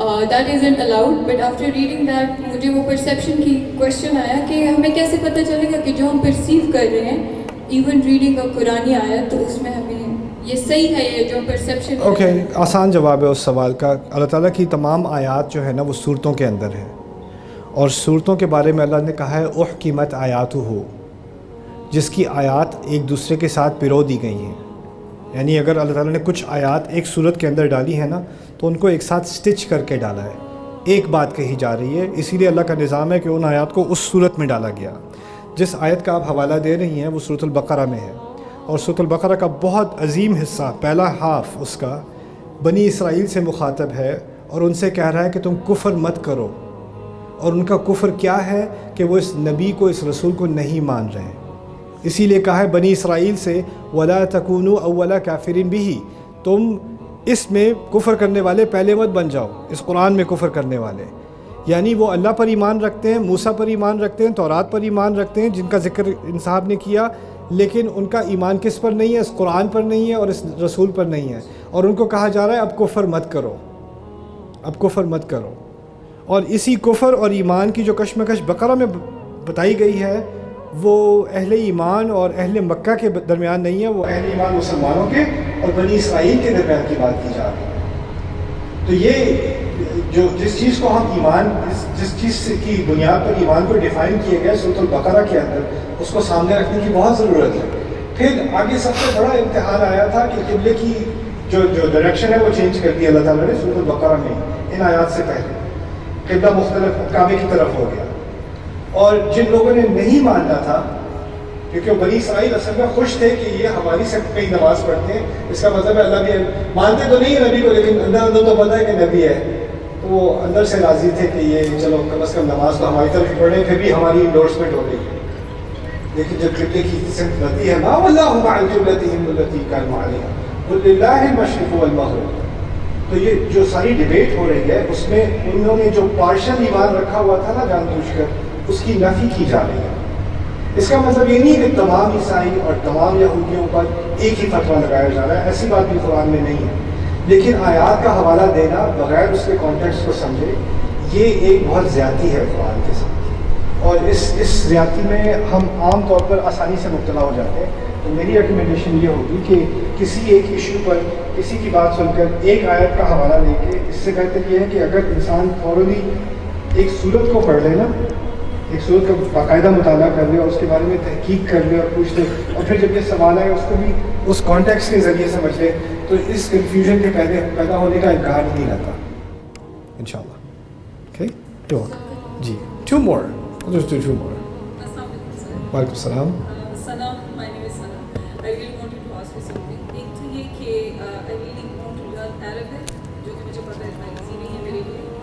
that isn't allowed, but after reading that مجھے وہ perception کی question آیا کہ ہمیں کیسے پتہ چلے گا کہ جو ہم perceive کر رہے ہیں even reading a قرآنی آیت تو اس میں ہمیں یہ صحیح ہے یہ جو perception اوکے آسان جواب ہے اس سوال کا. اللہ تعالیٰ کی تمام آیات جو ہے نا وہ صورتوں کے اندر ہے, اور صورتوں کے بارے میں اللہ نے کہا ہے احکمت آیاتہ, جس کی آیات ایک دوسرے کے ساتھ پرو دی گئی ہیں. یعنی اگر اللہ تعالیٰ نے کچھ آیات ایک صورت کے اندر ڈالی ہیں نا تو ان کو ایک ساتھ سٹچ کر کے ڈالا ہے, ایک بات کہی جا رہی ہے. اسی لیے اللہ کا نظام ہے کہ ان آیات کو اس صورت میں ڈالا گیا. جس آیت کا آپ حوالہ دے رہی ہیں وہ سورۃ البقرہ میں ہے, اور سورۃ البقرہ کا بہت عظیم حصہ پہلا ہاف اس کا بنی اسرائیل سے مخاطب ہے, اور ان سے کہہ رہا ہے کہ تم کفر مت کرو. اور ان کا کفر کیا ہے کہ وہ اس نبی کو, اس رسول کو نہیں مان رہے ہیں. اسی لیے کہا ہے بنی اسرائیل سے وَلَا تَكُونُوا أَوَّلَ كَافِرٍ بِهِ, تم اس میں کفر کرنے والے پہلے مت بن جاؤ, اس قرآن میں کفر کرنے والے. یعنی وہ اللہ پر ایمان رکھتے ہیں, موسیٰ پر ایمان رکھتے ہیں, تورات پر ایمان رکھتے ہیں جن کا ذکر ان صاحب نے کیا, لیکن ان کا ایمان کس پر نہیں ہے؟ اس قرآن پر نہیں ہے اور اس رسول پر نہیں ہے. اور ان کو کہا جا رہا ہے اب کفر مت کرو, اب کفر مت کرو. اور اسی کفر اور ایمان کی جو کشمکش بقرہ میں بتائی گئی ہے وہ اہل ایمان اور اہل مکہ کے درمیان نہیں ہے, وہ اہل ایمان مسلمانوں کے اور بنی اسرائیل کے درمیان کی بات کی جا رہی ہے. تو یہ جو جس چیز کو ہم ایمان, جس چیز کی بنیاد پر ایمان کو ڈیفائن کیا گیا سورۃ البقرہ کے اندر, اس کو سامنے رکھنے کی بہت ضرورت ہے. پھر آگے سب سے بڑا امتحان آیا تھا کہ قبلے کی جو ڈائریکشن ہے وہ چینج کر دی اللہ تعالیٰ نے سورۃ البقرہ میں. ان آیات سے پہلے قبلہ مختلف کعبے کی طرف ہو گیا, اور جن لوگوں نے نہیں ماننا تھا, کیونکہ بنی اسرائیل اصل میں خوش تھے کہ یہ ہماری سے کئی نماز پڑھتے ہیں, اس کا مطلب ہے اللہ بھی مانتے تو نہیں نبی کو, لیکن اندر اندر تو پتہ ہے کہ نبی ہے, تو وہ اندر سے راضی تھے کہ یہ چلو کم از کم نماز تو ہماری طرف پڑھ رہے ہیں, پھر بھی ہماری انڈورسمنٹ ہو رہی ہے. لیکن جب قبلے کی سمت بنتی ہے ما واللہ عن قبلتہم التی کانوا علیہا قل للہ المشرق والمغرب, تو یہ جو ساری ڈبیٹ ہو رہی ہے اس میں انہوں نے جو پارشل ایمان رکھا ہوا تھا نا جان بوجھ کر, اس کی نفی کی جا رہی ہے. اس کا مطلب یہ نہیں کہ تمام عیسائی اور تمام یہودیوں پر ایک ہی فتویٰ لگایا جا رہا ہے, ایسی بات بھی قرآن میں نہیں ہے. لیکن آیات کا حوالہ دینا بغیر اس کے کانٹیکسٹ کو سمجھے یہ ایک بہت زیادتی ہے قرآن کے ساتھ, اور اس زیادتی میں ہم عام طور پر آسانی سے مبتلا ہو جاتے ہیں. تو میری ریکمنڈیشن یہ ہوگی کہ کسی ایک ایشو پر کسی کی بات سن کر ایک آیت کا حوالہ لے کے, اس سے بہتر یہ ہے کہ اگر انسان فوراً ایک صورت کو پڑھ لے نا, ایک صورت کا باقاعدہ مطالعہ کر لے اور اس کے بارے میں تحقیق کر لے اور پوچھ لے, اور پھر جب یہ سوال آئے اس کو بھی اس کانٹیکسٹ کے ذریعے سمجھ لے, تو اس کنفیوژن کے پیدا ہونے کا امکان ہی نہیں رہتا انشاءاللہ. اوکے, جی, ٹو مور. وعلیکم السلام.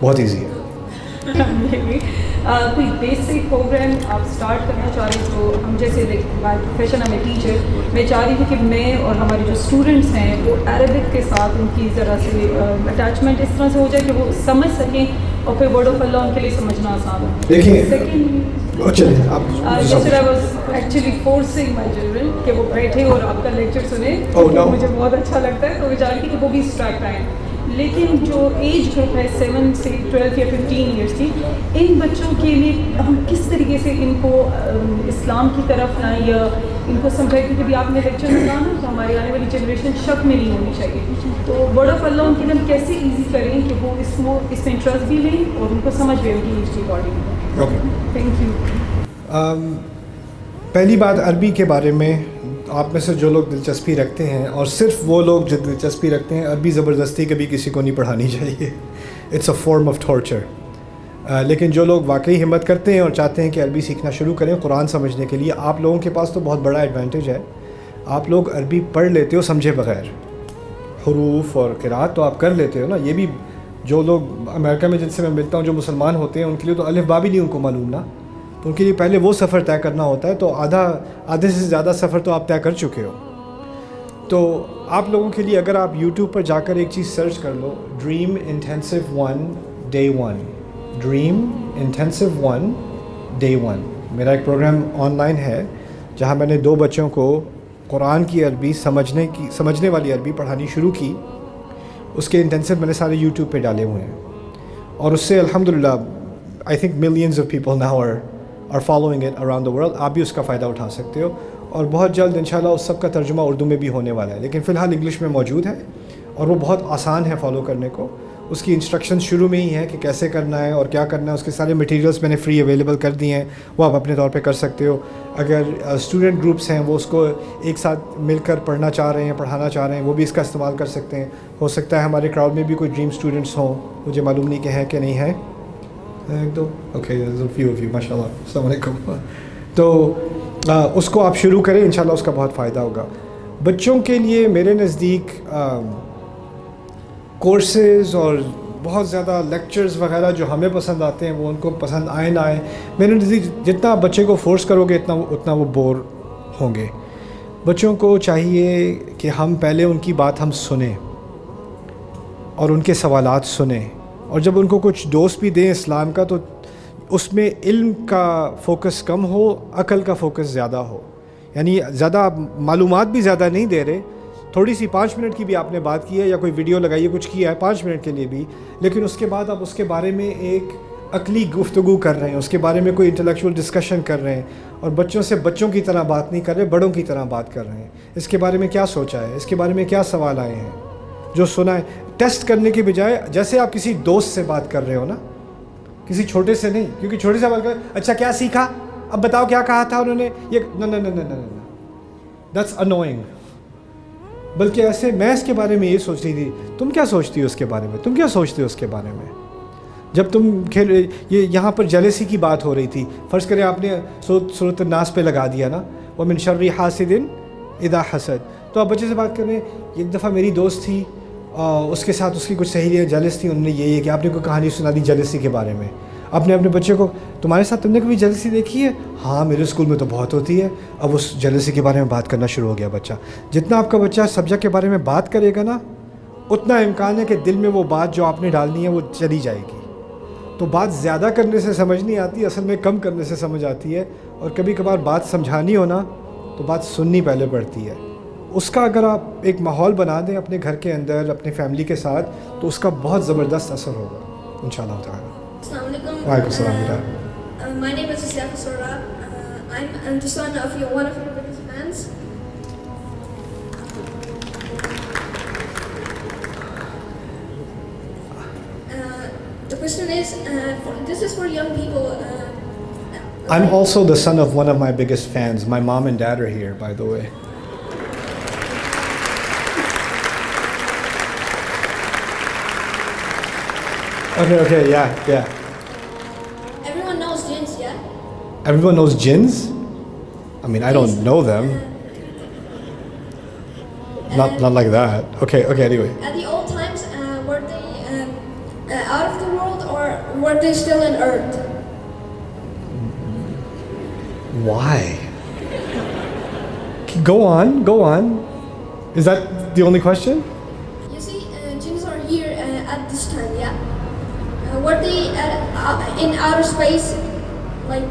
بہت ایزی ہے. کوئی بیسک پروگرام آپ اسٹارٹ کرنا چاہ رہے تو ہم جیسے بائی پروفیشن ہمیں ٹیچر, میں چاہ رہی تھی کہ میں اور ہمارے جو اسٹوڈنٹس ہیں وہ عربک کے ساتھ ان کی ذرا سے اٹیچمنٹ اس طرح سے ہو جائے کہ وہ سمجھ سکیں, اور پھر ورڈ آف اللہ ان کے لیے سمجھنا آسان ہو. ایکچولی فورسنگ مائی چلڈرن کہ وہ بیٹھے اور آپ کا لیکچر سنیں, مجھے بہت اچھا لگتا ہے, تو میں چاہ رہی تھی کہ وہ بھی اسٹریکٹ آئیں. لیکن جو ایج گروپ ہے 7 سے 12 یا 15 ایئرس کی, ان بچوں کے لیے ہم کس طریقے سے ان کو اسلام کی طرف لائیں یا ان کو سمجھائیں, کیونکہ ابھی آپ نے لیکچر میں کہا نا تو ہماری آنے والی جنریشن شک میں نہیں ہونی چاہیے. تو ورڈ آف اللہ ان کے لیے ہم کیسے ایزی کریں کہ وہ اس میں انٹرسٹ بھی لیں اور ان کو سمجھ بھی ان کی ایج کی اکارڈنگ. Thank you. پہلی بات عربی کے بارے میں, آپ میں سے جو لوگ دلچسپی رکھتے ہیں, اور صرف وہ لوگ جو دلچسپی رکھتے ہیں, عربی زبردستی کبھی کسی کو نہیں پڑھانی چاہیے. It's a form of torture. لیکن جو لوگ واقعی ہمت کرتے ہیں اور چاہتے ہیں کہ عربی سیکھنا شروع کریں قرآن سمجھنے کے لیے, آپ لوگوں کے پاس تو بہت بڑا ایڈوانٹیج ہے. آپ لوگ عربی پڑھ لیتے ہو سمجھے بغیر, حروف اور قرات تو آپ کر لیتے ہو نا. یہ بھی جو لوگ امریکہ میں جن سے میں ملتا ہوں جو مسلمان ہوتے ہیں ان کے لیے تو الف با بھی نہیں ان کو معلوم نا, تو ان کے لیے پہلے وہ سفر طے کرنا ہوتا ہے. تو آدھے سے زیادہ سفر تو آپ طے کر چکے ہو. تو آپ لوگوں کے لیے اگر آپ یوٹیوب پر جا کر ایک چیز سرچ کر لو, dream intensive 1 Day 1, dream intensive 1 Day 1. میرا ایک پروگرام آن لائن ہے جہاں میں نے 2 بچوں کو قرآن کی عربی سمجھنے والی عربی پڑھانی شروع کی. اس کے انٹینسو میں نے سارے یوٹیوب پہ ڈالے ہوئے ہیں. اور اس سے الحمدللہ I think millions of people now are following it around the world. آپ بھی اس کا فائدہ اٹھا سکتے ہو, اور بہت جلد انشاءاللہ اس سب کا ترجمہ اردو میں بھی ہونے والا ہے, لیکن فی الحال انگلش میں موجود ہے اور وہ بہت آسان ہے فالو کرنے کو. اس کی انسٹرکشن شروع میں ہی ہے کہ کیسے کرنا ہے اور کیا کرنا ہے. اس کے سارے مٹیریلس میں نے فری اویلیبل کر دیے ہیں, وہ آپ اپنے طور پہ کر سکتے ہو. اگر اسٹوڈنٹ گروپس ہیں وہ اس کو ایک ساتھ مل کر پڑھنا چاہ رہے ہیں, پڑھانا چاہ رہے ہیں, وہ بھی اس کا استعمال کر سکتے ہیں. ہو سکتا ہے ہمارے کراؤڈ میں بھی کوئی ڈریم اسٹوڈنٹس ہوں, مجھے معلوم نہیں کہ ہیں کہ نہیں ہیں. ایک دو اوکے فیو ماشاء اللہ, السلام علیکم. تو اس کو آپ شروع کریں, انشاءاللہ اس کا بہت فائدہ ہوگا. بچوں کے لیے میرے نزدیک کورسز اور بہت زیادہ لیکچرز وغیرہ جو ہمیں پسند آتے ہیں وہ ان کو پسند آئے نہ آئے, میرے نزدیک جتنا آپ بچے کو فورس کرو گے اتنا وہ بور ہوں گے. بچوں کو چاہیے کہ ہم پہلے ان کی بات ہم سنیں اور ان کے سوالات سنیں, اور جب ان کو کچھ دوست بھی دیں اسلام کا تو اس میں علم کا فوکس کم ہو, عقل کا فوکس زیادہ ہو. یعنی زیادہ معلومات بھی زیادہ نہیں دے رہے, تھوڑی سی 5 منٹ کی بھی آپ نے بات کی ہے یا کوئی ویڈیو لگائی ہے, کچھ کیا ہے 5 منٹ کے لیے بھی, لیکن اس کے بعد آپ اس کے بارے میں ایک عقلی گفتگو کر رہے ہیں, اس کے بارے میں کوئی انٹلیکچوئل ڈسکشن کر رہے ہیں, اور بچوں سے بچوں کی طرح بات نہیں کر رہے, بڑوں کی طرح بات کر رہے ہیں. اس کے بارے میں کیا سوچا ہے, اس کے بارے میں کیا سوال آئے ہیں, جو سنا ہے. ٹیسٹ کرنے کے بجائے جیسے آپ کسی دوست سے بات کر رہے ہو نا, کسی چھوٹے سے نہیں, کیونکہ چھوٹے سے بات کر اچھا کیا سیکھا, اب بتاؤ کیا کہا تھا انہوں نے, یہ نو دیٹس انوئنگ. بلکہ ایسے میں اس کے بارے میں یہ سوچ رہی تھی, تم کیا سوچتی ہو اس کے بارے میں, تم کیا سوچتے ہو اس کے بارے میں. جب تم یہ یہاں پر جیلسی کی بات ہو رہی تھی, فرض کریں آپ نے سورۃ الناس پہ لگا دیا نا, وَمِن شَرِّ حَاسِدٍ إِذَا حَسَدَ, تو آپ بچے سے بات کر رہے ہیں. ایک دفعہ میری دوست تھی, اس کے ساتھ اس کی کچھ سہیلیاں جیلس تھیں, انہوں نے یہ کہ آپ نے کوئی کہانی سنا دی جیلسی کے بارے میں. آپ نے اپنے بچے کو, تمہارے ساتھ تم نے کبھی جیلسی دیکھی ہے, ہاں میرے اسکول میں تو بہت ہوتی ہے. اب اس جیلسی کے بارے میں بات کرنا شروع ہو گیا بچہ. جتنا آپ کا بچہ سبجیکٹ کے بارے میں بات کرے گا نا, اتنا امکان ہے کہ دل میں وہ بات جو آپ نے ڈالنی ہے وہ چلی جائے گی. تو بات زیادہ کرنے سے سمجھ نہیں آتی, اصل میں کم کرنے سے سمجھ آتی ہے. اور کبھی کبھار بات سمجھانی ہو نا تو بات سننی پہلے پڑتی ہے. اس کا اگر آپ ایک ماحول بنا دیں اپنے گھر کے اندر اپنے فیملی کے ساتھ, تو اس کا بہت زبردست اثر ہوگا انشاءاللہ تعالی. السلام علیکم. وعلیکم السلام. My name is Isaac Sorab. I'm the son of one of your biggest fans. The question is, this is for young people. I'm also the son of one of my biggest fans. My mom and dad are here, by the way. Okay, yeah. Everyone knows jinns, yeah? Everyone knows jinns? I mean, I don't know them. Not like that. Okay, anyway. At the old times, were they out of the world or were they still in Earth? Why? Go on. Is that the only question? You see, jinns are here at this time, yeah? Were they in outer space, like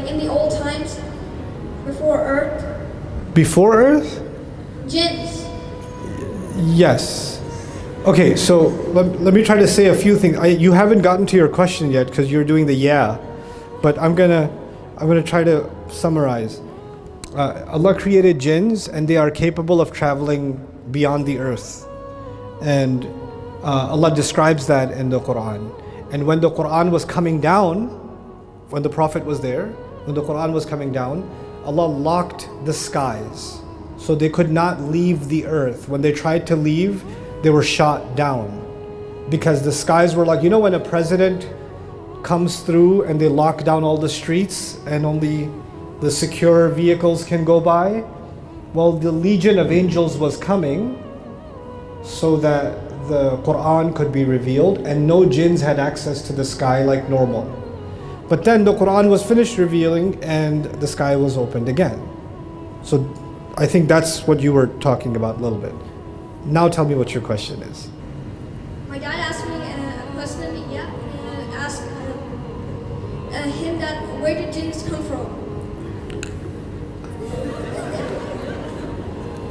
in the old times, before Earth? Before Earth? Jinns. Yes. Okay, so let me try to say a few things. You haven't gotten to your question yet because you're doing the yeah, but I'm gonna try to summarize. Allah created jinns and they are capable of traveling beyond the earth, and Allah describes that in the Quran. And when the Quran was coming down, when the Prophet was there, when the Quran was coming down, Allah locked the skies, so they could not leave the earth. When they tried to leave, they were shot down, because the skies were like, you know when a president comes through and they lock down all the streets and only the secure vehicles can go by? Well, the legion of angels was coming so that the Quran could be revealed, and no jinns had access to the sky like normal. But then the Quran was finished revealing and the sky was opened again. So I think that's what you were talking about a little bit. Now tell me what your question is. My dad asked me a question, yeah, asked him that where did jinns come from?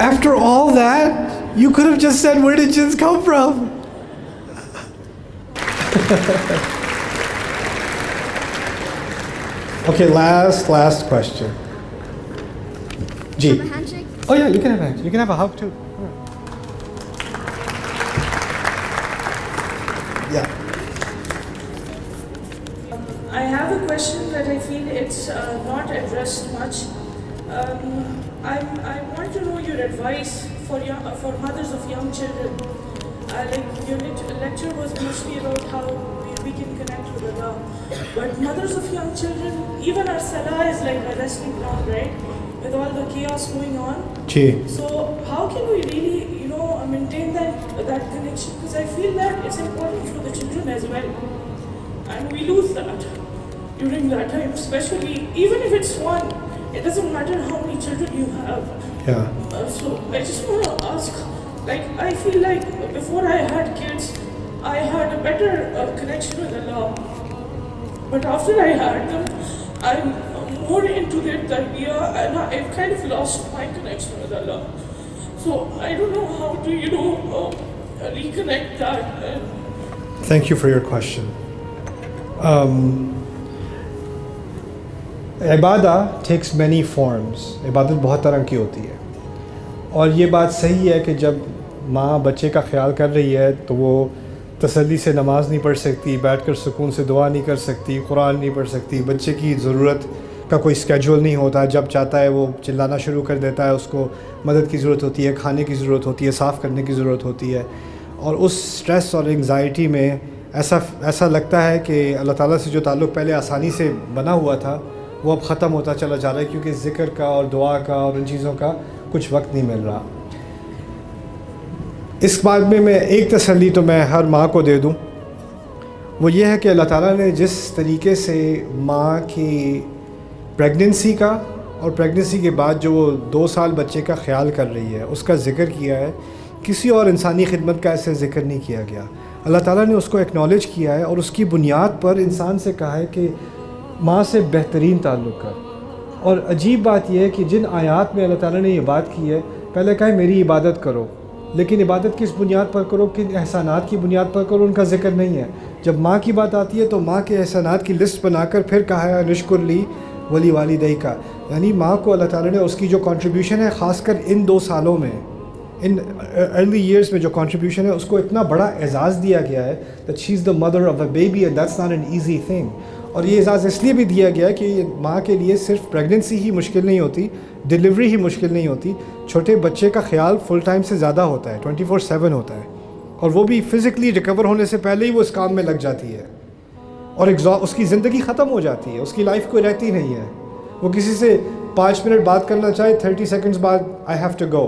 After all that, you could have just said, where did jinns come from? Okay, last question. Ji. Have a handshake? Oh yeah, you can have a handshake. You can have a hug too. Yeah. I have a question that I feel it's not addressed much. I want to know your advice for mothers of young children. Like your lecture was mostly about how we can connect with Allah. But mothers of young children, even our salah is like a wrestling ground, right? With all the chaos going on. Ji. So how can we really, maintain that connection? Because I feel that it's important for the children as well. And we lose that during that time, especially, even if it's one, it doesn't matter how many children you have. Yeah. So I just want to ask, like, I feel like before I had kids, I had a better connection with Allah. But after I had them, I'm more into their tarbiyah and I've kind of lost my connection with Allah. So I don't know how to, reconnect that. Thank you for your question. Ubadah takes many forms. عبادت بہت طرح کی ہوتی ہے اور یہ بات صحیح ہے کہ جب ماں بچے کا خیال کر رہی ہے تو وہ تسلی سے نماز نہیں پڑھ سکتی, بیٹھ کر سکون سے دعا نہیں کر سکتی, قرآن نہیں پڑھ سکتی. بچے کی ضرورت کا کوئی اسکیجول نہیں ہوتا, جب چاہتا ہے وہ چلانا شروع کر دیتا ہے. اس کو مدد کی ضرورت ہوتی ہے, کھانے کی ضرورت ہوتی ہے, صاف کرنے کی ضرورت ہوتی ہے. اور اس سٹریس اور انگزائٹی میں ایسا لگتا ہے کہ اللہ تعالیٰ سے جو تعلق پہلے آسانی سے بنا ہوا تھا وہ اب ختم ہوتا چلا جا رہا ہے, کیونکہ ذکر کا اور دعا کا اور ان چیزوں کا کچھ وقت نہیں مل رہا. اس بات میں ایک تسلی تو میں ہر ماں کو دے دوں, وہ یہ ہے کہ اللہ تعالیٰ نے جس طریقے سے ماں کی پریگننسی کا اور پریگننسی کے بعد جو وہ 2 سال بچے کا خیال کر رہی ہے اس کا ذکر کیا ہے, کسی اور انسانی خدمت کا ایسے ذکر نہیں کیا گیا. اللہ تعالیٰ نے اس کو ایکنالج کیا ہے اور اس کی بنیاد پر انسان سے کہا ہے کہ ماں سے بہترین تعلق کر. اور عجیب بات یہ ہے کہ جن آیات میں اللہ تعالیٰ نے یہ بات کی ہے, پہلے کہا ہے میری عبادت کرو, لیکن عبادت کس بنیاد پر کرو, کن احسانات کی بنیاد پر کرو, ان کا ذکر نہیں ہے. جب ماں کی بات آتی ہے تو ماں کے احسانات کی لسٹ بنا کر پھر کہا ہے نشکر لی ولی والدی کا, یعنی ماں کو اللہ تعالیٰ نے اس کی جو کنٹریبیوشن ہے خاص کر ان 2 سالوں میں, ان ارلی ایئرس میں جو کنٹریبیوشن ہے اس کو اتنا بڑا اعزاز دیا گیا ہے that she is the mother of a baby and that's not an easy thing. اور یہ اعزاز اس لیے بھی دیا گیا ہے کہ ماں کے لیے صرف پریگننسی ہی مشکل نہیں ہوتی, ڈیلیوری ہی مشکل نہیں ہوتی, چھوٹے بچے کا خیال فل ٹائم سے زیادہ ہوتا ہے, 24/7 ہوتا ہے, اور وہ بھی فزیکلی ریکور ہونے سے پہلے ہی وہ اس کام میں لگ جاتی ہے اور اس کی زندگی ختم ہو جاتی ہے, اس کی لائف کوئی رہتی نہیں ہے. وہ کسی سے 5 منٹ بات کرنا چاہے 30 سیکنڈز بعد آئی ہیو ٹو گو.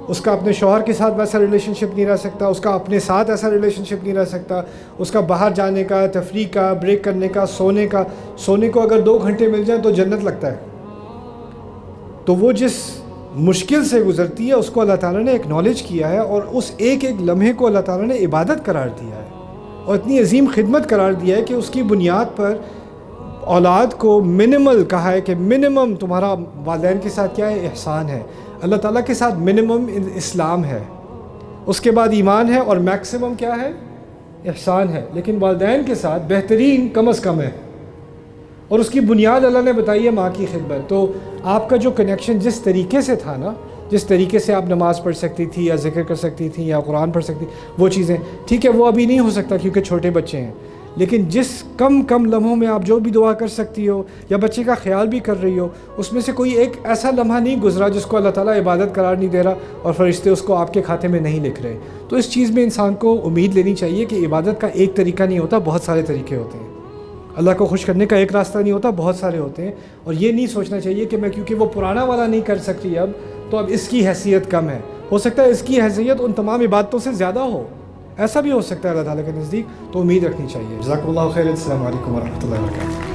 اس کا اپنے شوہر کے ساتھ ویسا ریلیشن شپ نہیں رہ سکتا, اس کا اپنے ساتھ ایسا ریلیشن شپ نہیں رہ سکتا, اس کا باہر جانے کا, تفریح کا, بریک کرنے کا, سونے کو اگر 2 گھنٹے مل جائیں تو جنت لگتا ہے. تو وہ جس مشکل سے گزرتی ہے اس کو اللہ تعالیٰ نے ایکنالج کیا ہے اور اس ایک لمحے کو اللہ تعالیٰ نے عبادت قرار دیا ہے اور اتنی عظیم خدمت قرار دیا ہے کہ اس کی بنیاد پر اولاد کو منیمل کہا ہے کہ منیمم تمہارا والدین کے ساتھ کیا ہے, احسان ہے. اللہ تعالیٰ کے ساتھ منیمم اسلام ہے, اس کے بعد ایمان ہے, اور میکسیمم کیا ہے, احسان ہے. لیکن والدین کے ساتھ بہترین کم از کم ہے, اور اس کی بنیاد اللہ نے بتائی ہے ماں کی خدمت. تو آپ کا جو کنیکشن جس طریقے سے تھا نا, جس طریقے سے آپ نماز پڑھ سکتی تھی یا ذکر کر سکتی تھی یا قرآن پڑھ سکتی, وہ چیزیں ٹھیک ہے وہ ابھی نہیں ہو سکتا کیونکہ چھوٹے بچے ہیں. لیکن جس کم لمحوں میں آپ جو بھی دعا کر سکتی ہو یا بچے کا خیال بھی کر رہی ہو, اس میں سے کوئی ایک ایسا لمحہ نہیں گزرا جس کو اللہ تعالیٰ عبادت قرار نہیں دے رہا اور فرشتے اس کو آپ کے کھاتے میں نہیں لکھ رہے. تو اس چیز میں انسان کو امید لینی چاہیے کہ عبادت کا ایک طریقہ نہیں ہوتا, بہت سارے طریقے ہوتے ہیں. اللہ کو خوش کرنے کا ایک راستہ نہیں ہوتا, بہت سارے ہوتے ہیں. اور یہ نہیں سوچنا چاہیے کہ میں کیونکہ وہ پرانا والا نہیں کر سکتی اب تو اب اس کی حیثیت کم ہے. ہو سکتا ہے اس کی حیثیت ان تمام عبادتوں سے زیادہ ہو, ایسا بھی ہو سکتا ہے اللہ تعالیٰ کے نزدیک. تو امید رکھنی چاہیے. جزاک اللہ خیر. السلام علیکم ورحمۃ اللہ وبرکاتہ.